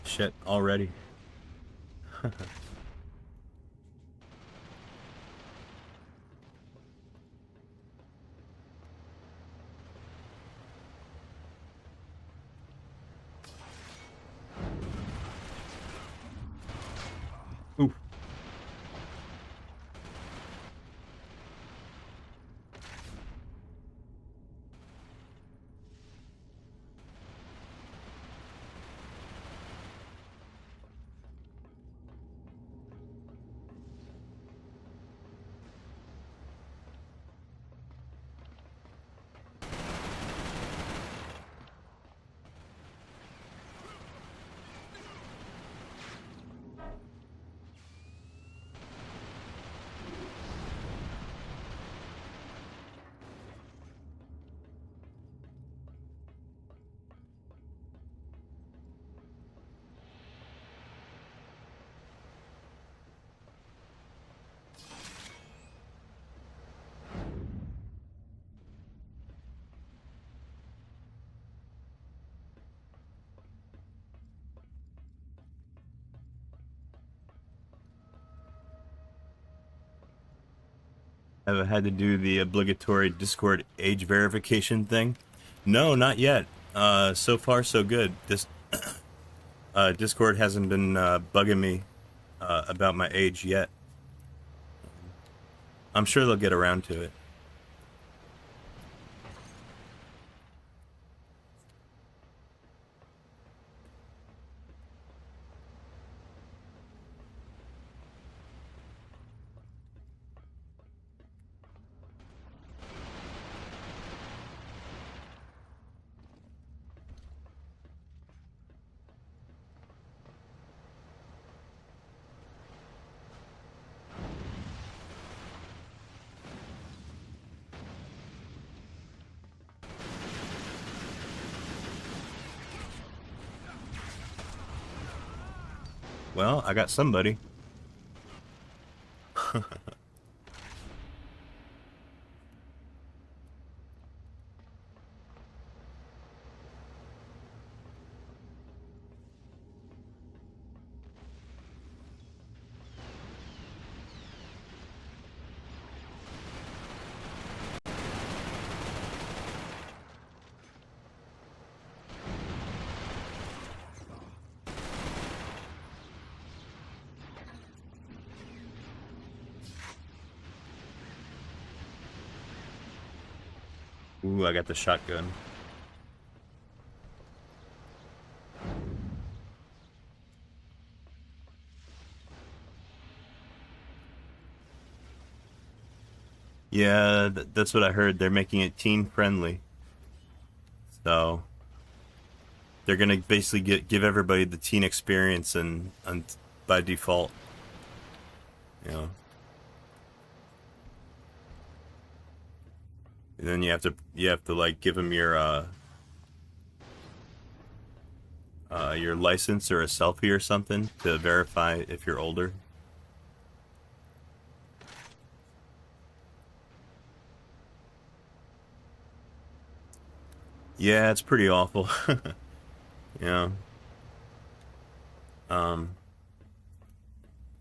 Shit, already. Oof. Have I had to do the obligatory Discord age verification thing? No, not yet. So far so good. This Discord hasn't been bugging me about my age yet. I'm sure they'll get around to it. Well, I got somebody. Ooh, I got the shotgun. Yeah, that's what I heard. They're making it teen friendly. So they're gonna basically give everybody the teen experience and by default. You know. And then you have to like give them your license or a selfie or something to verify if you're older. Yeah, it's pretty awful. Yeah. I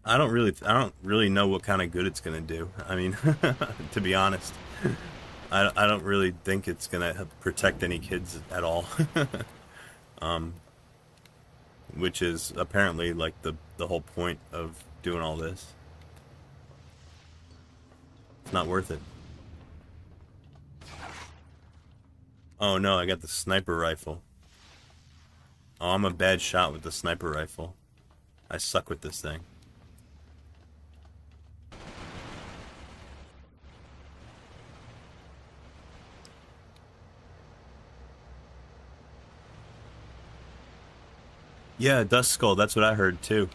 don't really know what kind of good it's gonna do. I mean, to be honest, I don't really think it's gonna protect any kids at all. Which is apparently like the whole point of doing all this. It's not worth it. Oh no, I got the sniper rifle. Oh, I'm a bad shot with the sniper rifle. I suck with this thing. Yeah, Dust Skull, that's what I heard too.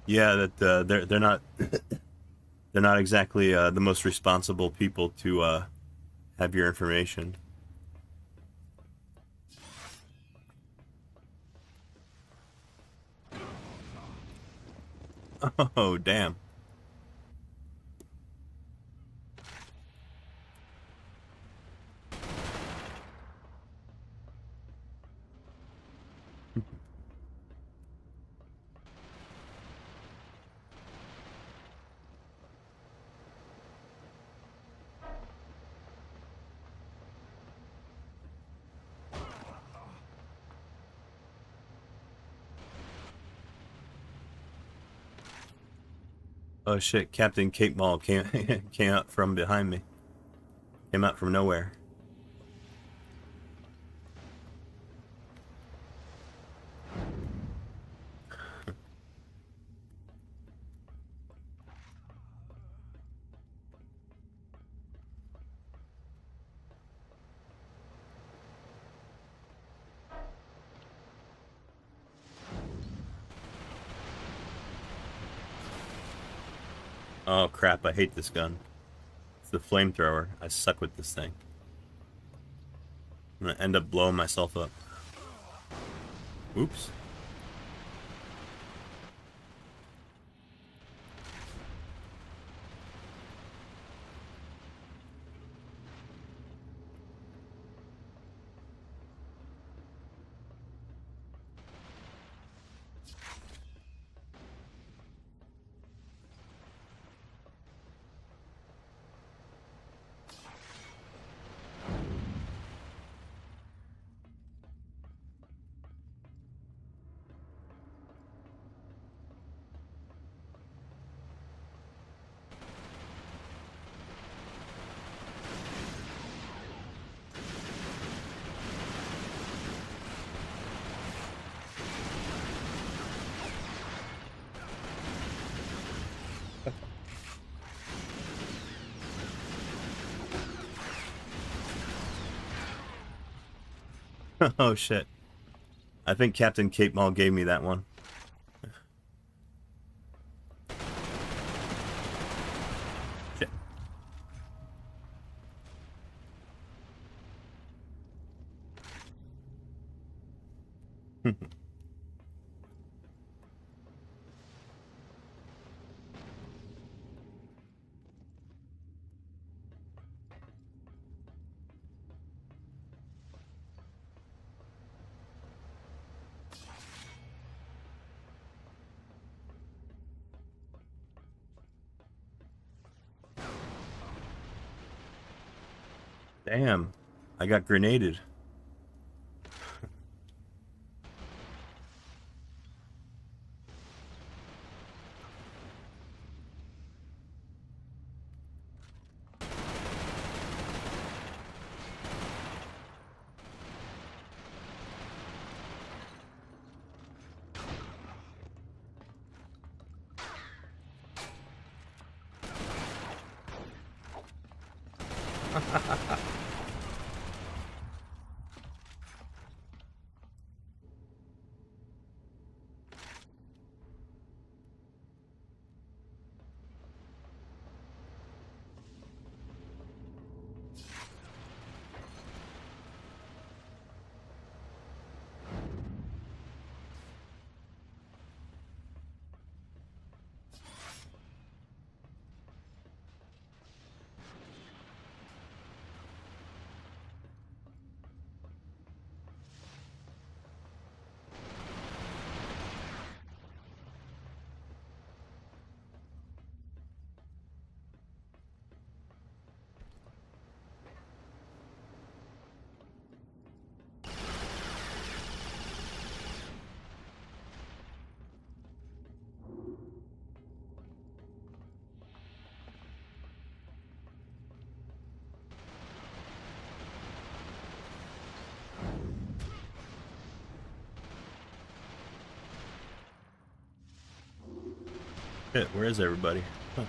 Yeah, that they're not they're not exactly the most responsible people to have your information. Oh, damn. Oh shit, Captain Cape Mall came came out from behind me. Came out from nowhere. Oh crap, I hate this gun. It's the flamethrower. I suck with this thing. I'm gonna end up blowing myself up. Oops. Oh shit. I think Captain Cape Mall gave me that one. Shit. Damn. I got grenaded. Shit, where is everybody? Huh.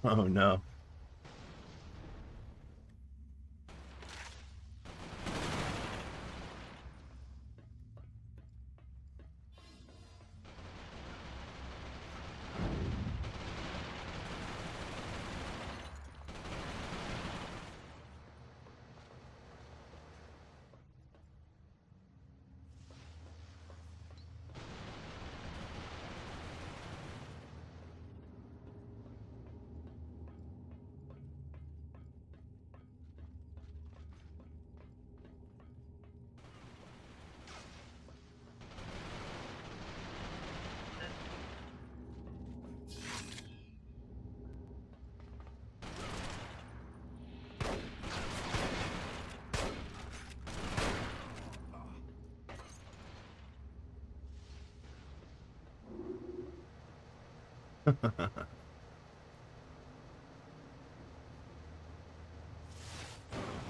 Oh no.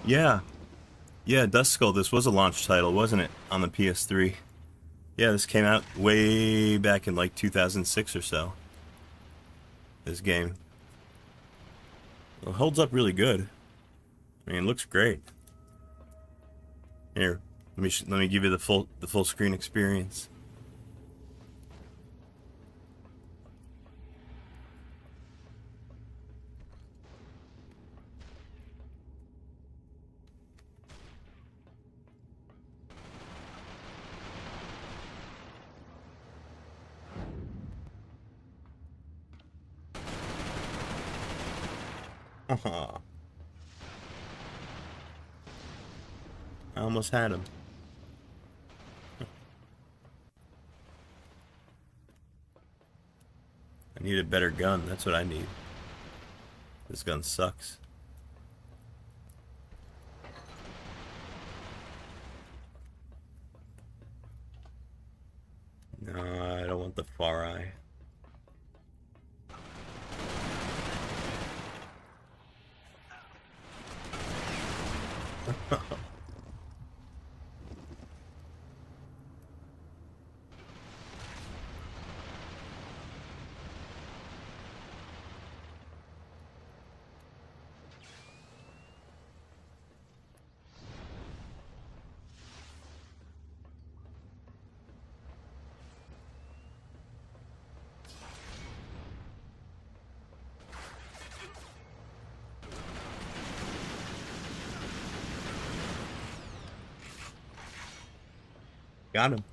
Yeah. Yeah, Dust Skull, this was a launch title, wasn't it? On the PS3. Yeah, this came out way back in like 2006 or so. This game. It holds up really good. I mean, it looks great. Here, let me give you the full screen experience. I almost had him. I need a better gun. That's what I need. This gun sucks. No, I don't want the Far Eye. Got him.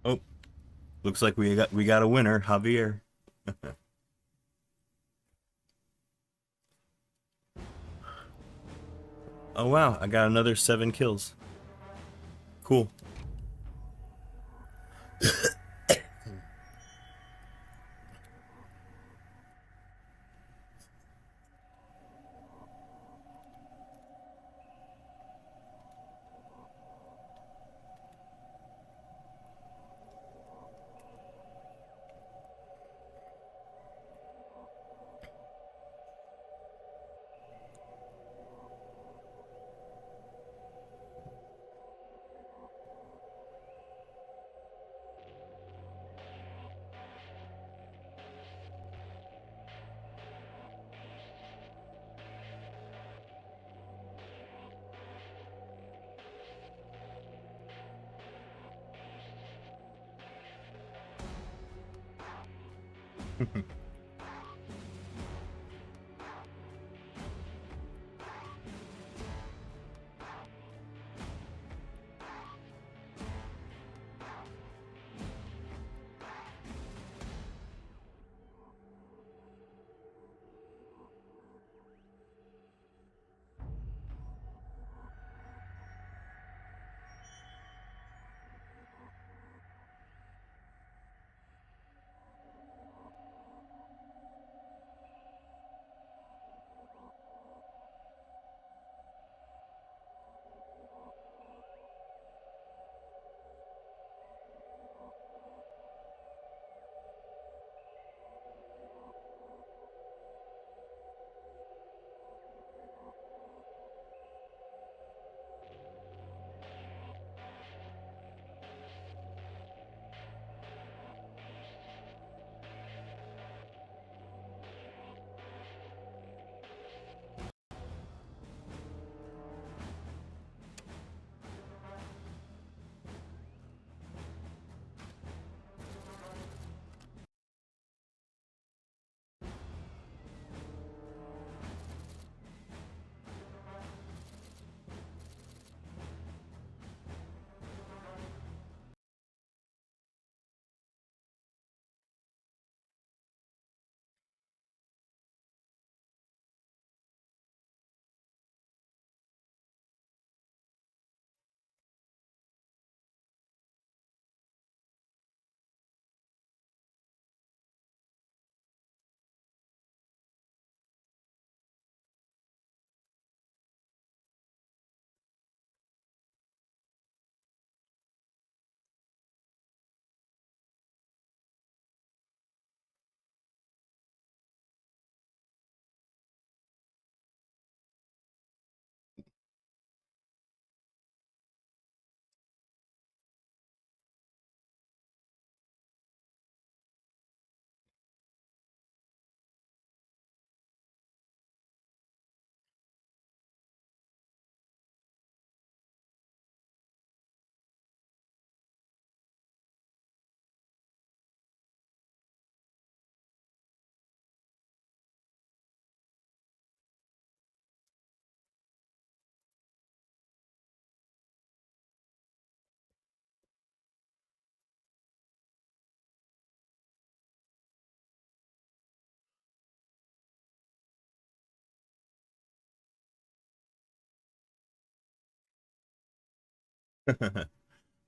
Oh, looks like we got a winner, Javier. Oh wow, I got another 7 kills. Cool.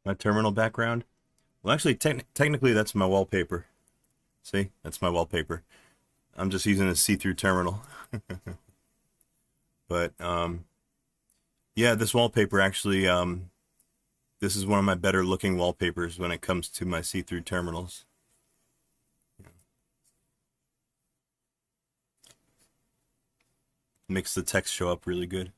My terminal background. Well, actually, technically, that's my wallpaper. See, that's my wallpaper. I'm just using a see-through terminal. But yeah, this wallpaper actually, this is one of my better looking wallpapers when it comes to my see-through terminals. Makes the text show up really good.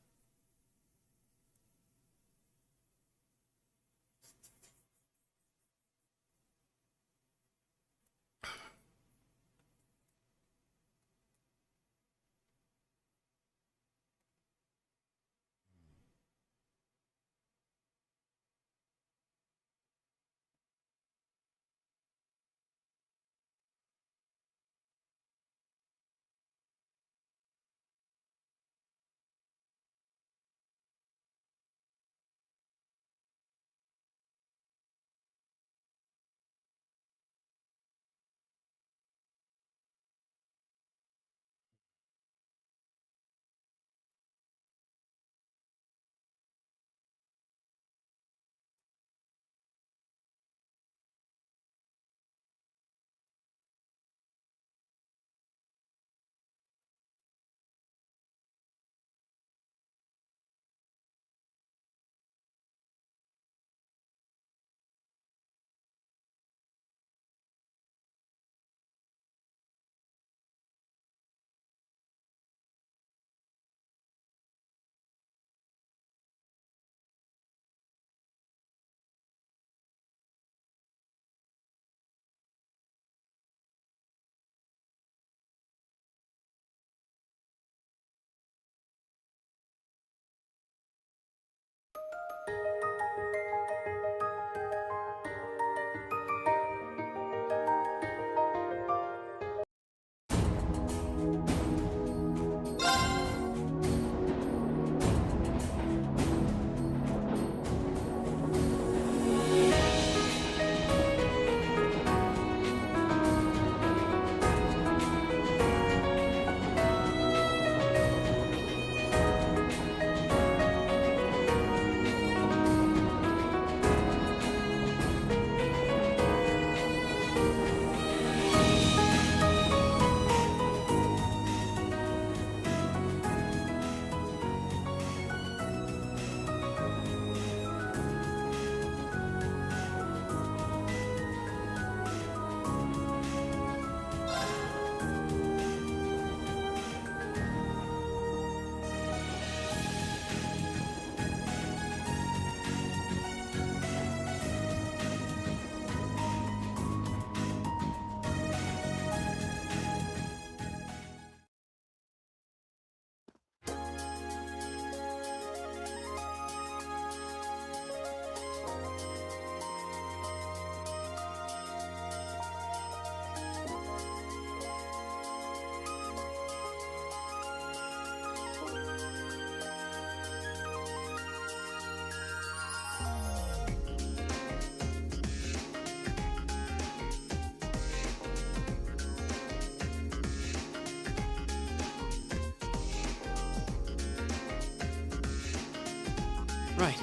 Right.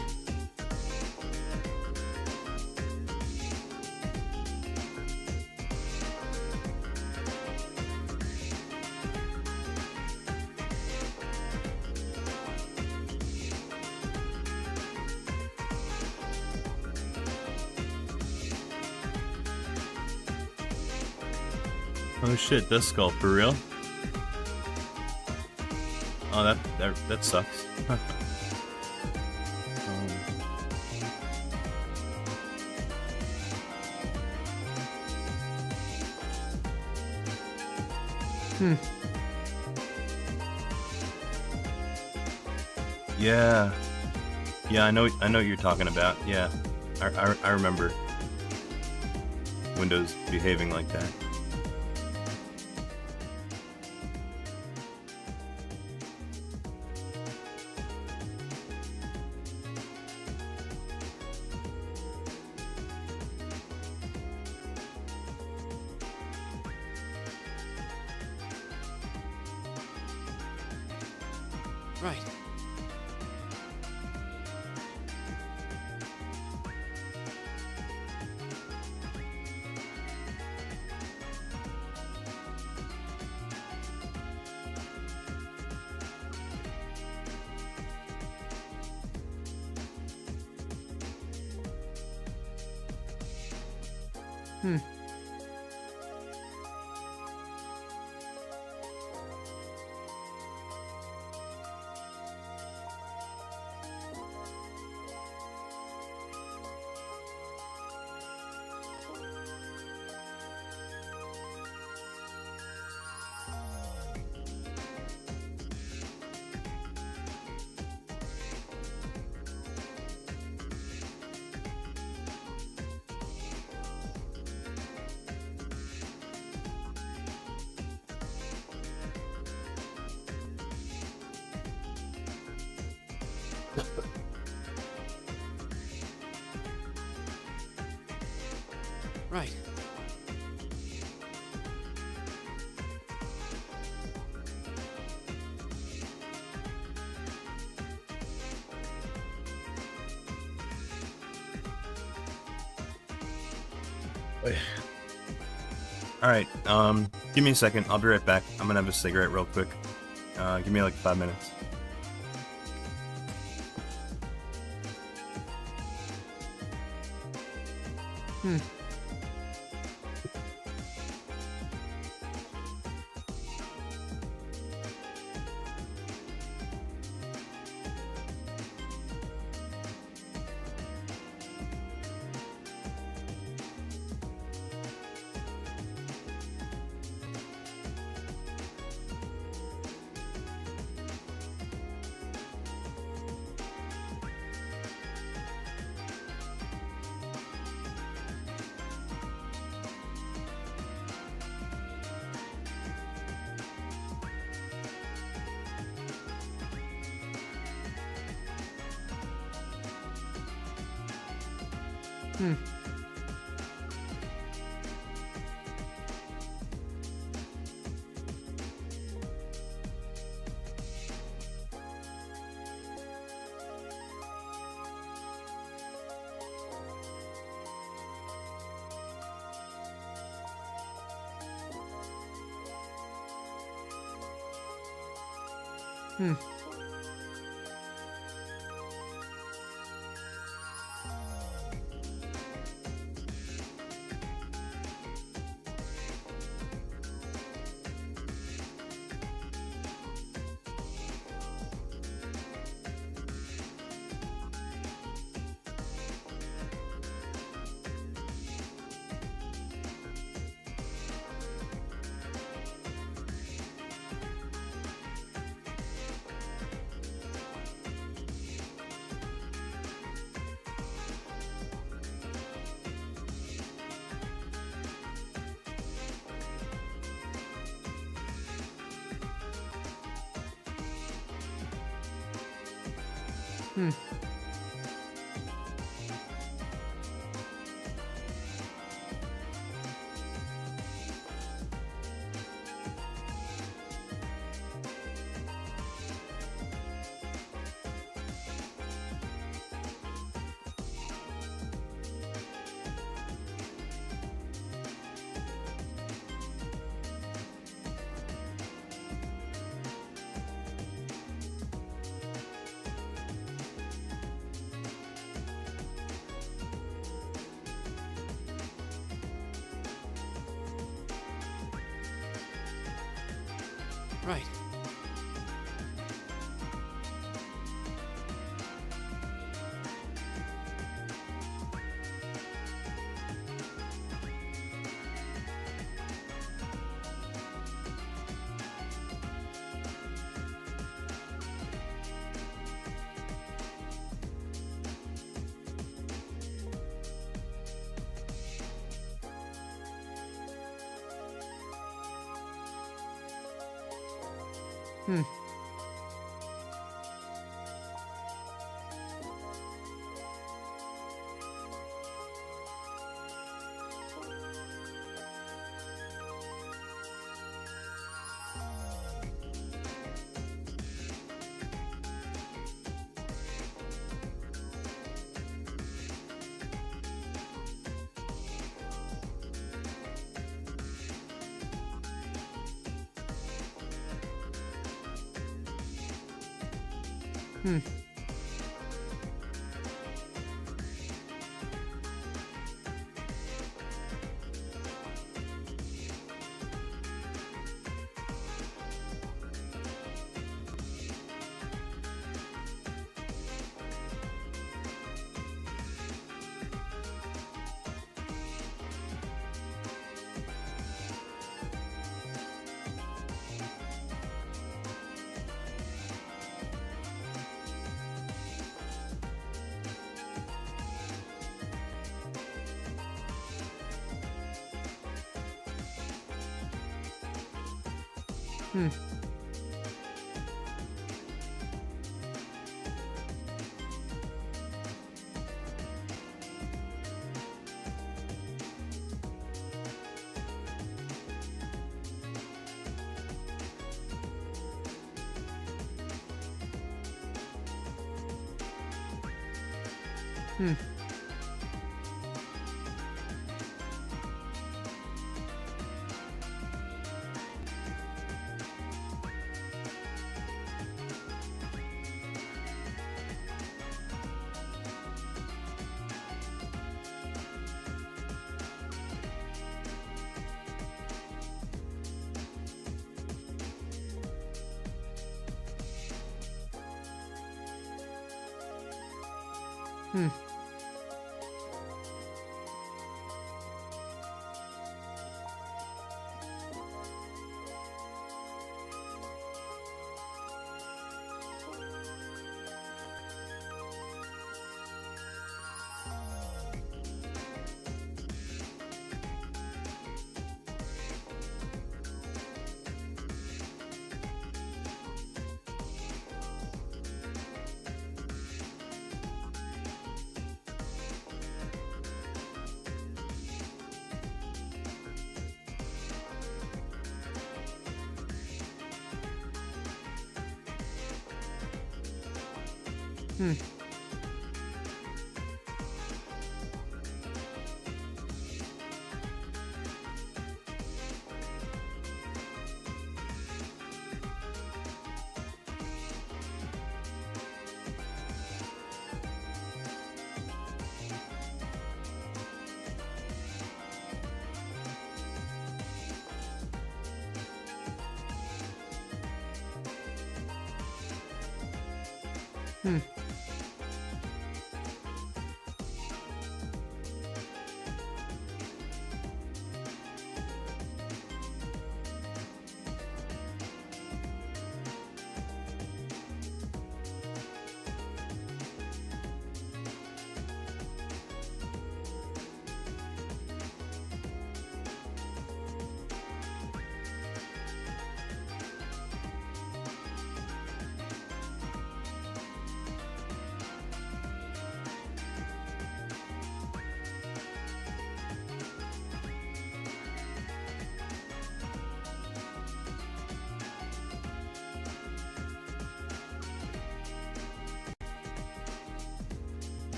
Oh shit, Dust Skull, for real? Oh, that sucks. Yeah. Yeah, I know what you're talking about. Yeah. I remember Windows behaving like that.
Right. Right.
All right. Give me a second. I'll be right back. I'm gonna have a cigarette real quick. Give me like 5 minutes.
Right.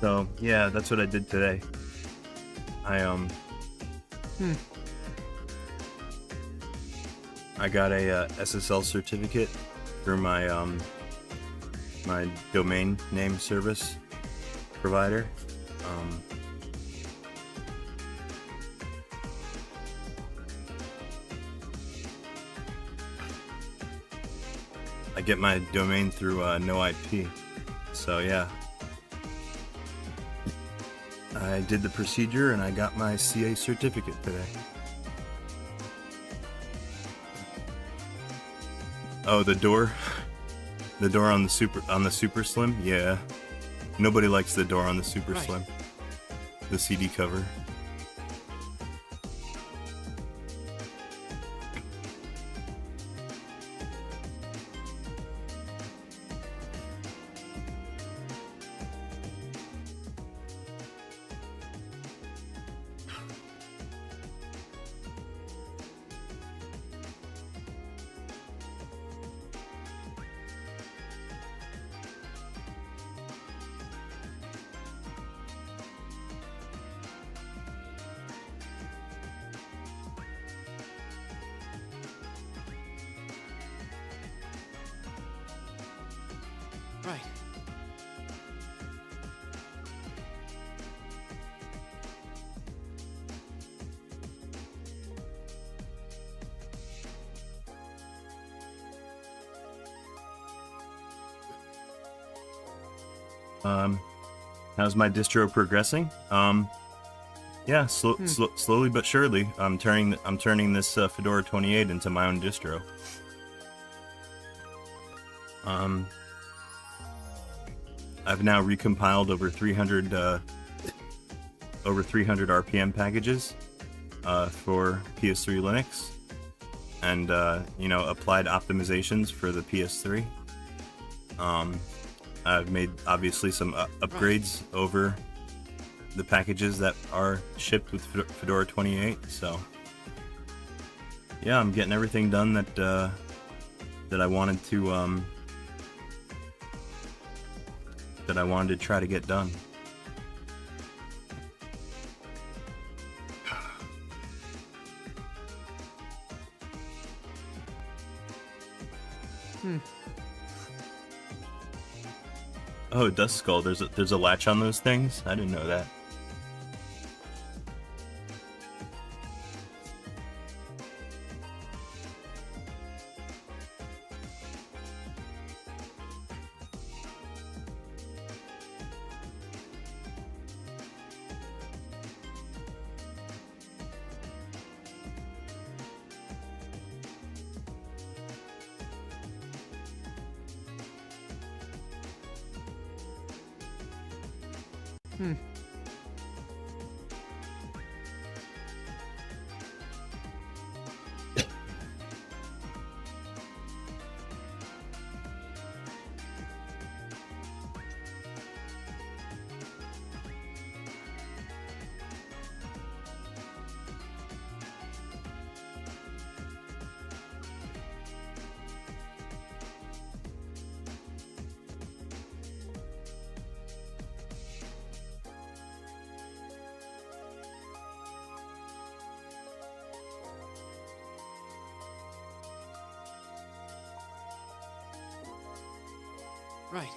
So yeah, that's what I did today. I got a SSL certificate through my my domain name service provider. I get my domain through NoIP. So yeah, I did the procedure and I got my CA certificate today. Oh, the door on the Super Slim. Yeah, nobody likes the door on the Super Slim. The CD cover.
Right.
How's my distro progressing? Yeah, slowly but surely. I'm turning this Fedora 28 into my own distro. I've now recompiled over 300 RPM packages for PS3 Linux, and applied optimizations for the PS3. I've made obviously some upgrades over the packages that are shipped with Fedora 28. So yeah, I'm getting everything done that I wanted to try to get done. Oh, Dust Skull, there's a latch on those things? I didn't know that.
Right.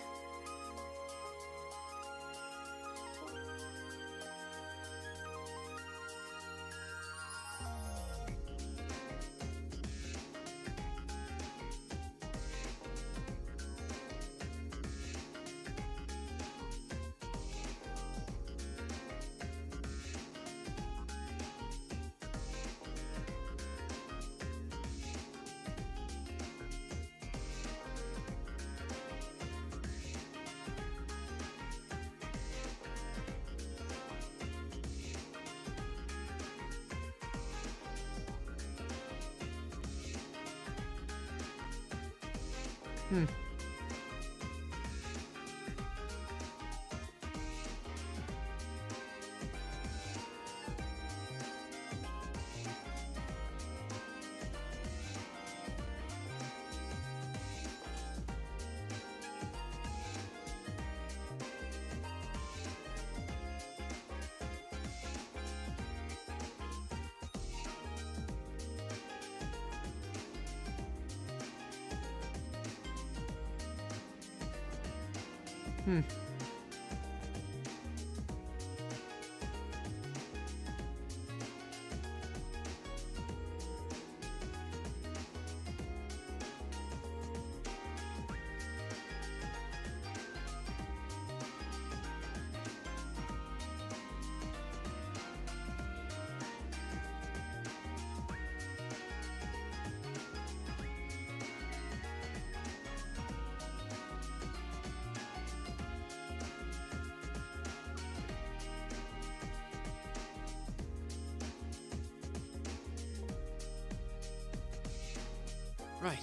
Right.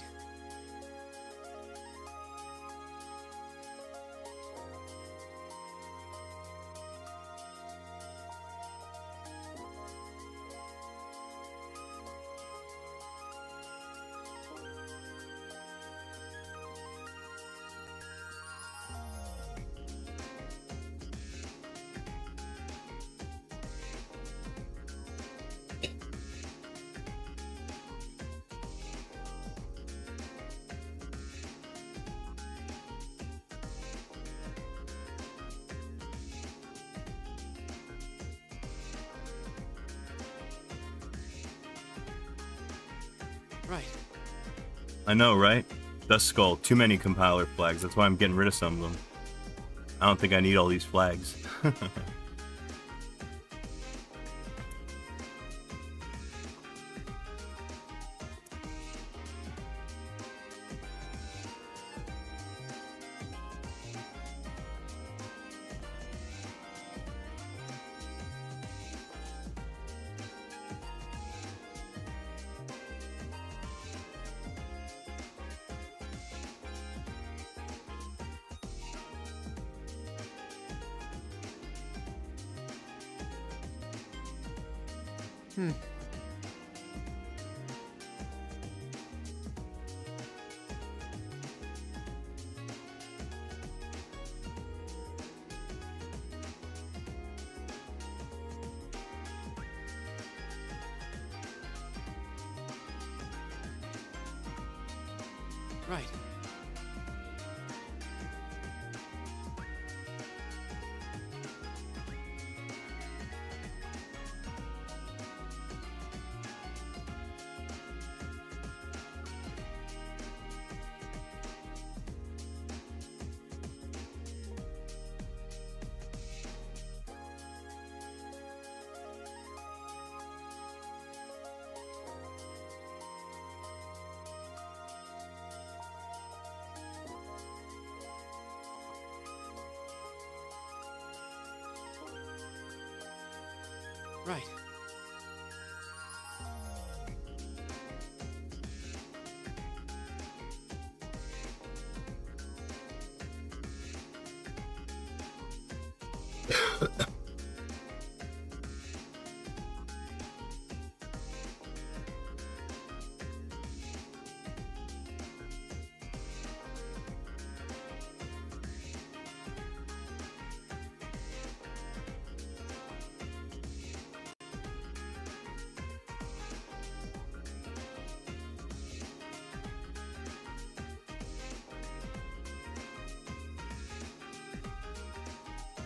Right.
I know, right? Dust Skull, too many compiler flags. That's why I'm getting rid of some of them. I don't think I need all these flags.
Right. Right.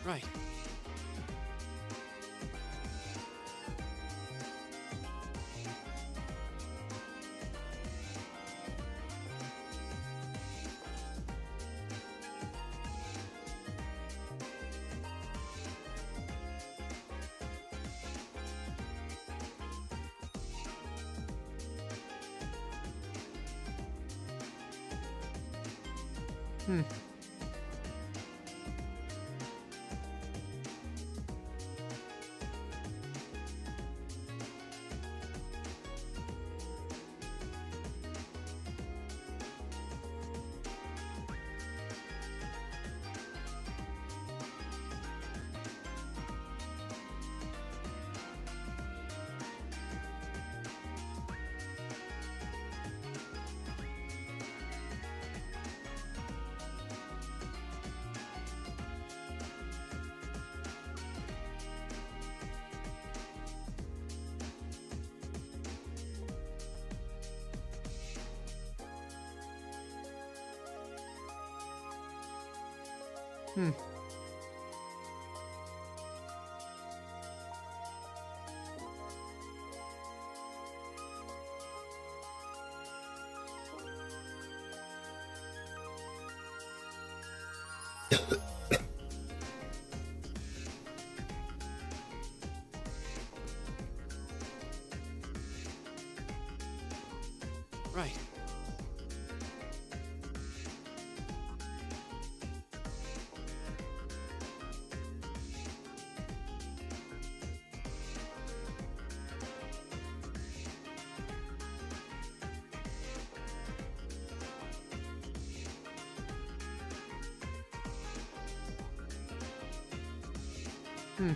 Right. Hmm. Hmm. Right. Hmm.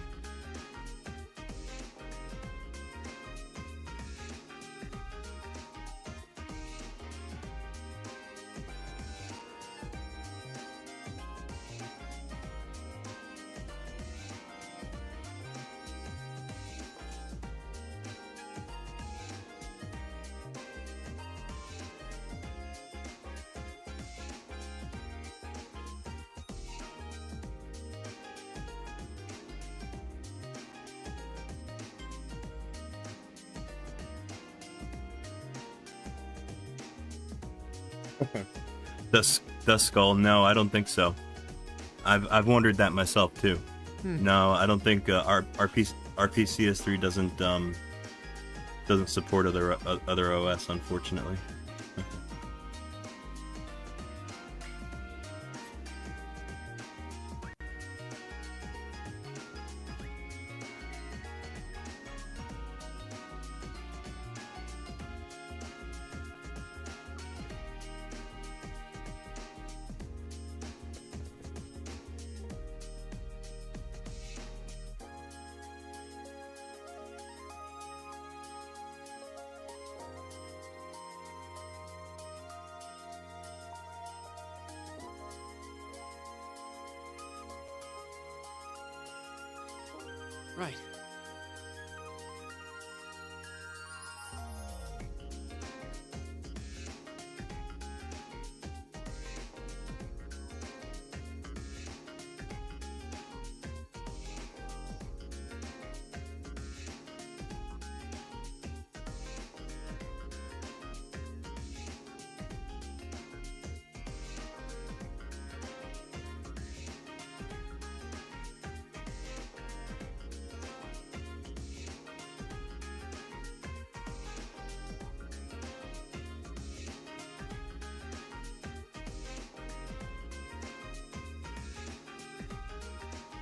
Dust Skull? No, I don't think so. I've wondered that myself too.
Hmm.
No, I don't think RPCS3 doesn't support other OS, unfortunately.
Right.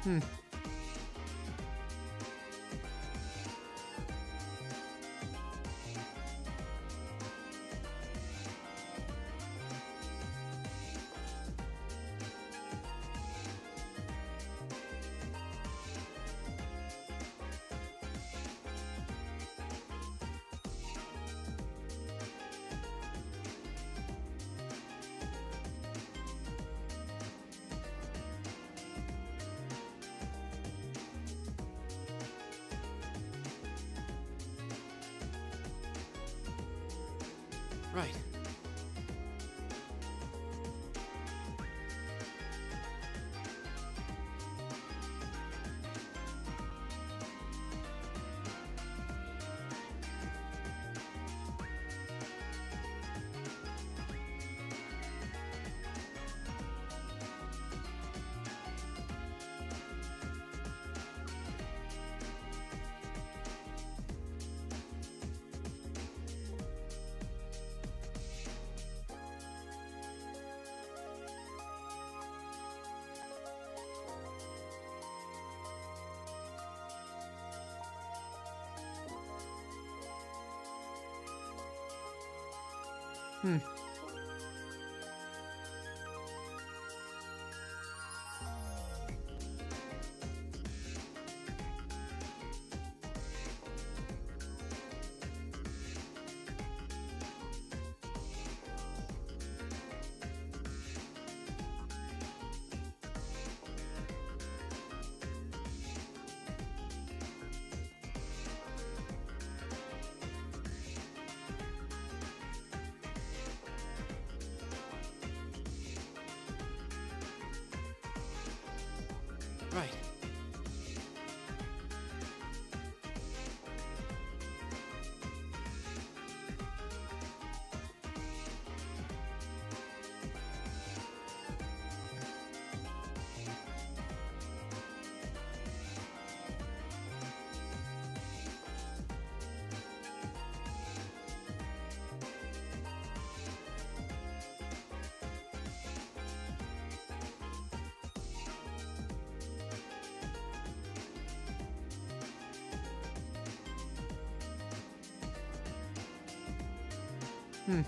Hmm. Right. Hmm. Right. Hmm.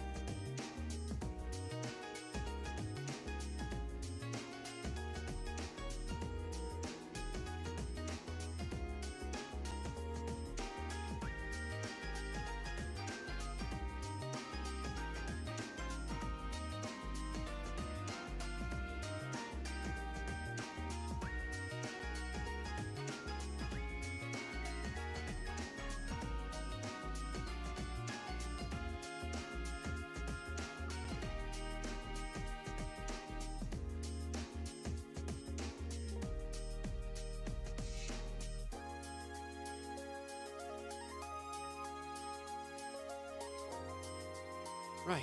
Right.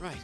Right.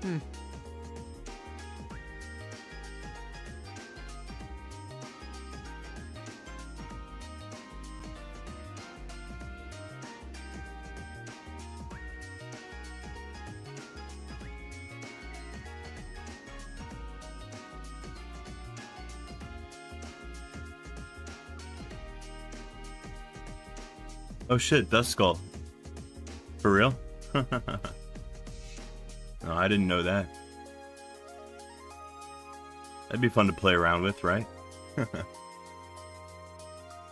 Hmm.
Oh shit, Dust Skull. For real? No, I didn't know that. That'd be fun to play around with, right?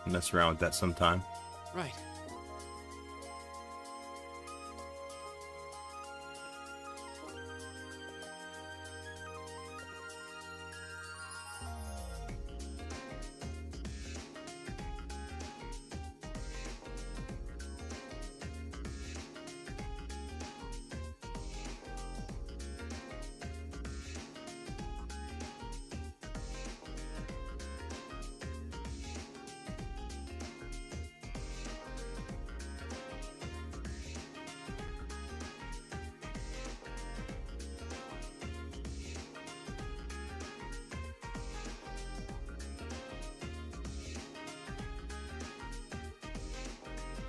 Mess around with that sometime.
Right.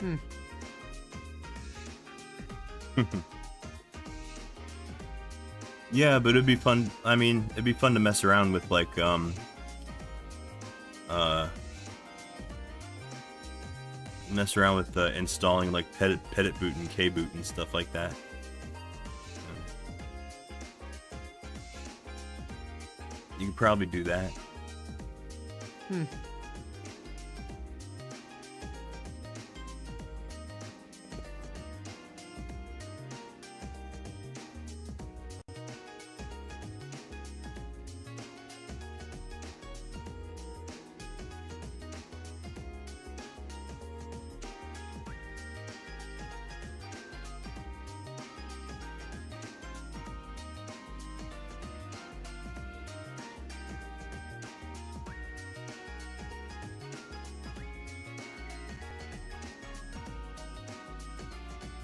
Hmm.
Yeah, but it'd be fun. I mean, it'd be fun to mess around with, like, mess around with installing, like, Petit Boot and K-Boot and stuff like that. You could probably do that.
Hmm.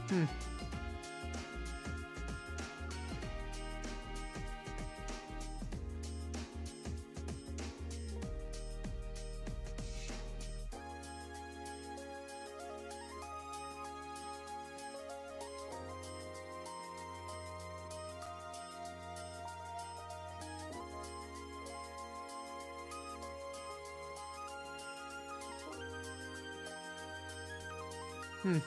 Hmm. Hmm.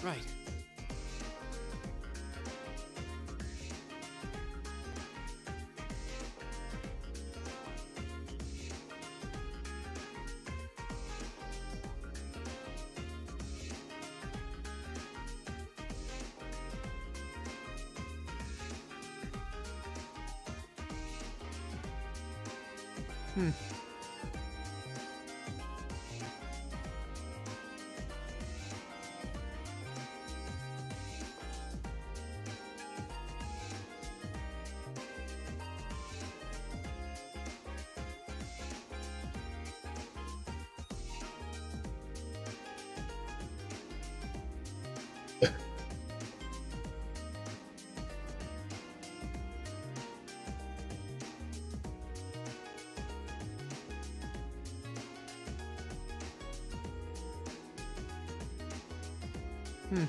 Right. Hmm. Hmm.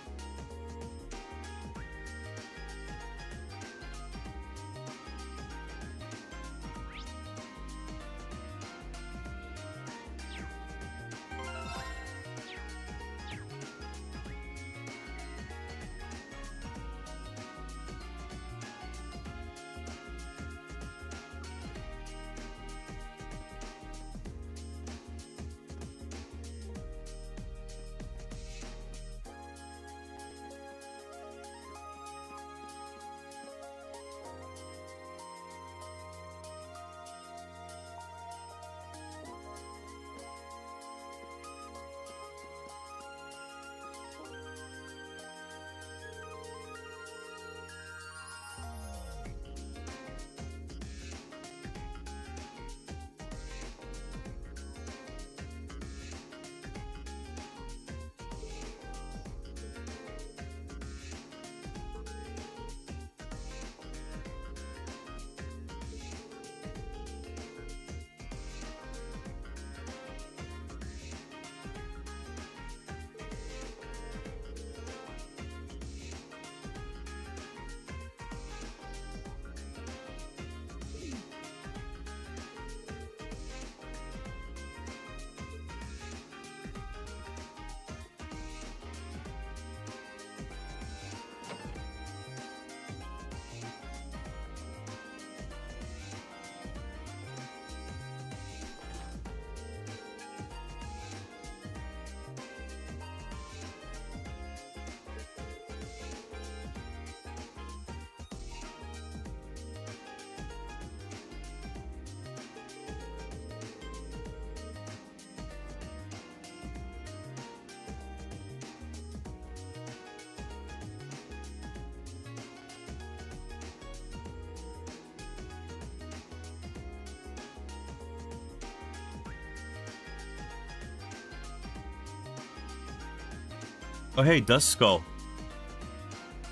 Oh, hey, Dust Skull.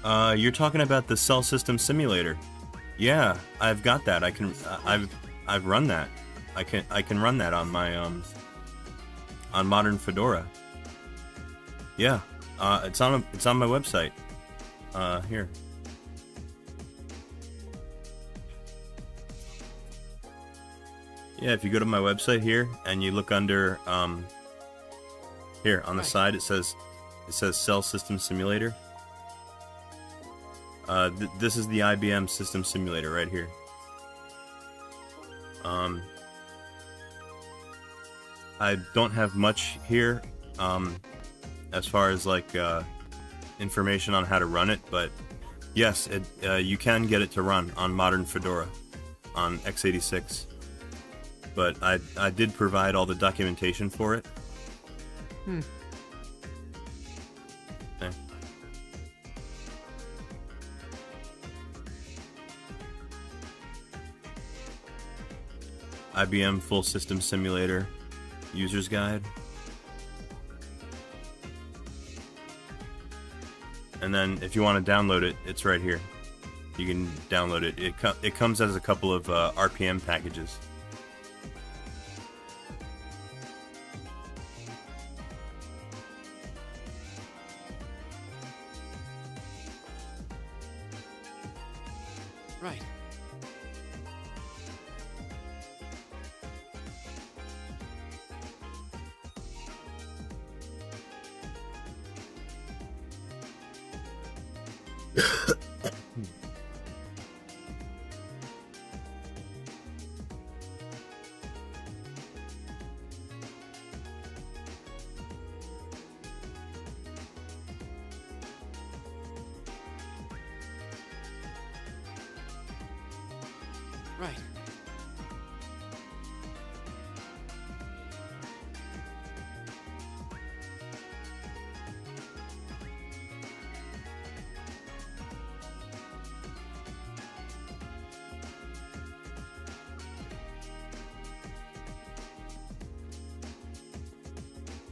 You're talking about the Cell System Simulator. Yeah, I've got that. I've run that. I can run that on my on modern Fedora. Yeah, it's on my website. Here. Yeah, if you go to my website here and you look under here on the side, it says Cell System Simulator. This is the IBM System Simulator right here. I don't have much here as far as like information on how to run it, but yes, you can get it to run on modern Fedora on x86. But I did provide all the documentation for it.
Hmm.
Okay. IBM Full System Simulator User's Guide. And then if you want to download it, it's right here. You can download it. It comes as a couple of RPM packages.
Right. Right.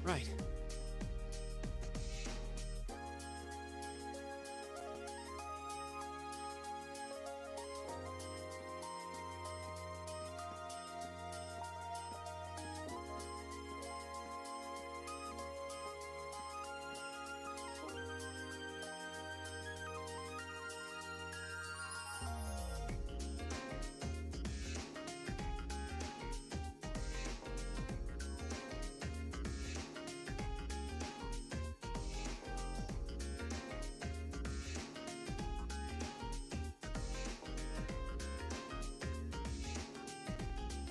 Right.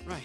Right.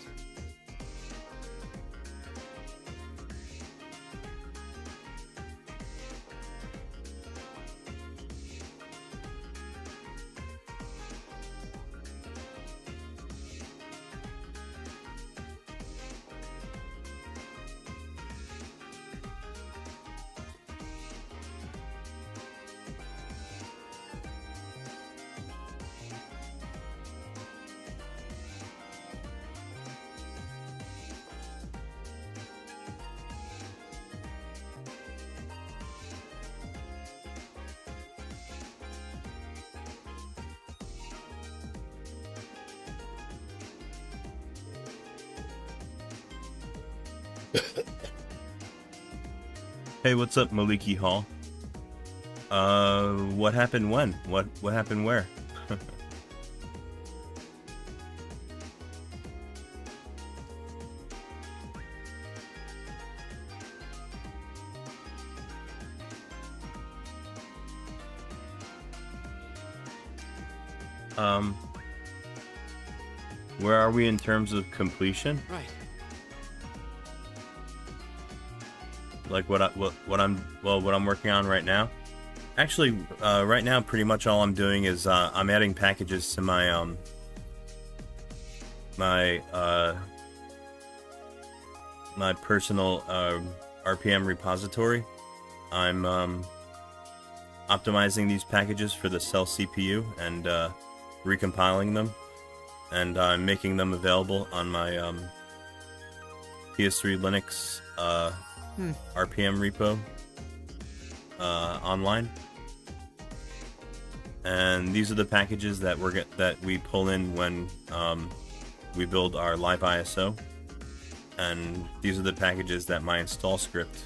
Hey, what's up, Maliki Hall? What happened when? What happened where? Where are we in terms of completion?
Right.
Like what I'm working on right now. Actually, right now, pretty much all I'm doing is I'm adding packages to my my personal RPM repository. I'm optimizing these packages for the Cell CPU and recompiling them, and I'm making them available on my PS3 Linux RPM repo online. And these are the packages that we pull in when we build our live ISO, and these are the packages that my install script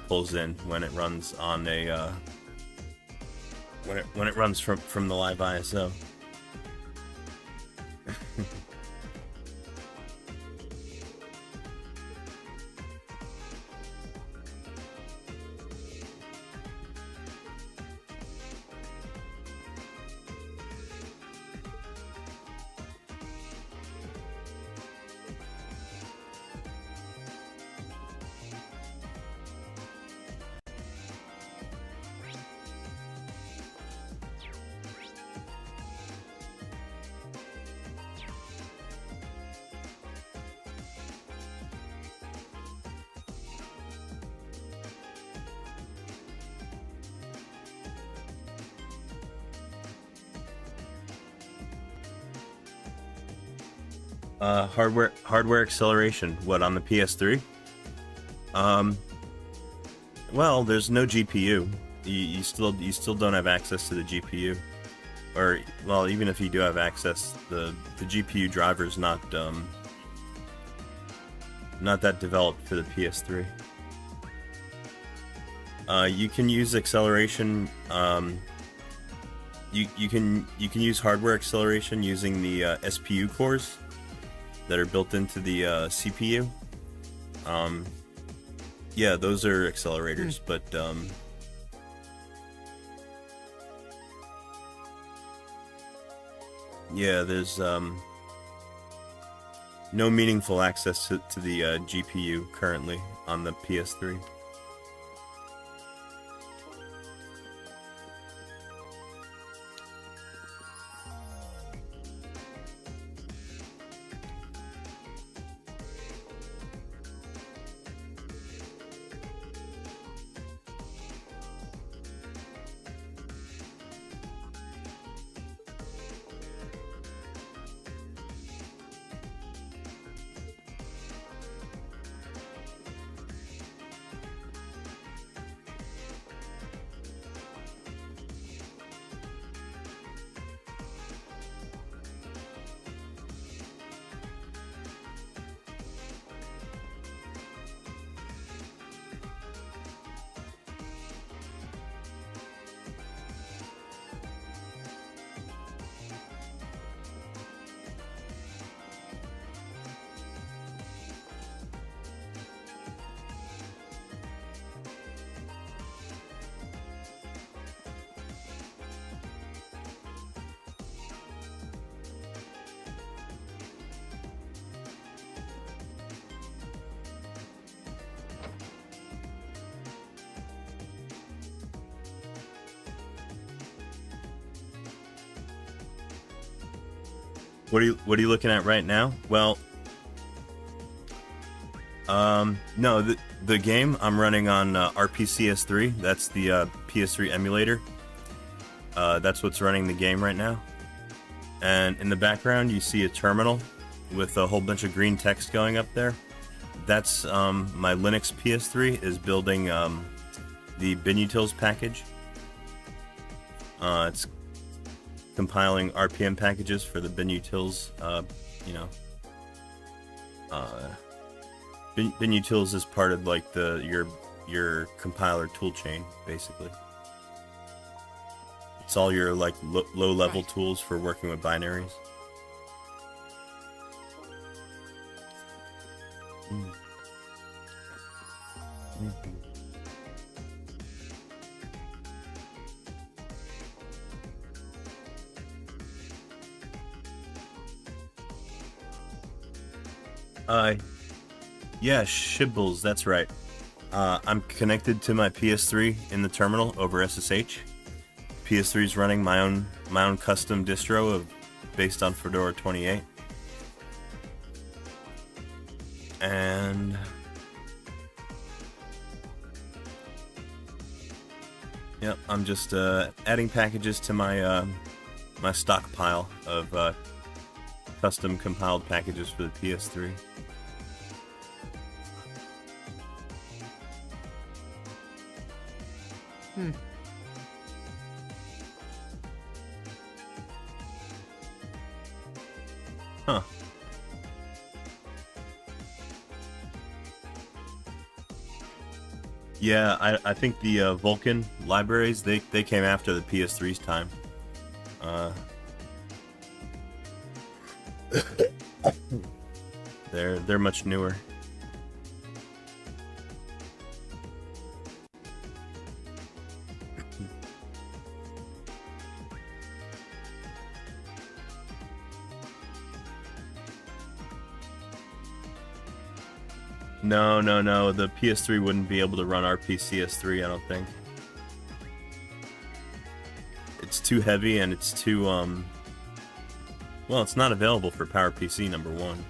pulls in when it runs on a when it runs from the live ISO. Hardware acceleration. What, on the PS3? Well, there's no GPU. You still don't have access to the GPU, or well, even if you do have access, the GPU driver's not that developed for the PS3. You can use acceleration. You can use hardware acceleration using the SPU cores that are built into the CPU. Yeah, those are accelerators, but yeah, there's no meaningful access to the GPU currently on the PS3. What are you looking at right now? Well, no, the game I'm running on RPCS3. That's the PS3 emulator. That's what's running the game right now. And in the background, you see a terminal with a whole bunch of green text going up there. That's my Linux PS3 is building the binutils package. It's compiling RPM packages for the binutils. Binutils is part of like your compiler toolchain, basically. It's all your like low level tools for working with binaries. Yeah, Shibbles, that's right. I'm connected to my PS3 in the terminal over SSH. PS3 is running my own custom distro based on Fedora 28. And yep, I'm just adding packages to my my stockpile of custom compiled packages for the PS3. Huh. Yeah, I think the Vulkan libraries, they came after the PS3's time. They're much newer. No. The PS3 wouldn't be able to run RPCS3, I don't think. It's too heavy and it's too, well, it's not available for PowerPC, number one.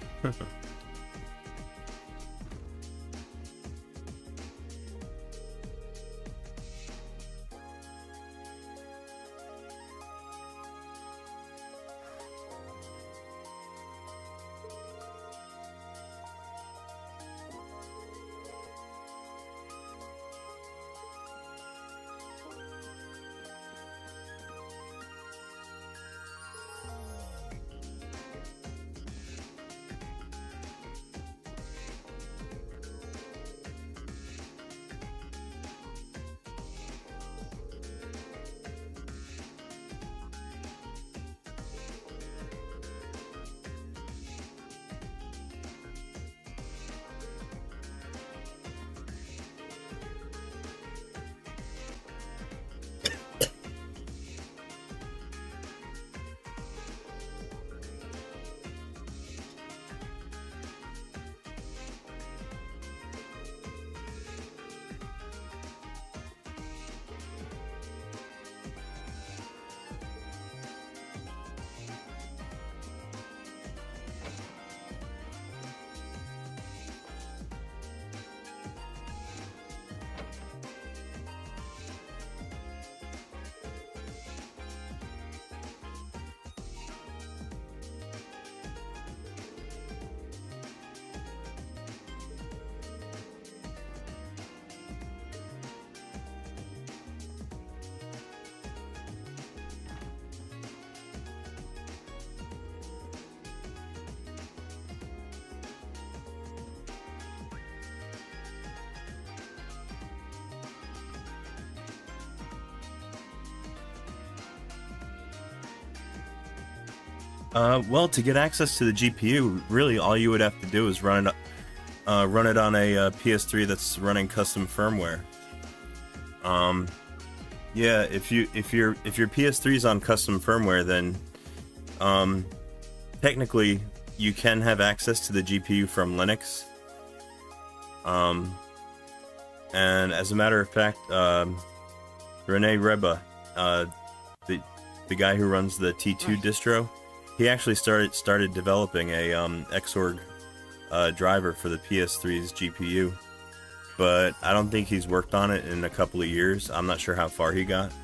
Well, to get access to the GPU, really all you would have to do is run it on a PS3 that's running custom firmware. Yeah, if your PS3 is on custom firmware, then technically you can have access to the GPU from Linux. And as a matter of fact, Rene Reba, the guy who runs the T2 distro, he actually started developing a Xorg driver for the PS3's GPU, but I don't think he's worked on it in a couple of years. I'm not sure how far he got.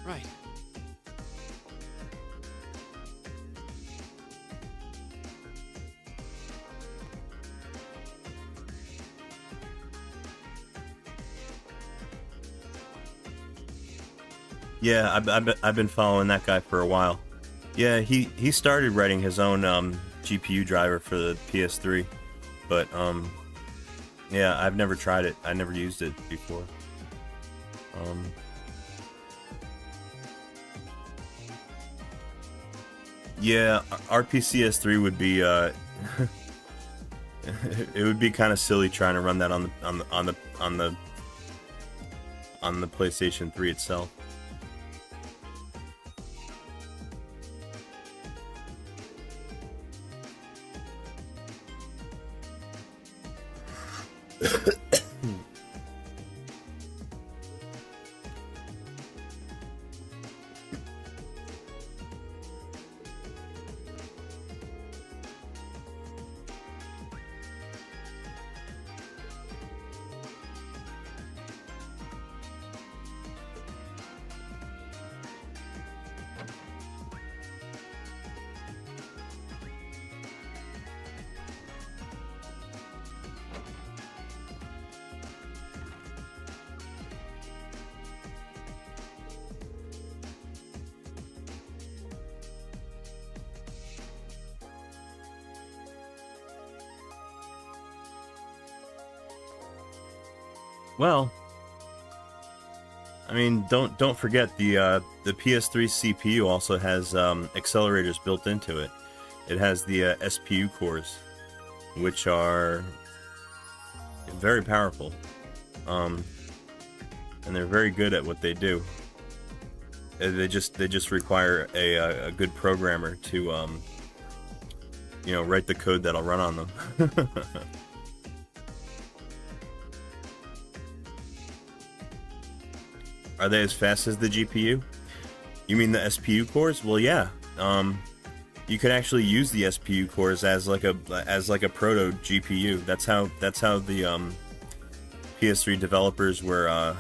Right.
Yeah, I've been following that guy for a while. Yeah, he started writing his own GPU driver for the PS3, but yeah, I've never tried it. I never used it before. Yeah, RPCS3 would be it would be kind of silly trying to run that on the PlayStation 3 itself. Well, I mean, don't forget the PS3 CPU also has accelerators built into it. It has the SPU cores, which are very powerful, and they're very good at what they do. They just require a good programmer to write the code that'll run on them. Are they as fast as the GPU? You mean the SPU cores? Well, yeah. You could actually use the SPU cores as like a proto GPU. That's how the PS3 developers were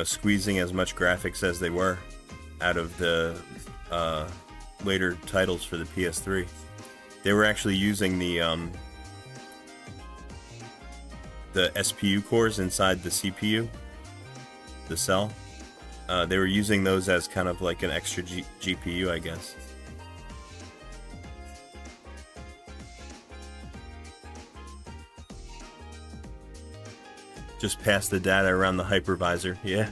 squeezing as much graphics as they were out of the later titles for the PS3. They were actually using the SPU cores inside the CPU. The cell. They were using those as kind of like an extra GPU, I guess. Just pass the data around the hypervisor, yeah.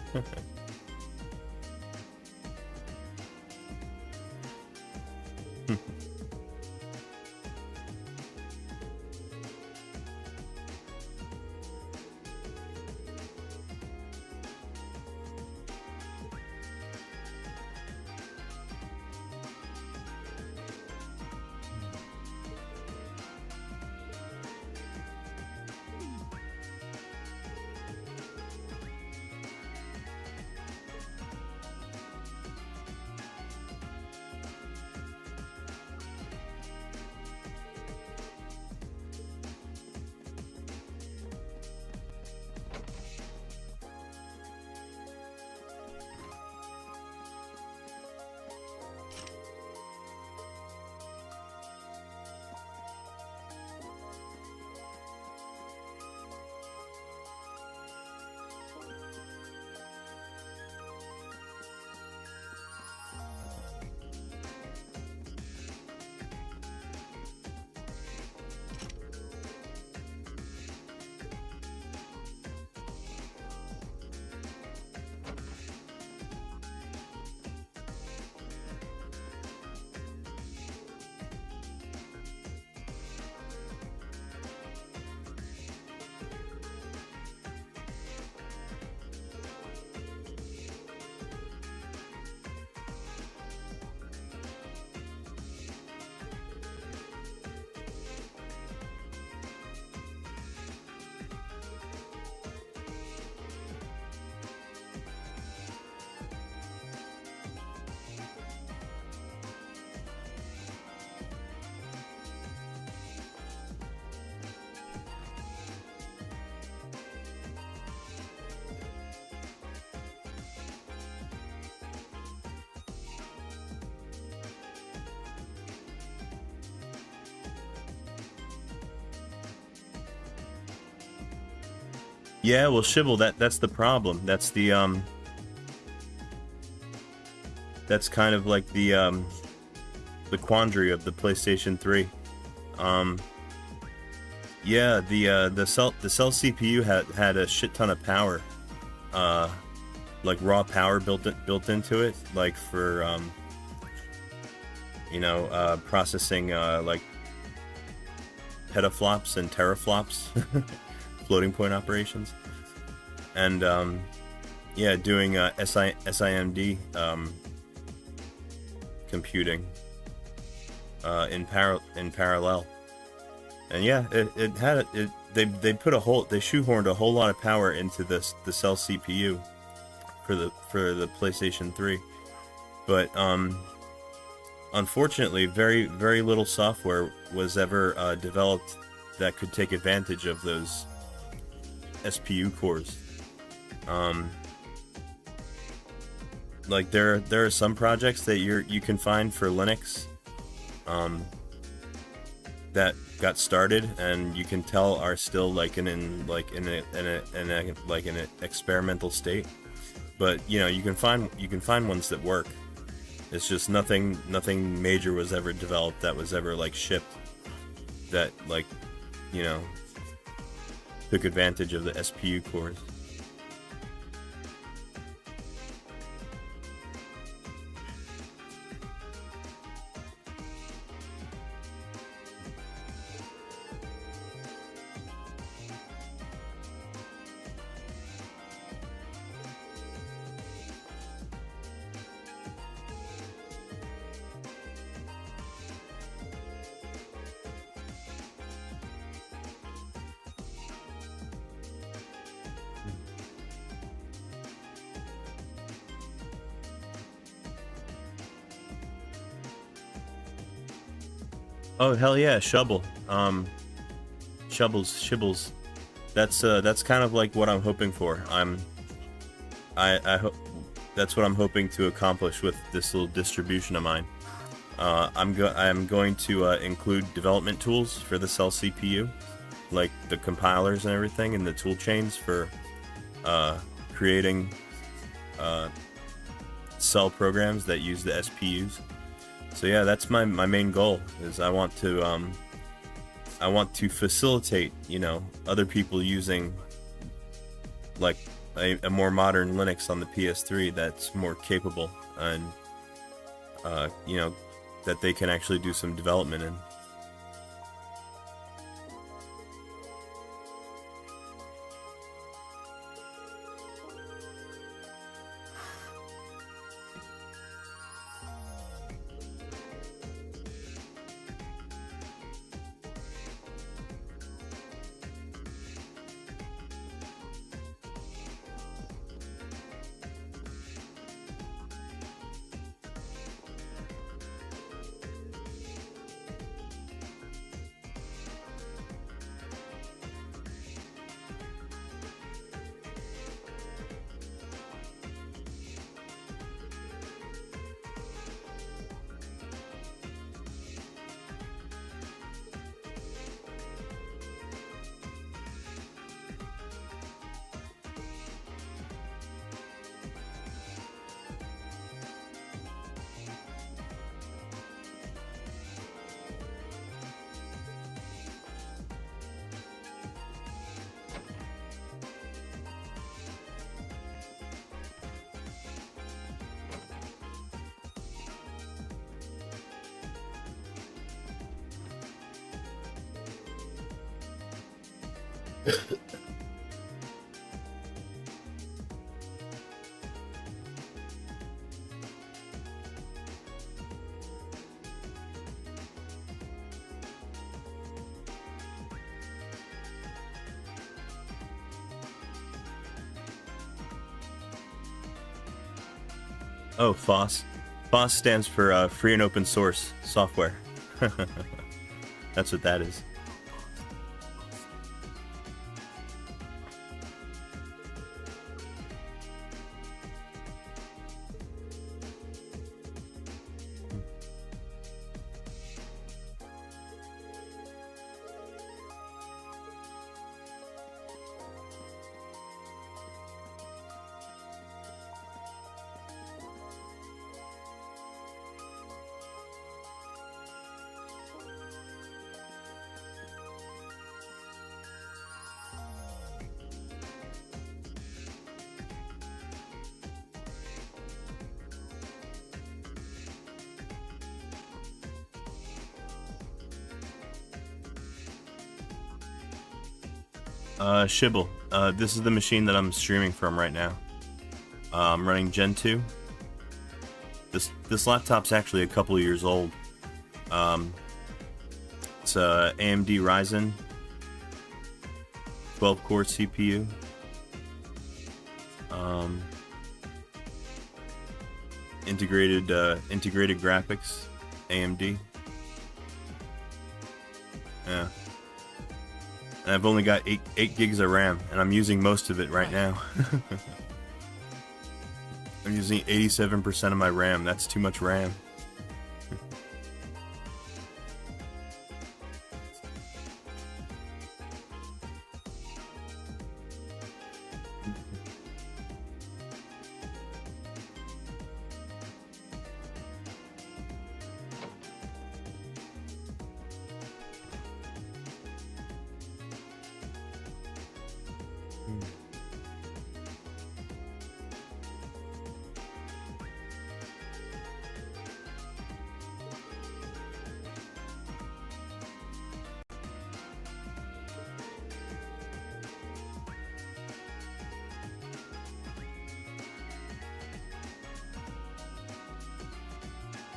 Yeah, well, Shibble, that's the problem. That's the that's kind of like the quandary of the PlayStation 3. Yeah, the cell CPU had a shit ton of power, like raw power built into it, like for processing like petaflops and teraflops, floating point operations, and yeah, doing SIMD computing in parallel. And yeah, they shoehorned a whole lot of power into the cell CPU for the PlayStation 3, but unfortunately, very little software was ever developed that could take advantage of those SPU cores. Like there are some projects that you can find for Linux that got started and you can tell are still like in an experimental state, but you can find ones that work. It's just nothing major was ever developed that was ever like shipped that took advantage of the SPU cores. Oh hell yeah, Shubble. Shibbles. That's kind of like what I'm hoping for. I hope that's what I'm hoping to accomplish with this little distribution of mine. I'm going to include development tools for the cell CPU, like the compilers and everything, and the tool chains for creating cell programs that use the SPUs. So yeah, that's my main goal. Is I want to facilitate other people using like a more modern Linux on the PS3 that's more capable and that they can actually do some development in. Oh, FOSS. FOSS stands for Free and Open Source Software. That's what that is. Shibble. This is the machine that I'm streaming from right now. I'm running Gen 2. This laptop's actually a couple of years old. It's a AMD Ryzen 12-core CPU. Integrated graphics, AMD. Yeah. And I've only got 8 gigs of RAM, and I'm using most of it right now. I'm using 87% of my RAM. That's too much RAM.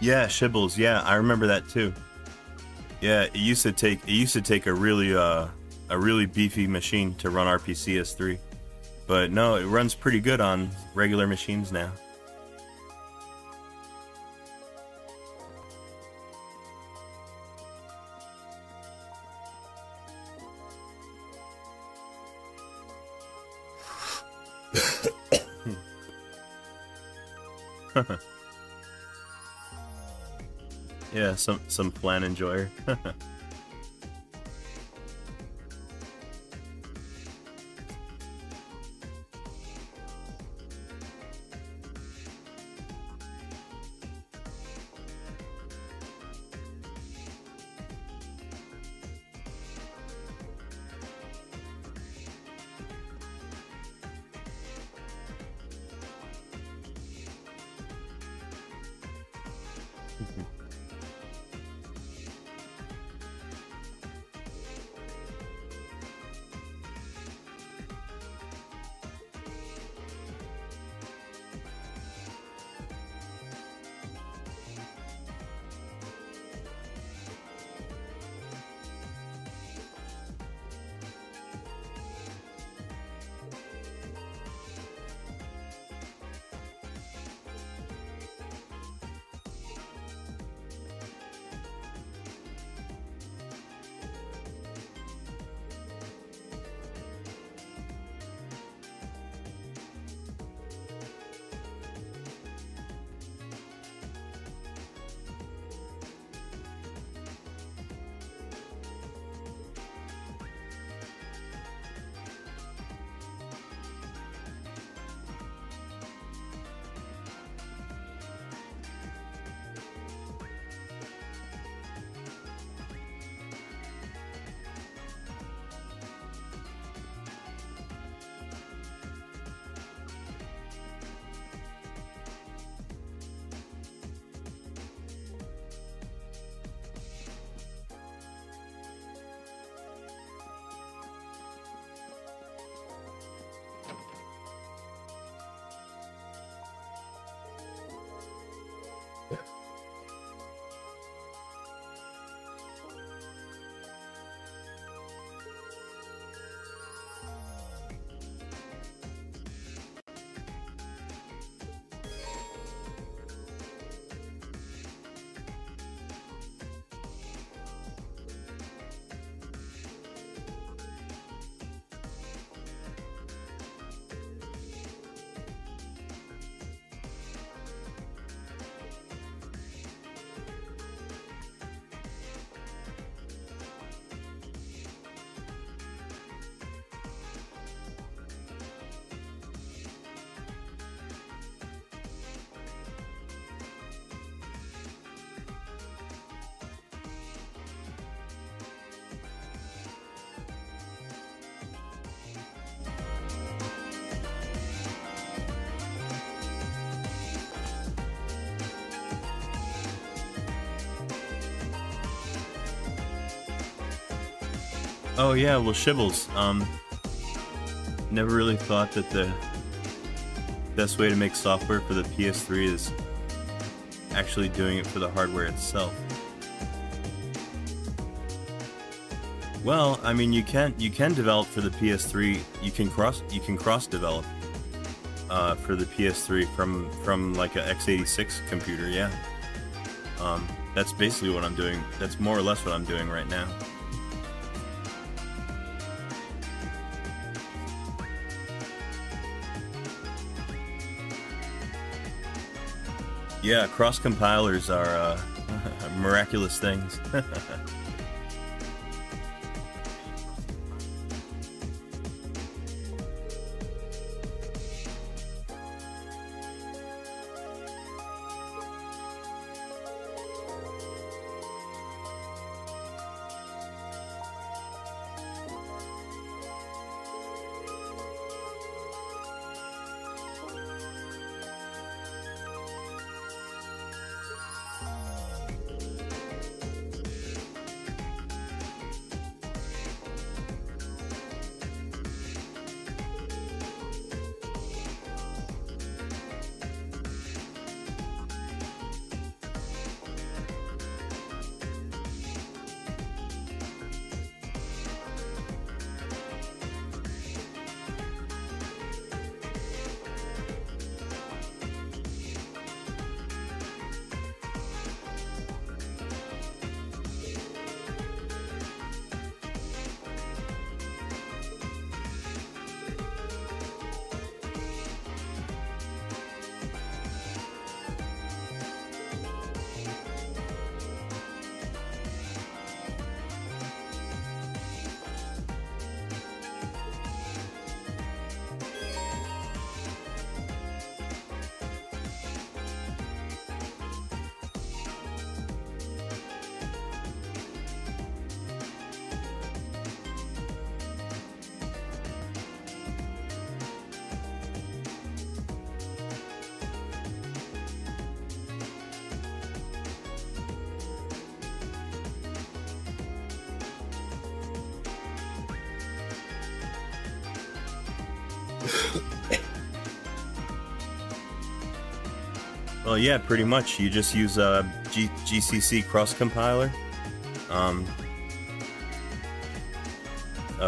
Yeah, Shibbles. Yeah, I remember that too. Yeah, it used to take a really beefy machine to run RPCS3, but no, it runs pretty good on regular machines now. Yeah, some flan enjoyer. Oh yeah, well Shibbles, never really thought that the best way to make software for the PS3 is actually doing it for the hardware itself. Well, I mean, you can develop for the PS3. You can cross develop for the PS3 from like a x86 computer. Yeah. That's basically what I'm doing. That's more or less what I'm doing right now. Yeah, cross compilers are miraculous things. Well, yeah, pretty much. You just use GCC cross compiler.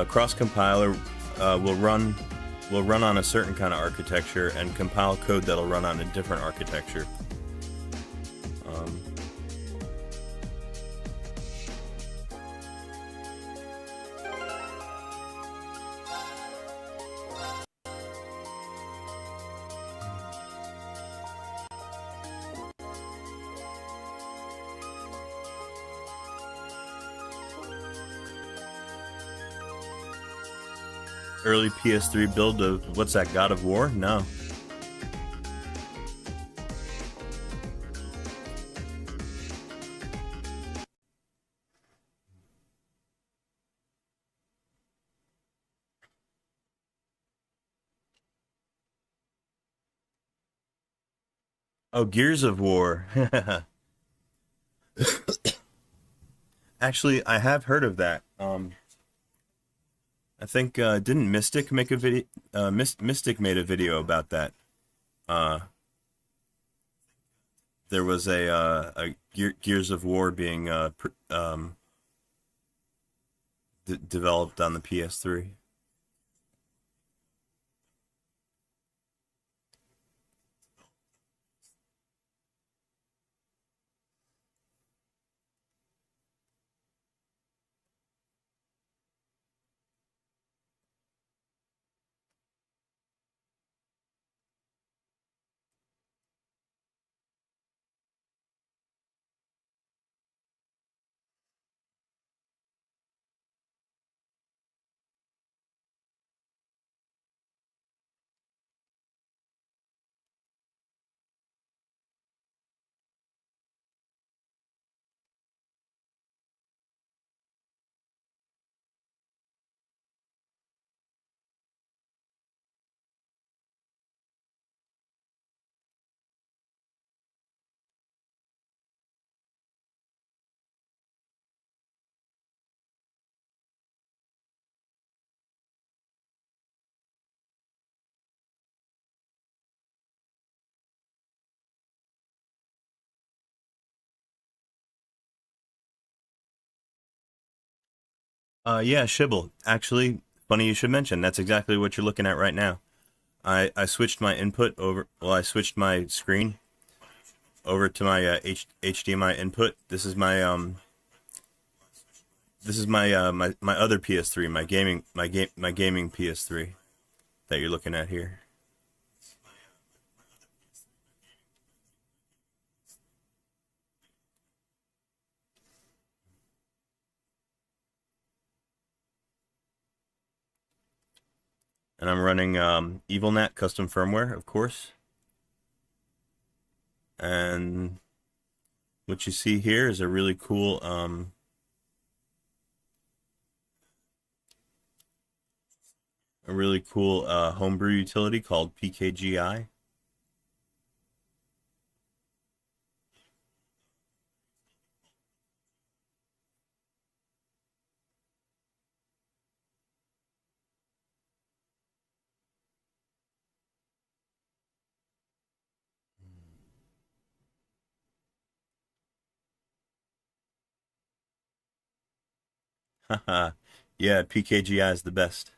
Cross compiler will run on a certain kind of architecture and compile code that'll run on a different architecture. Early PS3 build of, what's that, God of War? No. Oh, Gears of War. Actually, I have heard of that. I think didn't Mystic make a video? Mystic made a video about that. There was a Gears of War being developed on the PS3. Yeah, Shibble. Actually, funny you should mention. That's exactly what you're looking at right now. I switched my input over. Well, I switched my screen over to my HDMI input. This is my other PS3, my gaming PS3 that you're looking at here. And I'm running EvilNet custom firmware, of course. And what you see here is a really cool homebrew utility called PKGI. Haha, yeah, PKGI is the best.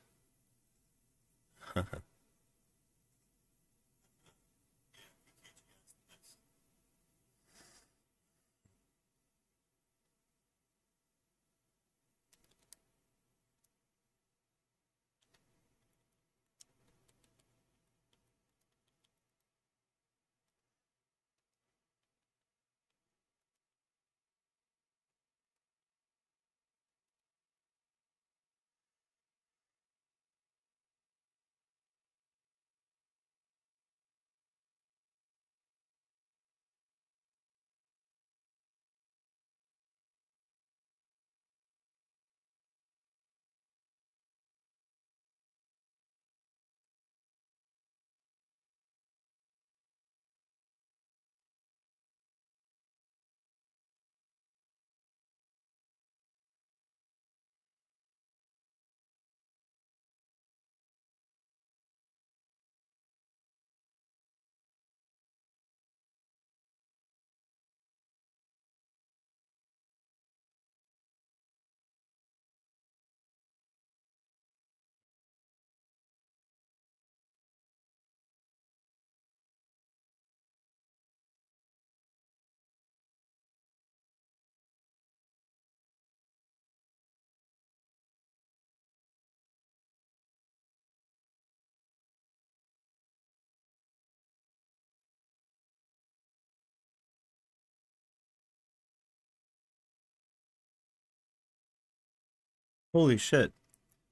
Holy shit.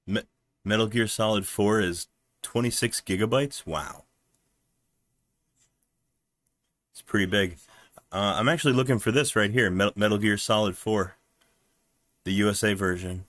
Me Metal Gear Solid 4 is 26 gigabytes? Wow. It's pretty big. I'm actually looking for this right here, Metal Gear Solid 4, the USA version.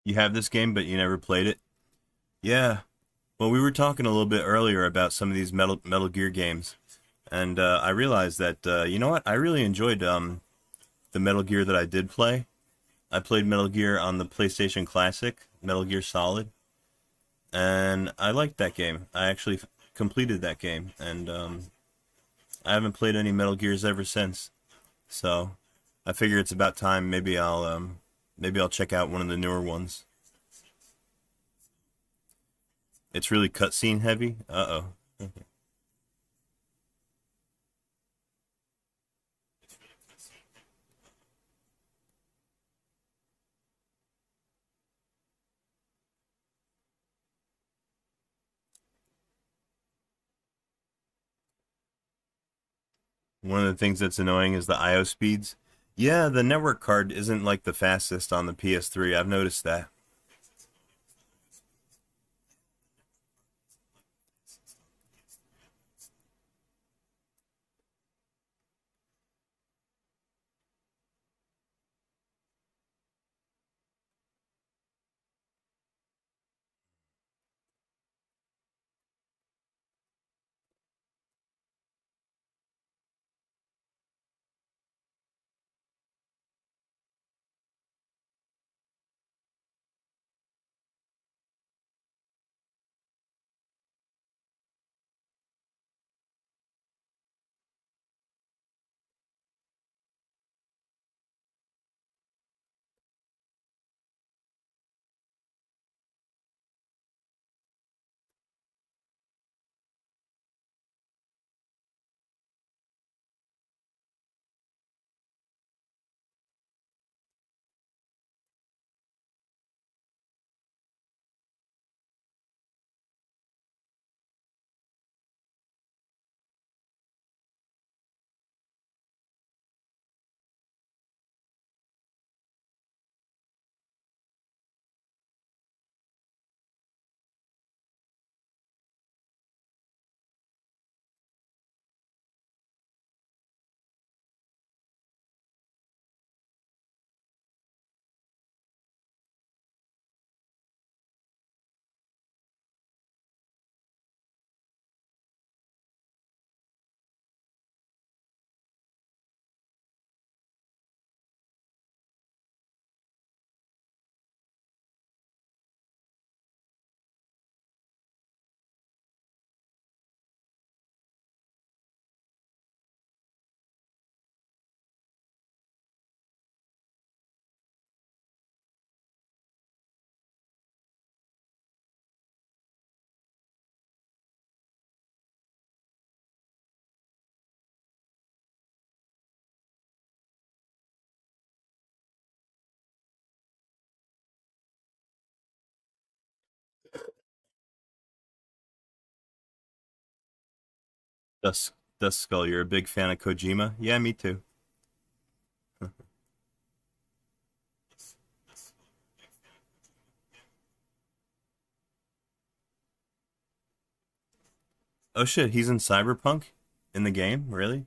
You have this game, but you never played it? Yeah. Well, we were talking a little bit earlier about some of these Metal Gear games, and I realized that you know what? I really enjoyed the Metal Gear that I did play. I played Metal Gear on the PlayStation Classic, Metal Gear Solid, and I liked that game. I actually completed that game, and I haven't played any Metal Gears ever since. So I figure it's about time. Maybe I'll check out one of the newer ones. It's really cutscene heavy. Uh-oh. One of the things that's annoying is the I/O speeds. Yeah, the network card isn't like the fastest on the PS3. I've noticed that. Dust Skull, you're a big fan of Kojima? Yeah, me too. Oh shit, he's in Cyberpunk? In the game? Really?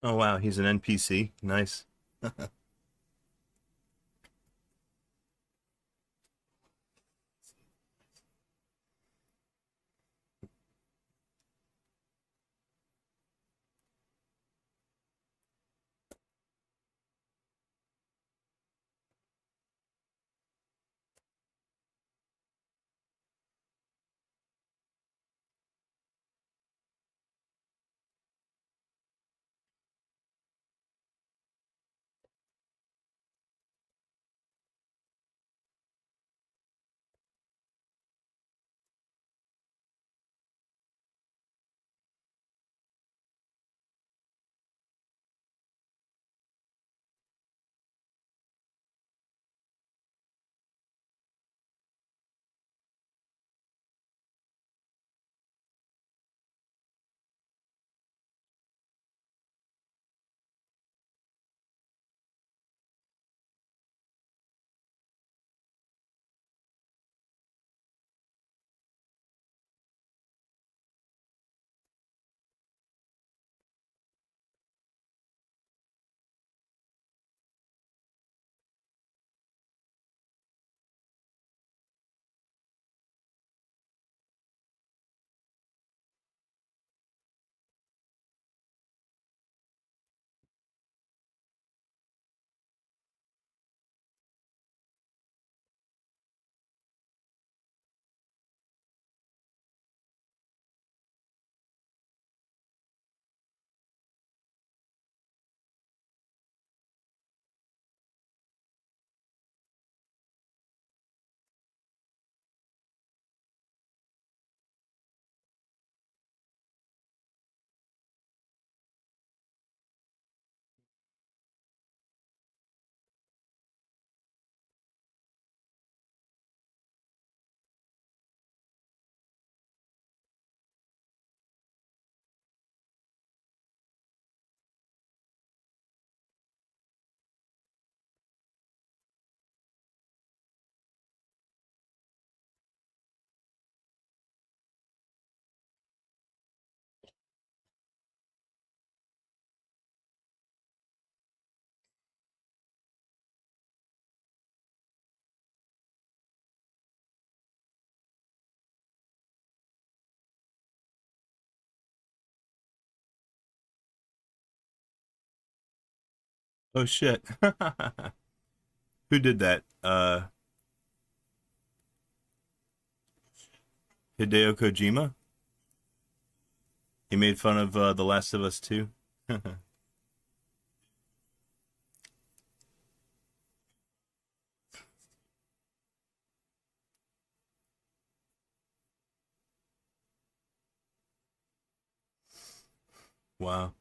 Oh wow, he's an NPC. Nice. Oh shit. Who did that? Hideo Kojima? He made fun of The Last of Us 2. Wow.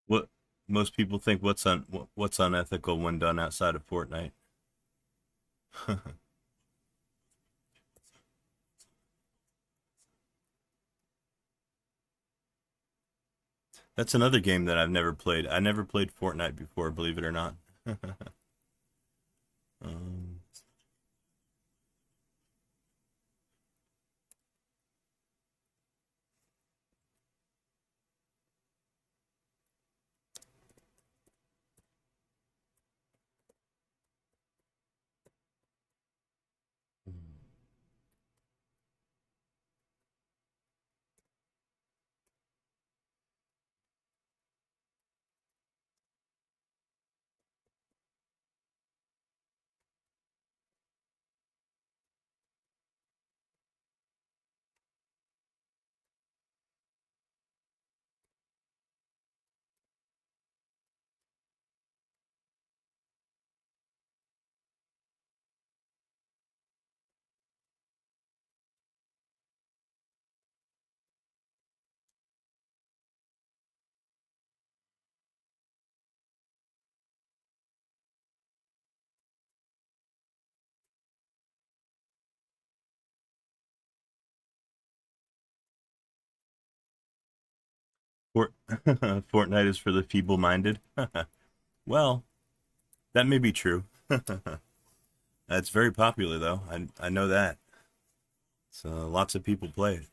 What most people think what's unethical when done outside of Fortnite. That's another game that I've never played. I never played Fortnite before, believe it or not. um, Fortnite is for the feeble-minded. Well, that may be true. It's very popular though. I know that. So lots of people play it.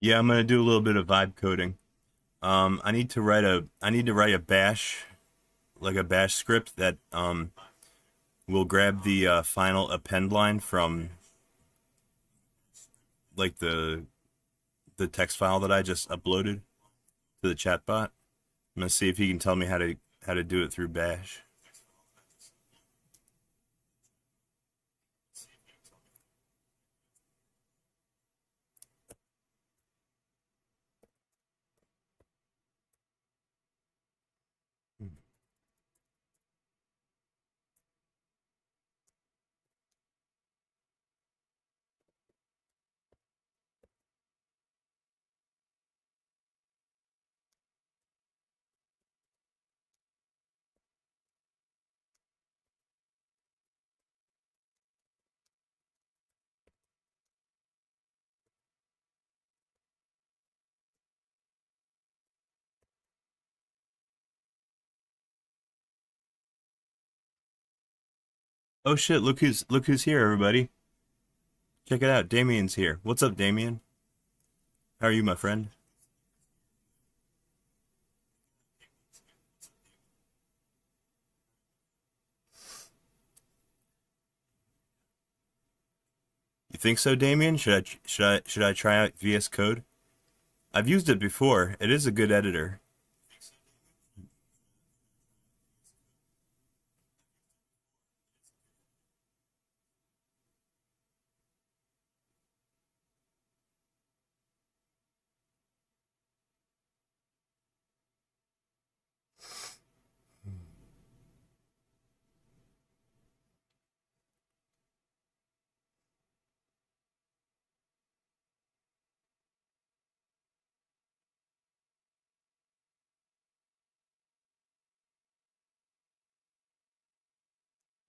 Yeah, I'm gonna do a little bit of vibe coding. I need to write a bash, like a bash script that will grab the final append line from like the text file that I just uploaded to the chatbot. I'm gonna see if he can tell me how to do it through bash. Oh shit, look who's here, everybody. Check it out, Damien's here. What's up, Damien? How are you, my friend? You think so, Damien? Should I try out VS Code? I've used it before. It is a good editor.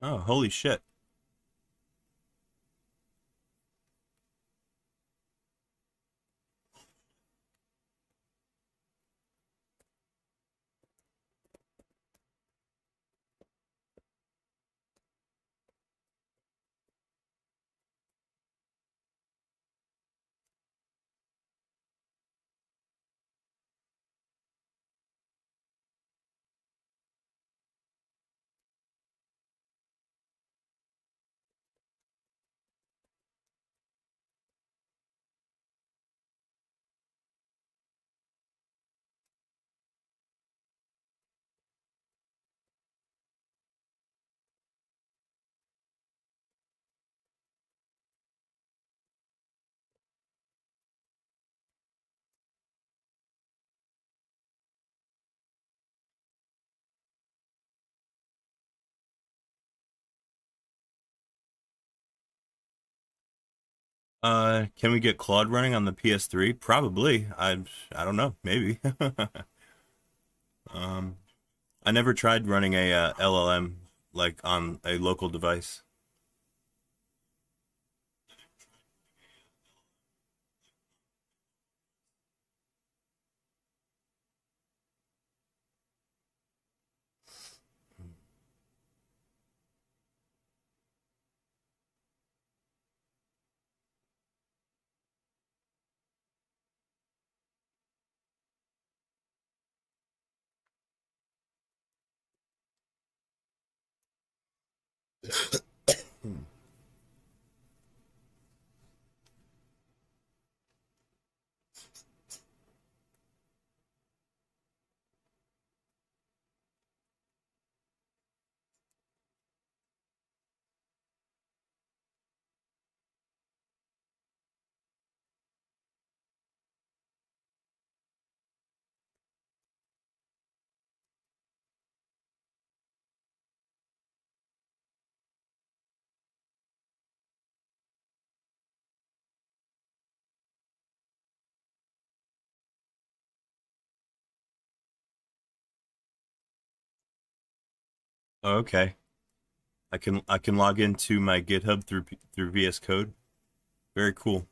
Oh, holy shit. Can we get Claude running on the PS3? Probably. I don't know. Maybe. um, I never tried running a LLM like on a local device. Oh, okay. I can log into my GitHub through VS Code. Very cool.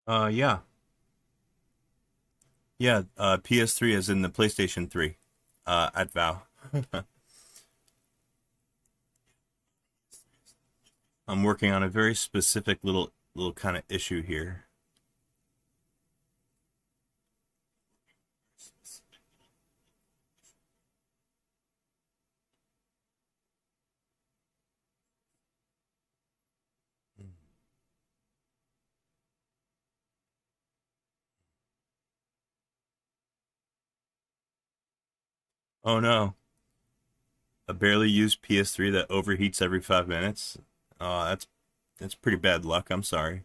Yeah. Yeah, PS3 is in the PlayStation 3, at Val. I'm working on a very specific little kind of issue here. Oh no, a barely used PS3 that overheats every 5 minutes. That's pretty bad luck. I'm sorry.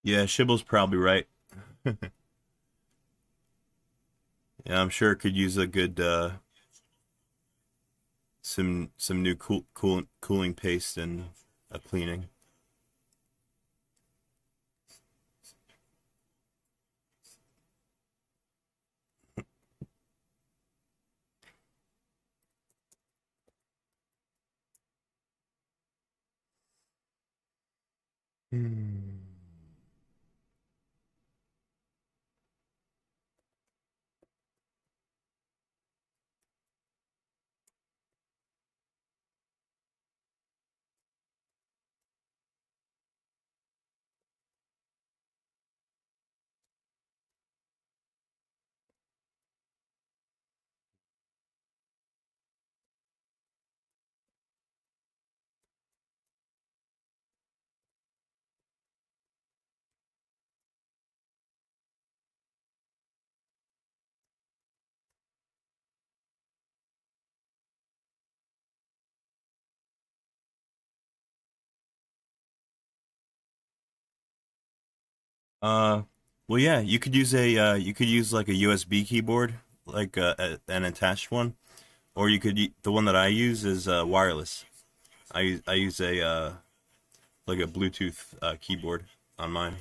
Yeah, Shibble's probably right. Yeah, I'm sure it could use a good some new cooling paste and a cleaning. Hmm. Uh, well, yeah, you could use like a USB keyboard, like an attached one, or the one that I use is wireless. I use a like a Bluetooth keyboard on mine.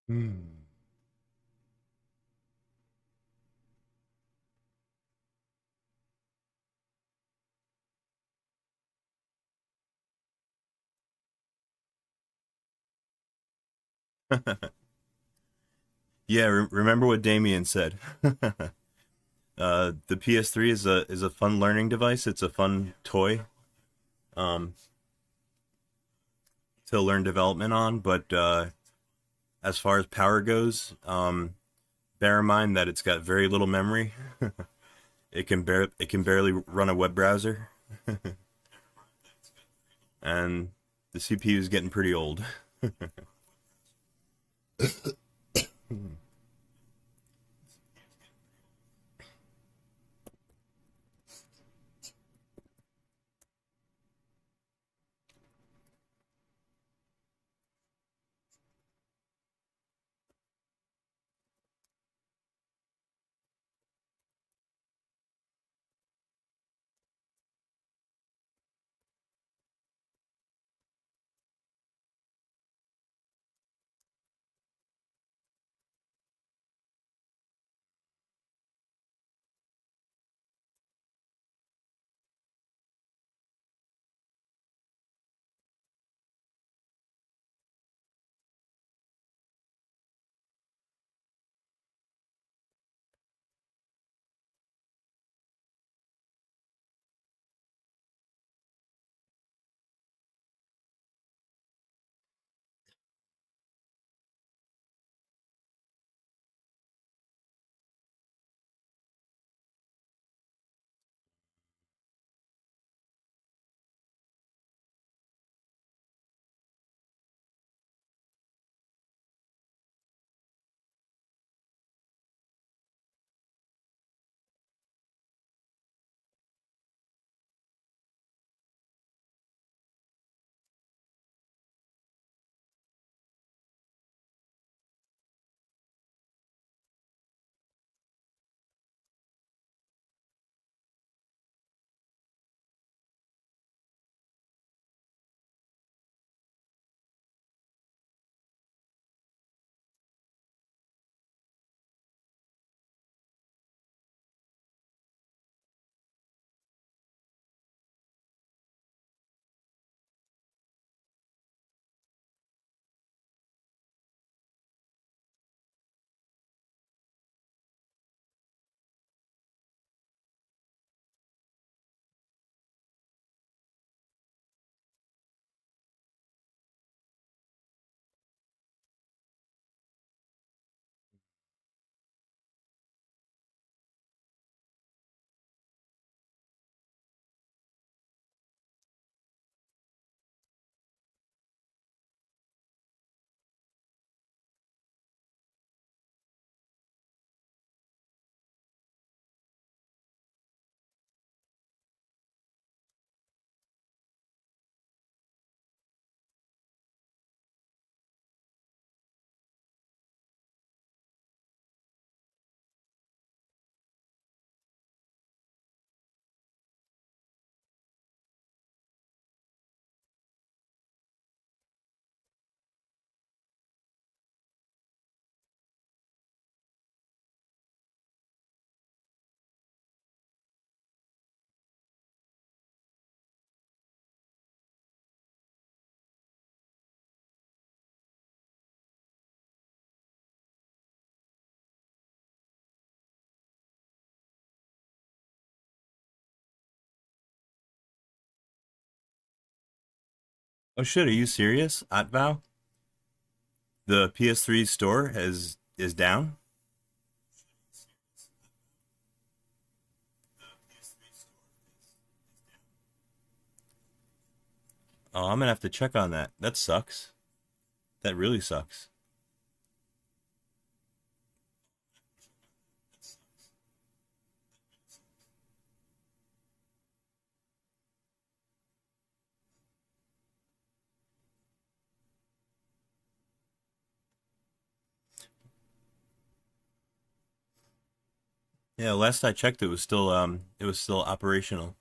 Hmm. Yeah, remember what Damien said. The PS3 is a fun learning device. It's a fun toy um, to learn development on, but as far as power goes, bear in mind that it's got very little memory. It can barely run a web browser, and the CPU is getting pretty old. Oh shit, are you serious, Atvow? The PS3 store is down? Oh, I'm gonna have to check on that. That sucks. That really sucks. Yeah, last I checked it was still operational.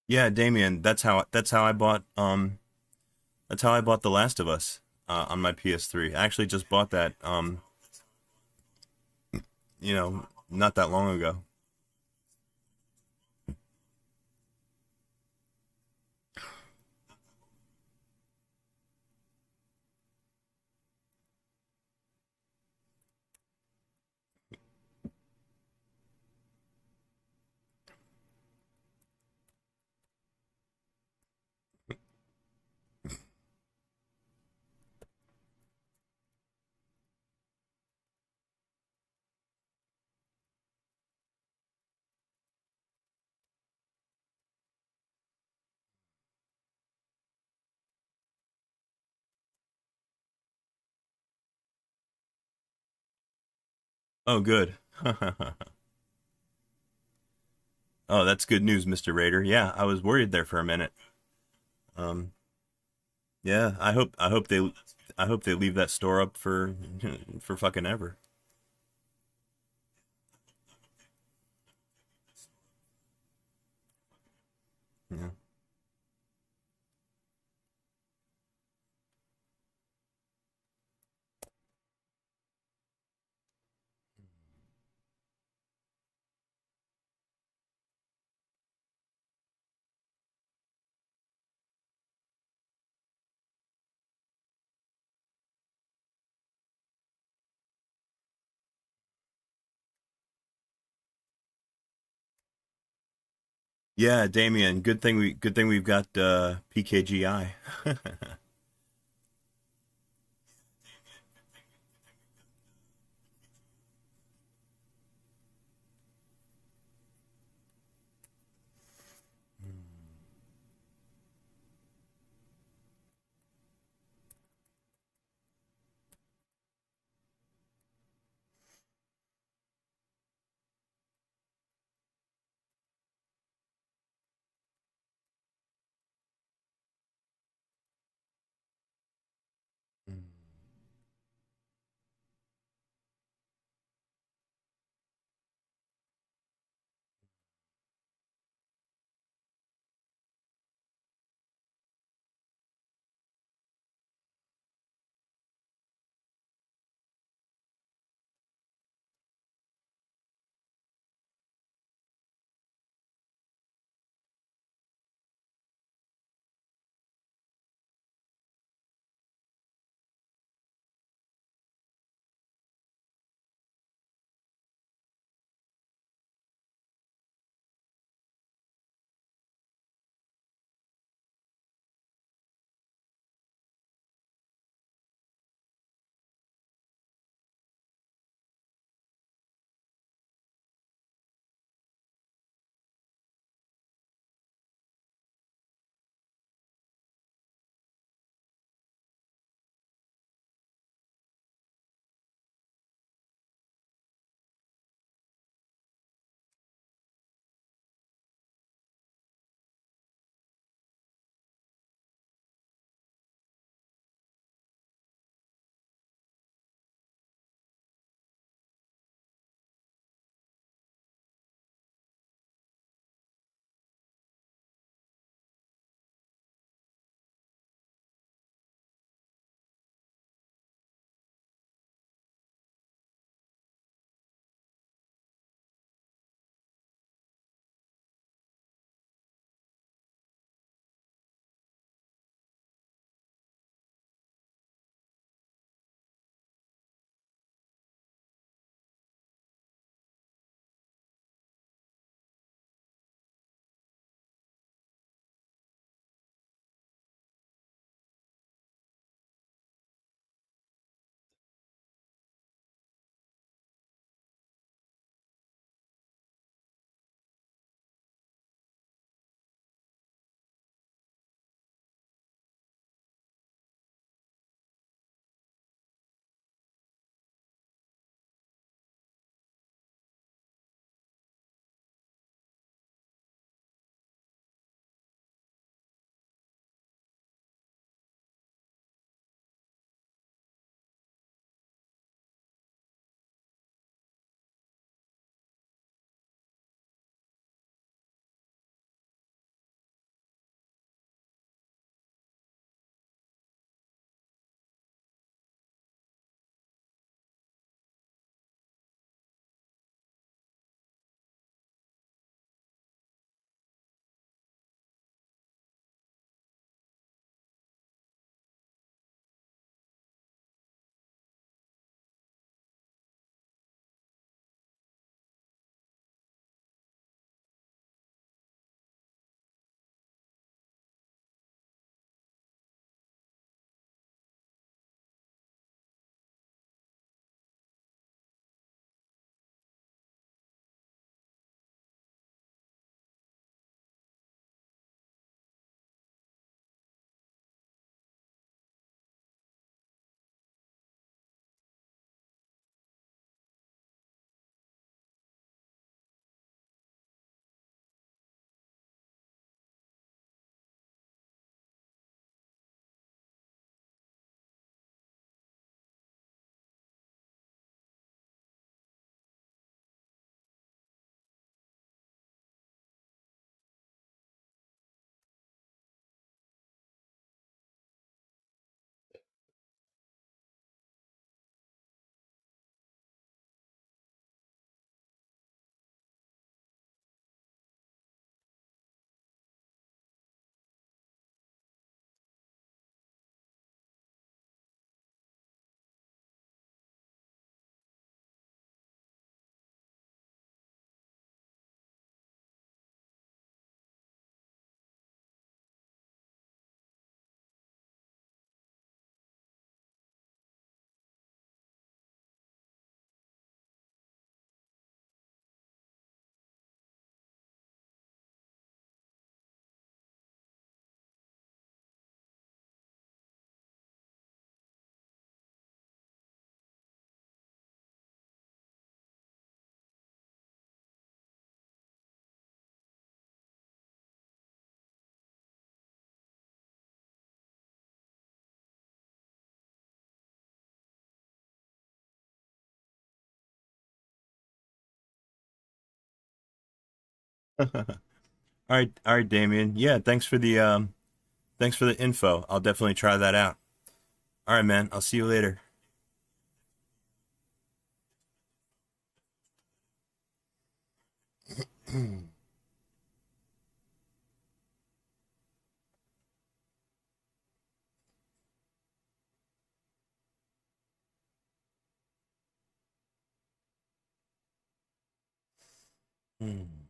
Yeah, Damien, that's how I bought The Last of Us on my PS3. I actually just bought that not that long ago. Oh, good. Oh, that's good news, Mr. Raider. Yeah, I was worried there for a minute. Um, yeah, I hope they leave that store up for for fucking ever. Yeah. Yeah, Damien, good thing we've got PKGI. All right, Damien. Yeah, thanks for the info. I'll definitely try that out. All right, man. I'll see you later. Hmm.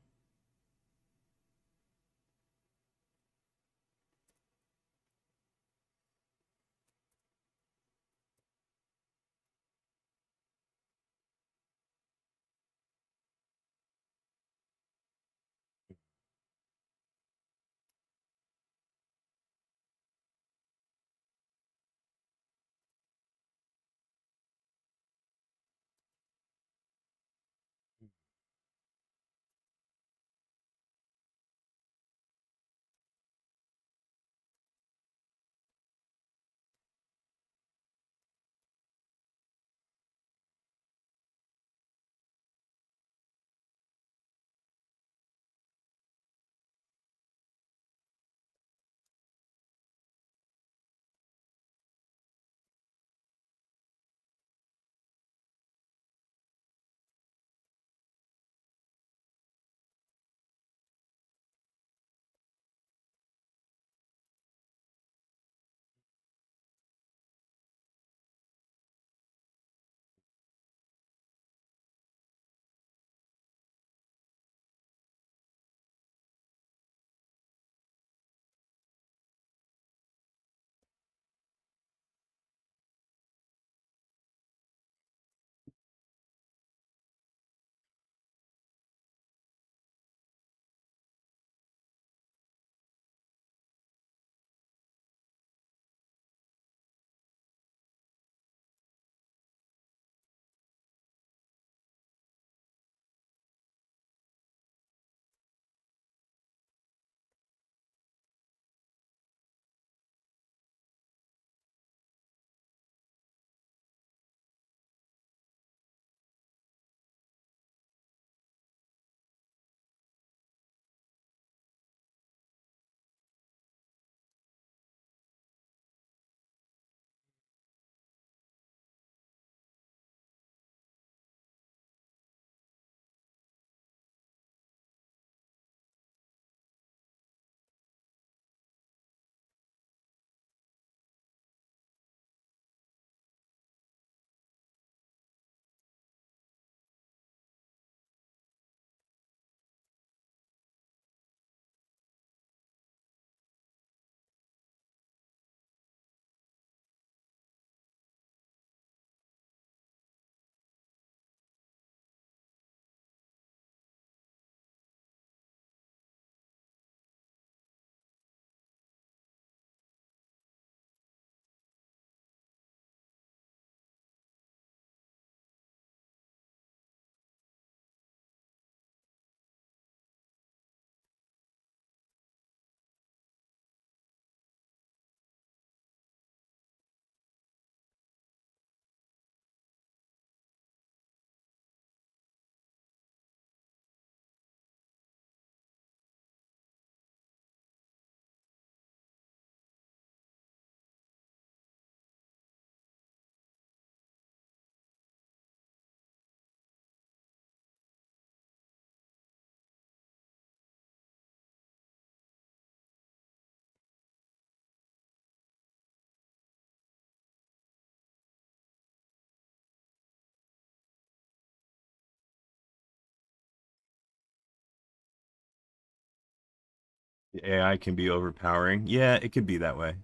The AI can be overpowering. Yeah, it could be that way.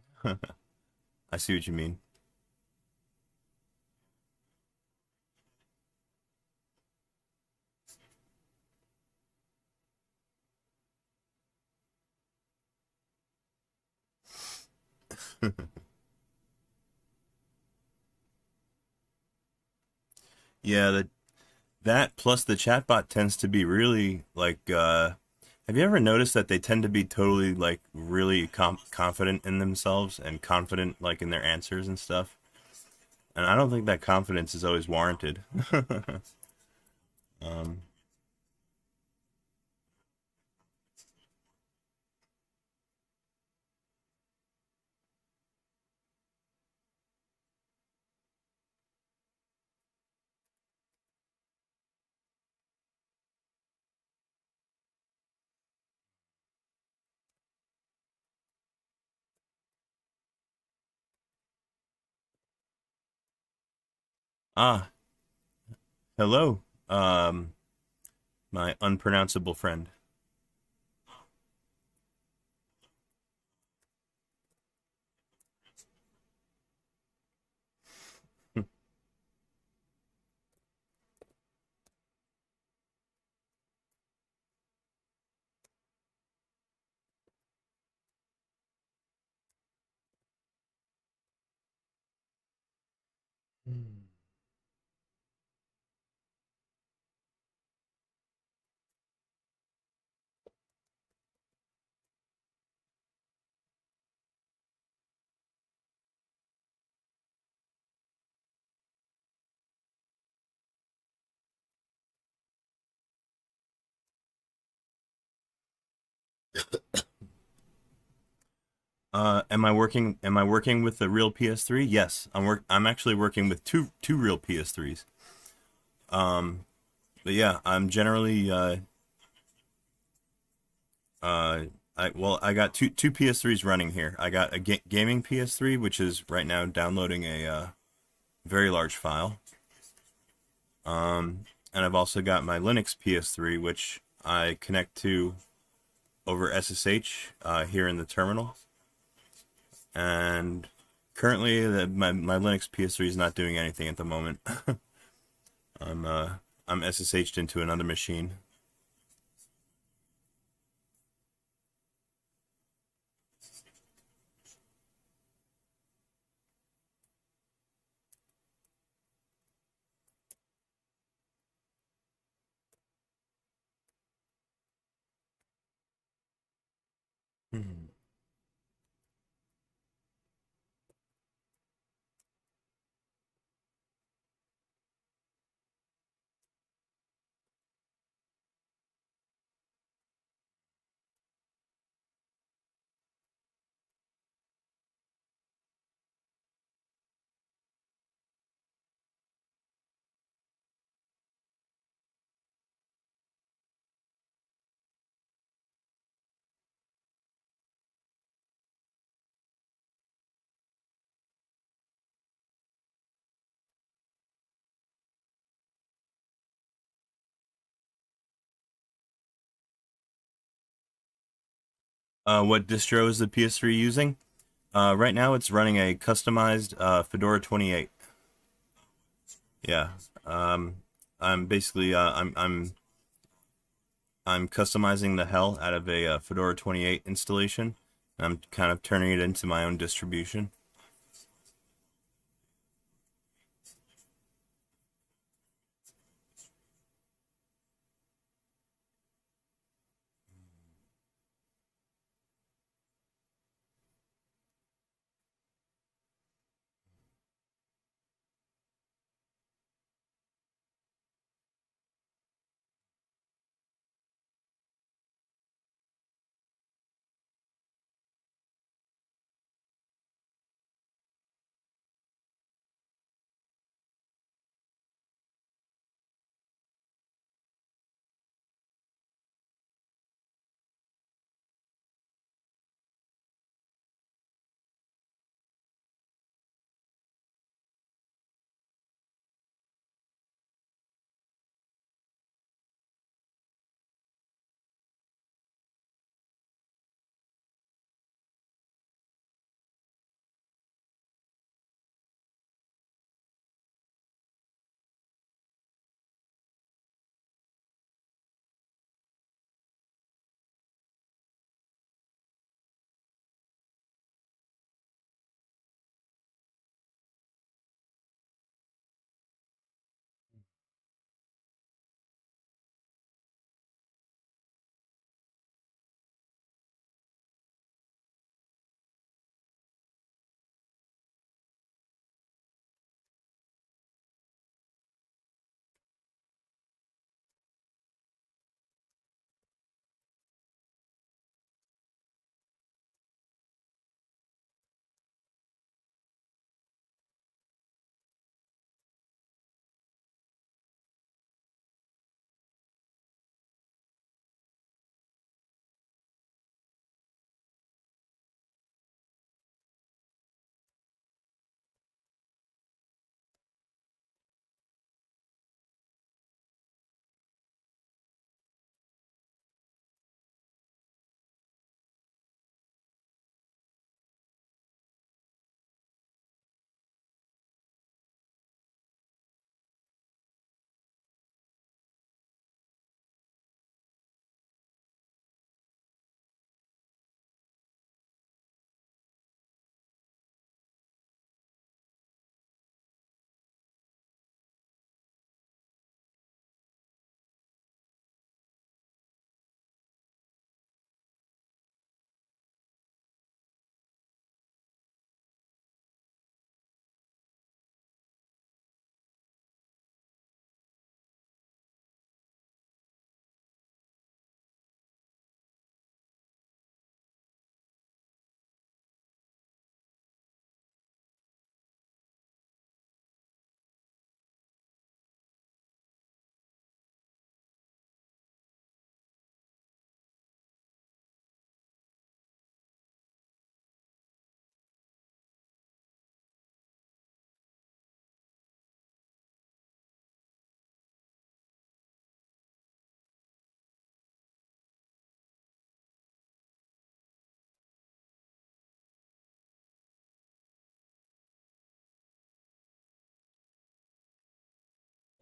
I see what you mean. Yeah, that plus the chatbot tends to be really like have you ever noticed that they tend to be totally like really confident in themselves and confident like in their answers and stuff? And I don't think that confidence is always warranted. um Ah, hello. My unpronounceable friend. Am I working with the real PS3? Yes, I'm actually working with two real PS3s. Um, but yeah, I'm generally I got two PS3s running here. I got a gaming PS3, which is right now downloading a very large file. And I've also got my Linux PS3, which I connect to over SSH here in the terminal. And currently, my Linux PS3 is not doing anything at the moment. I'm SSH'd into another machine. Hmm. What distro is the PS3 using? Right now, it's running a customized Fedora 28. Yeah. Um, I'm basically I'm customizing the hell out of a Fedora 28 installation. I'm kind of turning it into my own distribution.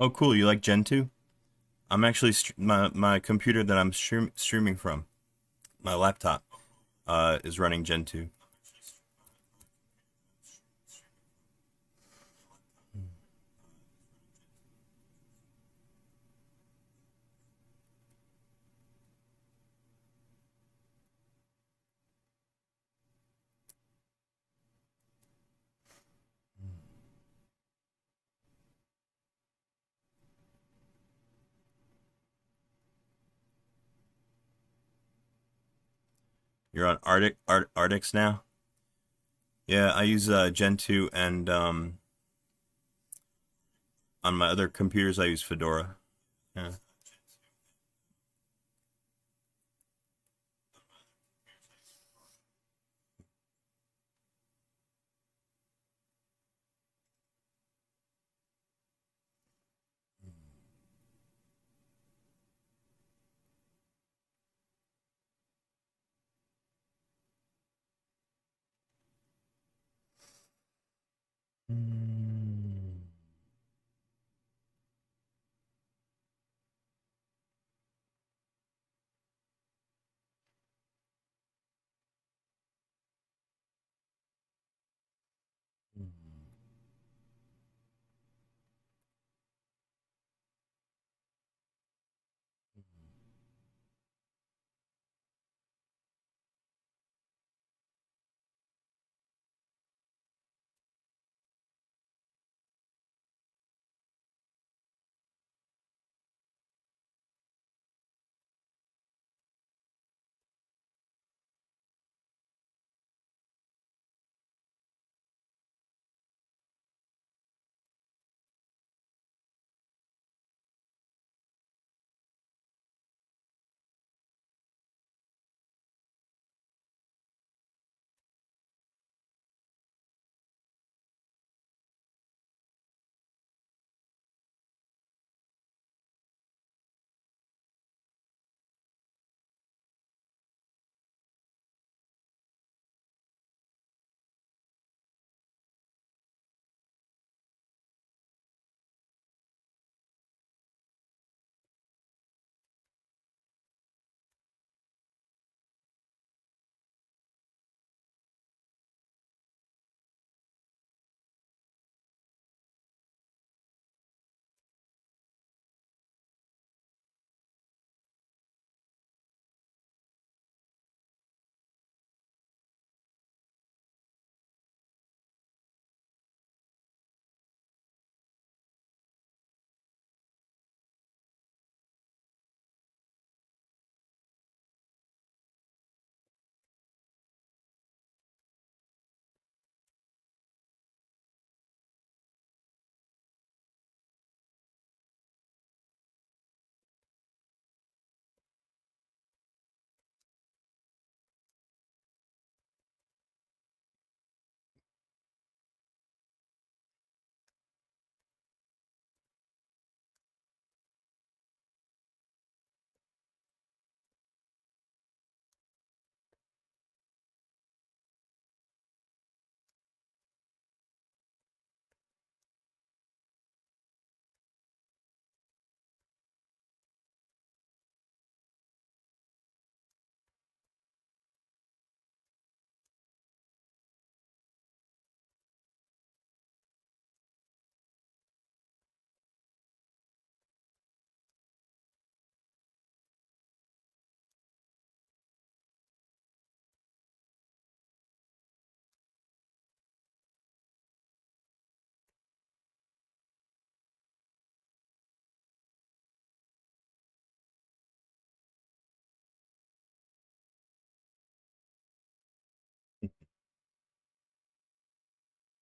Oh, cool. You like Gentoo? I'm actually my computer that I'm streaming from, my laptop, is running Gentoo. You're on Artix now? Yeah, I use Gentoo, and on my other computers I use Fedora. Yeah.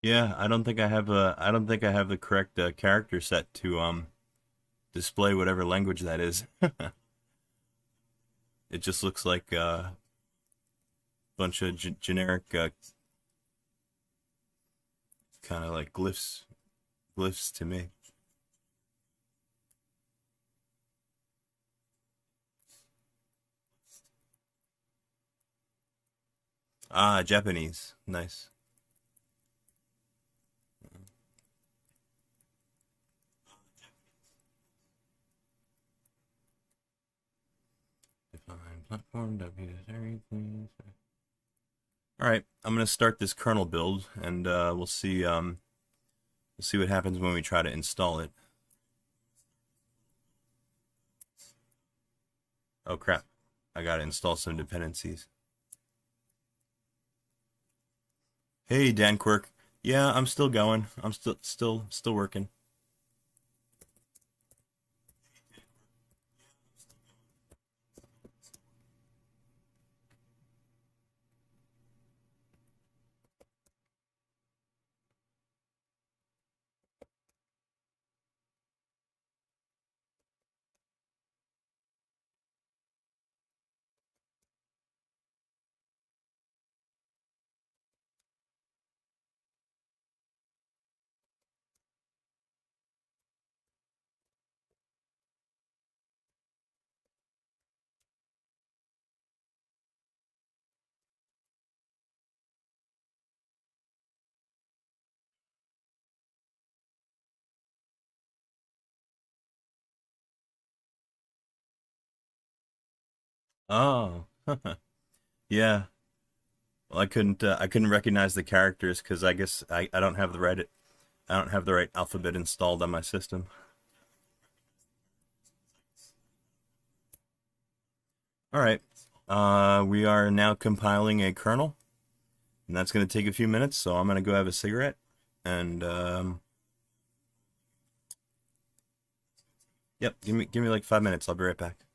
Yeah, I don't think I have the correct character set to display whatever language that is. It just looks like a bunch of generic kind of like glyphs to me. Ah, Japanese. Nice. Platform W everything. All right, I'm gonna start this kernel build, and we'll see what happens when we try to install it. Oh crap! I gotta install some dependencies. Hey Dan Quirk, yeah, I'm still going. I'm still working. Oh, yeah. Well, I couldn't recognize the characters because I guess I don't have the right alphabet installed on my system. All right. We are now compiling a kernel, and that's going to take a few minutes. So I'm going to go have a cigarette, and yep, give me like 5 minutes. I'll be right back.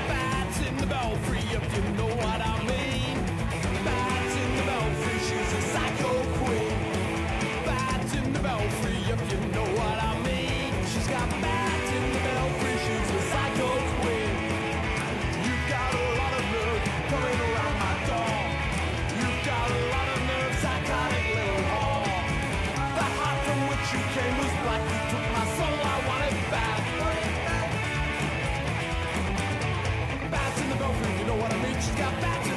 Bats in the belfry, if you know what I mean. Bats in the belfry, she's a psycho queen. Bats in the belfry, if you know what I mean. She's got bats in the belfry, she's a psycho queen. You got a lot of nerve coming around my door. You got a lot of nerve, psychotic little whore. The heart from which you came was black. You took my soul, I want it back. Bats in the belfry, you know what I mean. She's got bats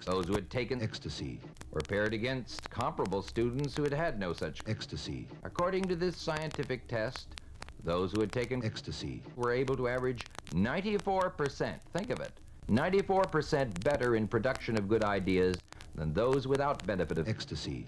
Those who had taken ecstasy were paired against comparable students who had had no such ecstasy. According to this scientific test, those who had taken ecstasy were able to average 94%, think of it, 94% better in production of good ideas than those without benefit of ecstasy.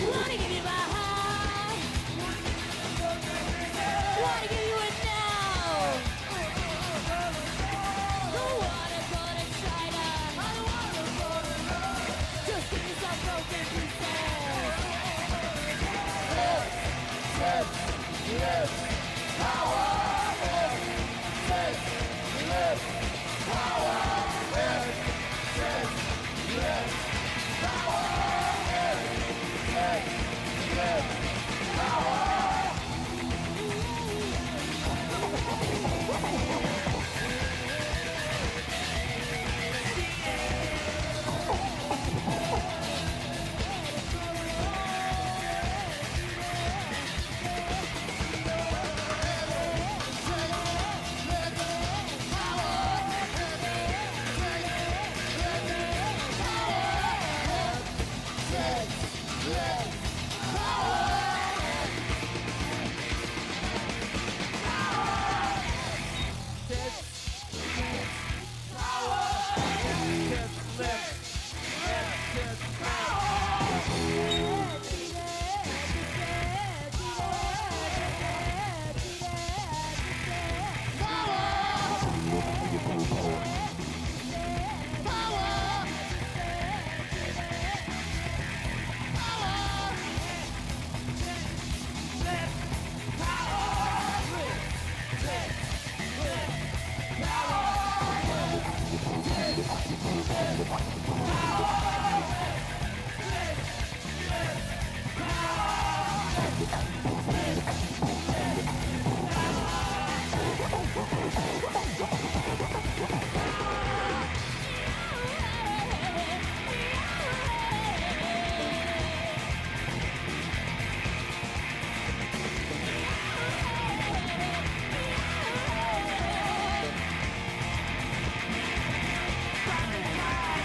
Wanna give you my heart? Wanna give you it now? Don't wanna go to China. I don't wanna go to London. Just give me some broken pieces. Yes, power. Yes, power. Yes, power.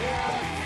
Yeah.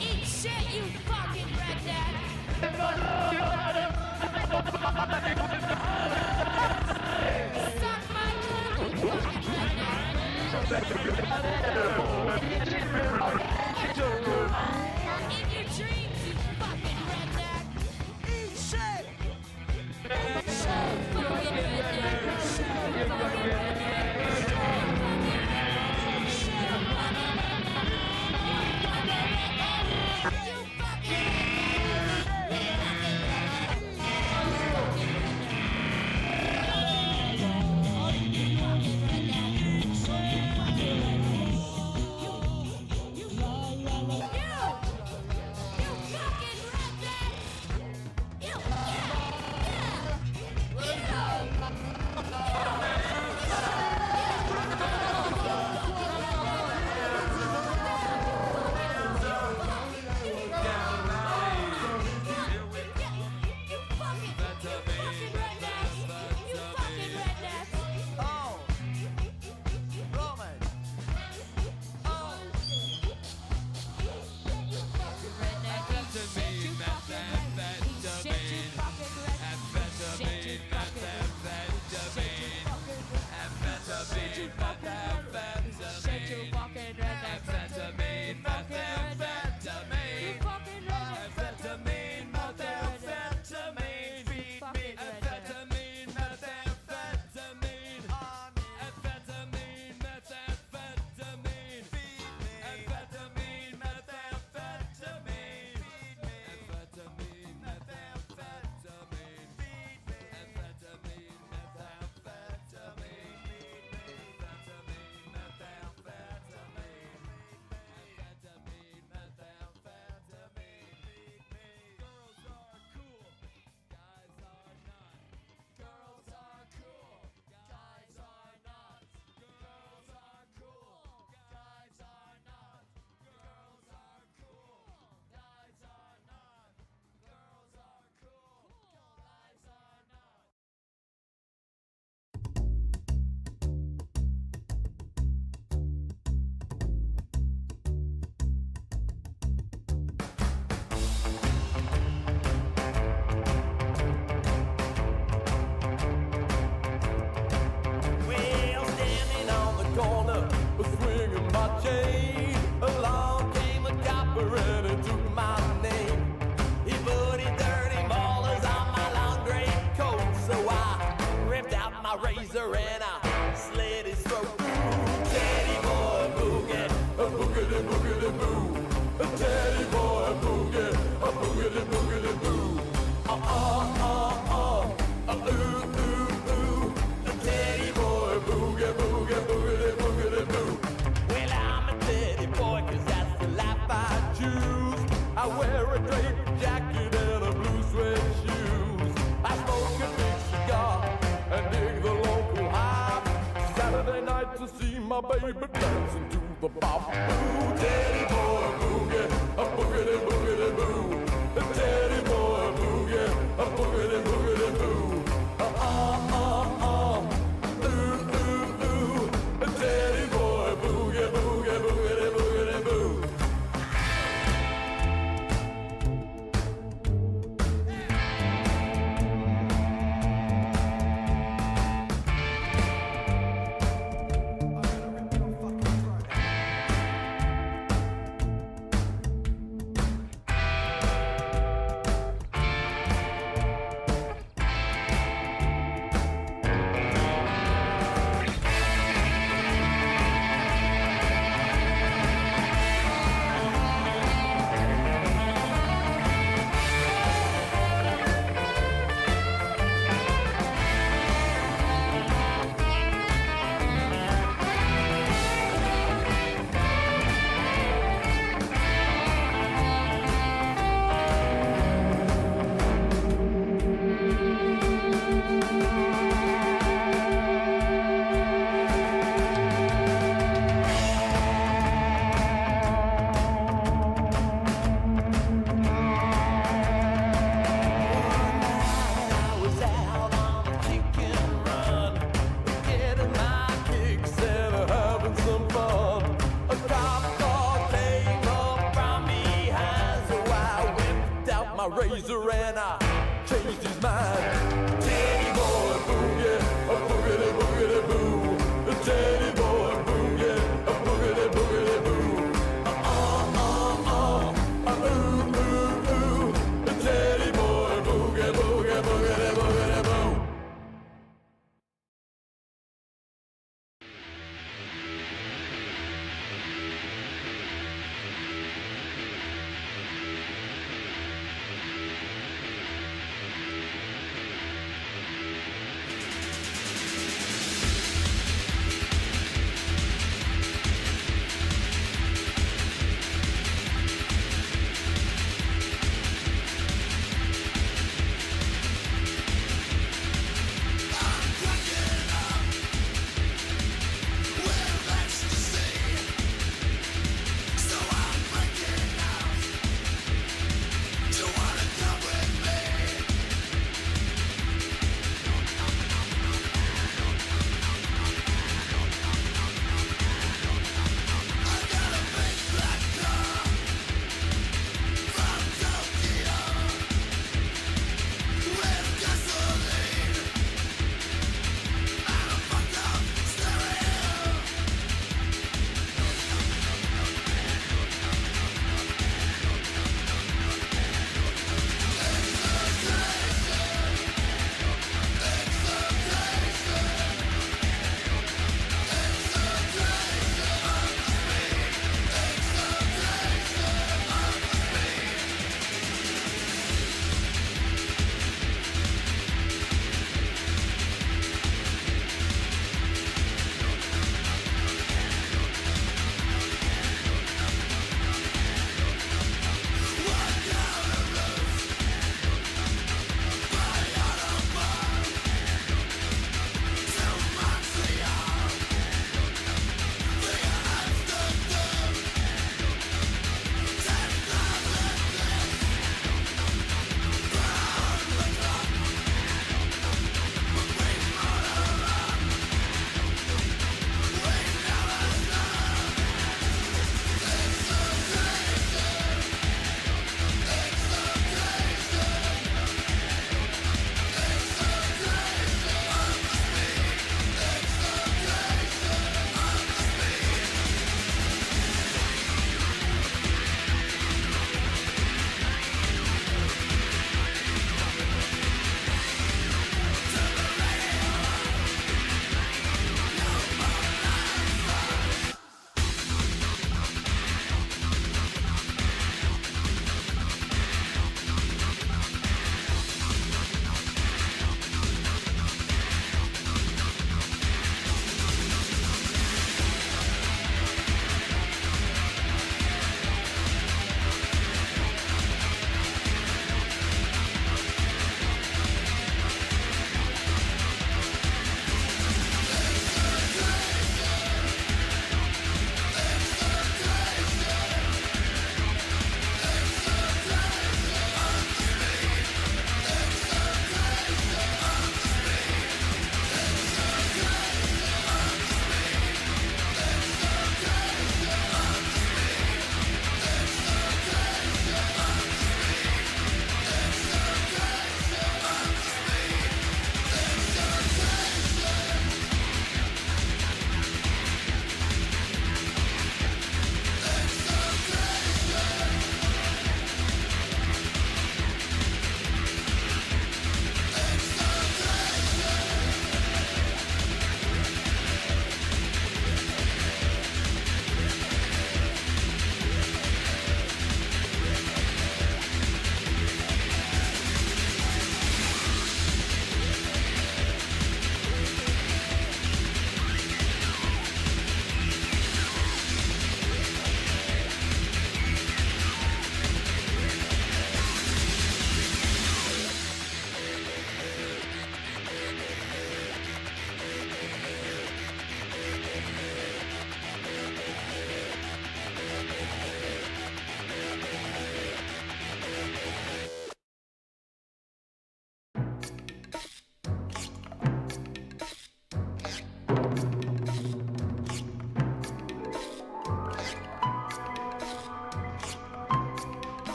Eat shit, you fucking redneck! Suck my cock, you fucking redneck! In your dreams, you fucking redneck! Eat shit! Eat shit, fucking redneck! razor and I changed his mind. Teddy boy boogie, a boogity boogity boo. Teddy boy boogie, a boogity boogity boo. Ooh, ooh, ooh. Teddy boy boogie, boogie, boogity boogity boo.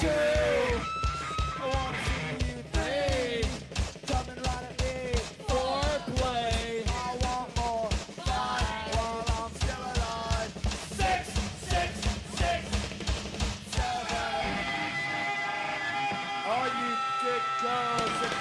two. I wanna see you three. Coming right at me. Foreplay. I want more fun while I'm still alive. 6, 6, 6, 7. All you dick girls and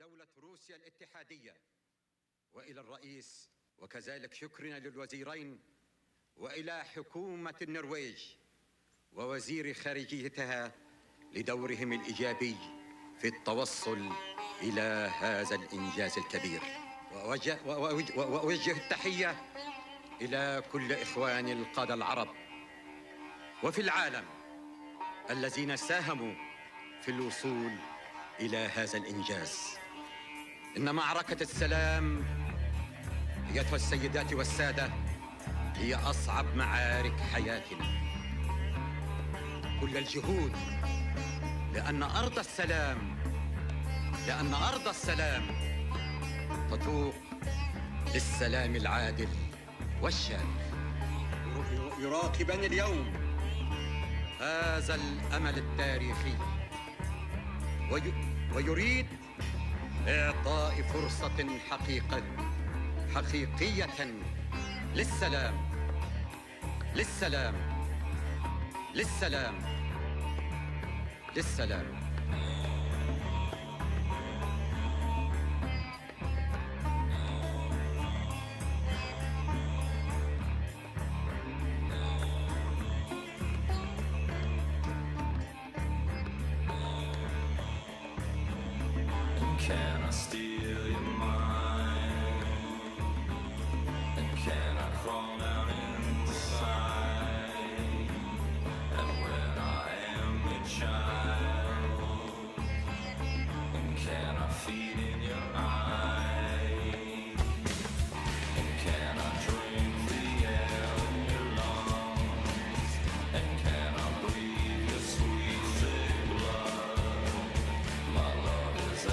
دولة روسيا الاتحادية وإلى الرئيس، وكذلك شكرنا للوزيرين وإلى حكومة النرويج ووزير خارجيتها لدورهم الإيجابي في التوصل إلى هذا الإنجاز الكبير. وأوجه التحية إلى كل إخواني القادة العرب وفي العالم الذين ساهموا في الوصول إلى هذا الإنجاز. إن معركة السلام أيتها السيدات والسادة هي أصعب معارك حياتنا. كل الجهود لأن أرض السلام تتوق للسلام العادل والشامل. يراقبني اليوم هذا الأمل التاريخي ويريد إعطاء فرصة حقيقية للسلام.
Can I steal your mind? And can I crawl down inside? And when I am a child, and can I feed in your eyes? And can I drink the air in your lungs? And can I breathe your sweet thick blood? My love is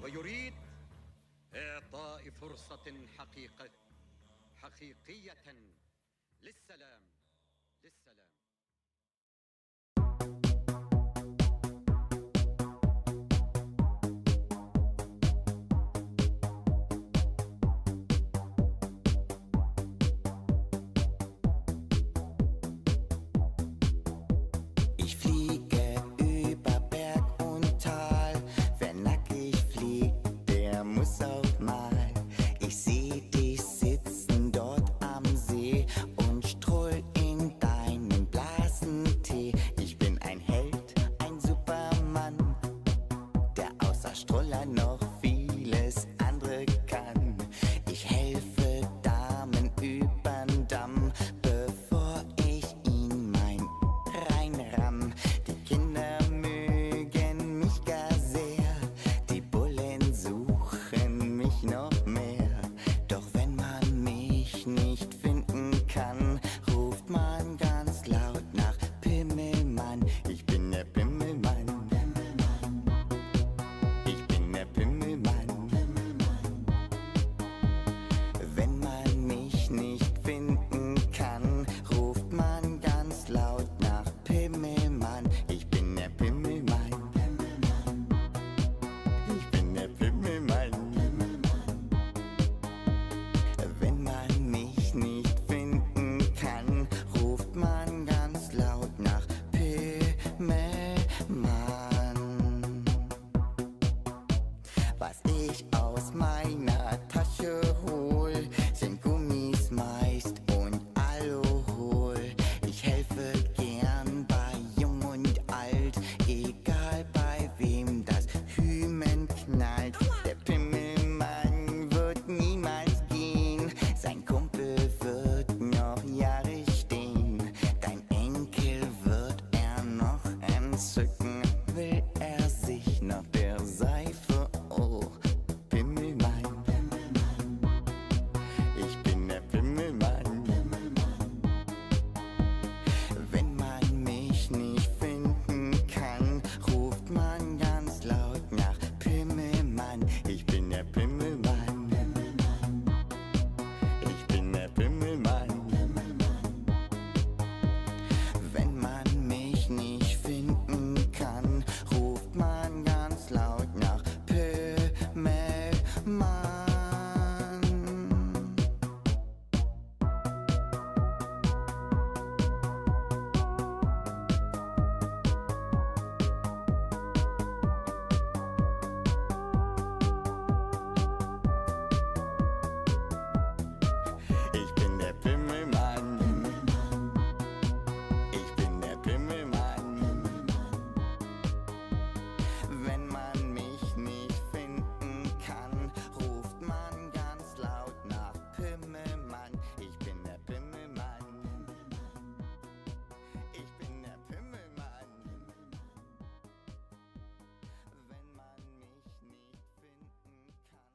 ويريد إعطاء فرصة حقيقية للسلام للسلام.
Ich fliege über Berg und Tal. Wer nackig fliegt, der muss auch mal. Ich seh dich sitzen dort am See und stroll in deinen Blasentee. Ich bin ein Held, ein Supermann, der außer Stroller noch vieles andere kann. Ich helfe Damen übern Damm, bevor ich ihn mein reinramm. Die Kinder mögen mich gar sehr, die Bullen suchen mich noch mehr. Doch wenn man mich nicht finden kann, ruft man ganz laut nach Pimmelmann. Ich bin der Pimmelmann. Ich bin der Pimmelmann. Wenn man mich nicht finden kann, ruft man ganz laut nach Pimmelmann. Ich bin der Pimmelmann. Ich bin der Pimmelmann. Wenn man mich nicht finden kann, ruft man ganz laut nach Pimmelmann. Was ich aus meiner Tasche hol, sind Gummis meist und Alkohol. Ich helfe gern bei Jung und Alt, egal bei wem das Hymen knallt. Der Pimmelmann wird niemals gehen, sein Kumpel wird noch Jahre stehen. Dein Enkel wird er noch entzücken, will er sich nach der Seife, oh, Pimmelmann. Ich bin der Pimmelmann. Wenn man mich nicht finden kann, ruft man ganz laut nach Pimmelmann. Ich bin der Pimmelmann. Ich bin der Pimmelmann. Wenn man mich nicht finden kann, ruft man ganz laut nach Pimmelmann. Ich bin der Pimmelmann. Ich bin der Pimmelmann. Wenn man mich nicht finden kann, ruft man ganz laut nach Pimmelmann. Ich bin der Pimmelmann. Ich bin der Pimmelmann. Wenn man mich nicht finden kann, ruft man ganz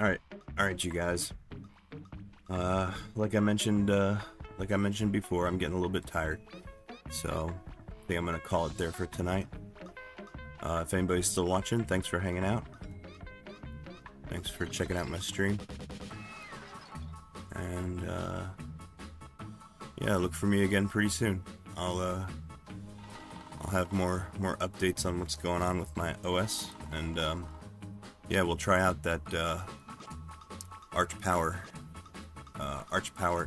Alright, you guys. Like I mentioned before, I'm getting a little bit tired. So, I think I'm gonna call it there for tonight. If anybody's still watching, thanks for hanging out. Thanks for checking out my stream. And, yeah, look for me again pretty soon. I'll have more updates on what's going on with my OS, and yeah, we'll try out that Arch Power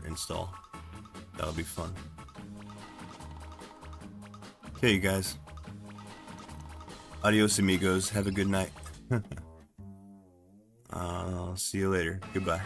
install. That'll be fun. Okay, you guys. Adios, amigos. Have a good night. I'll see you later. Goodbye.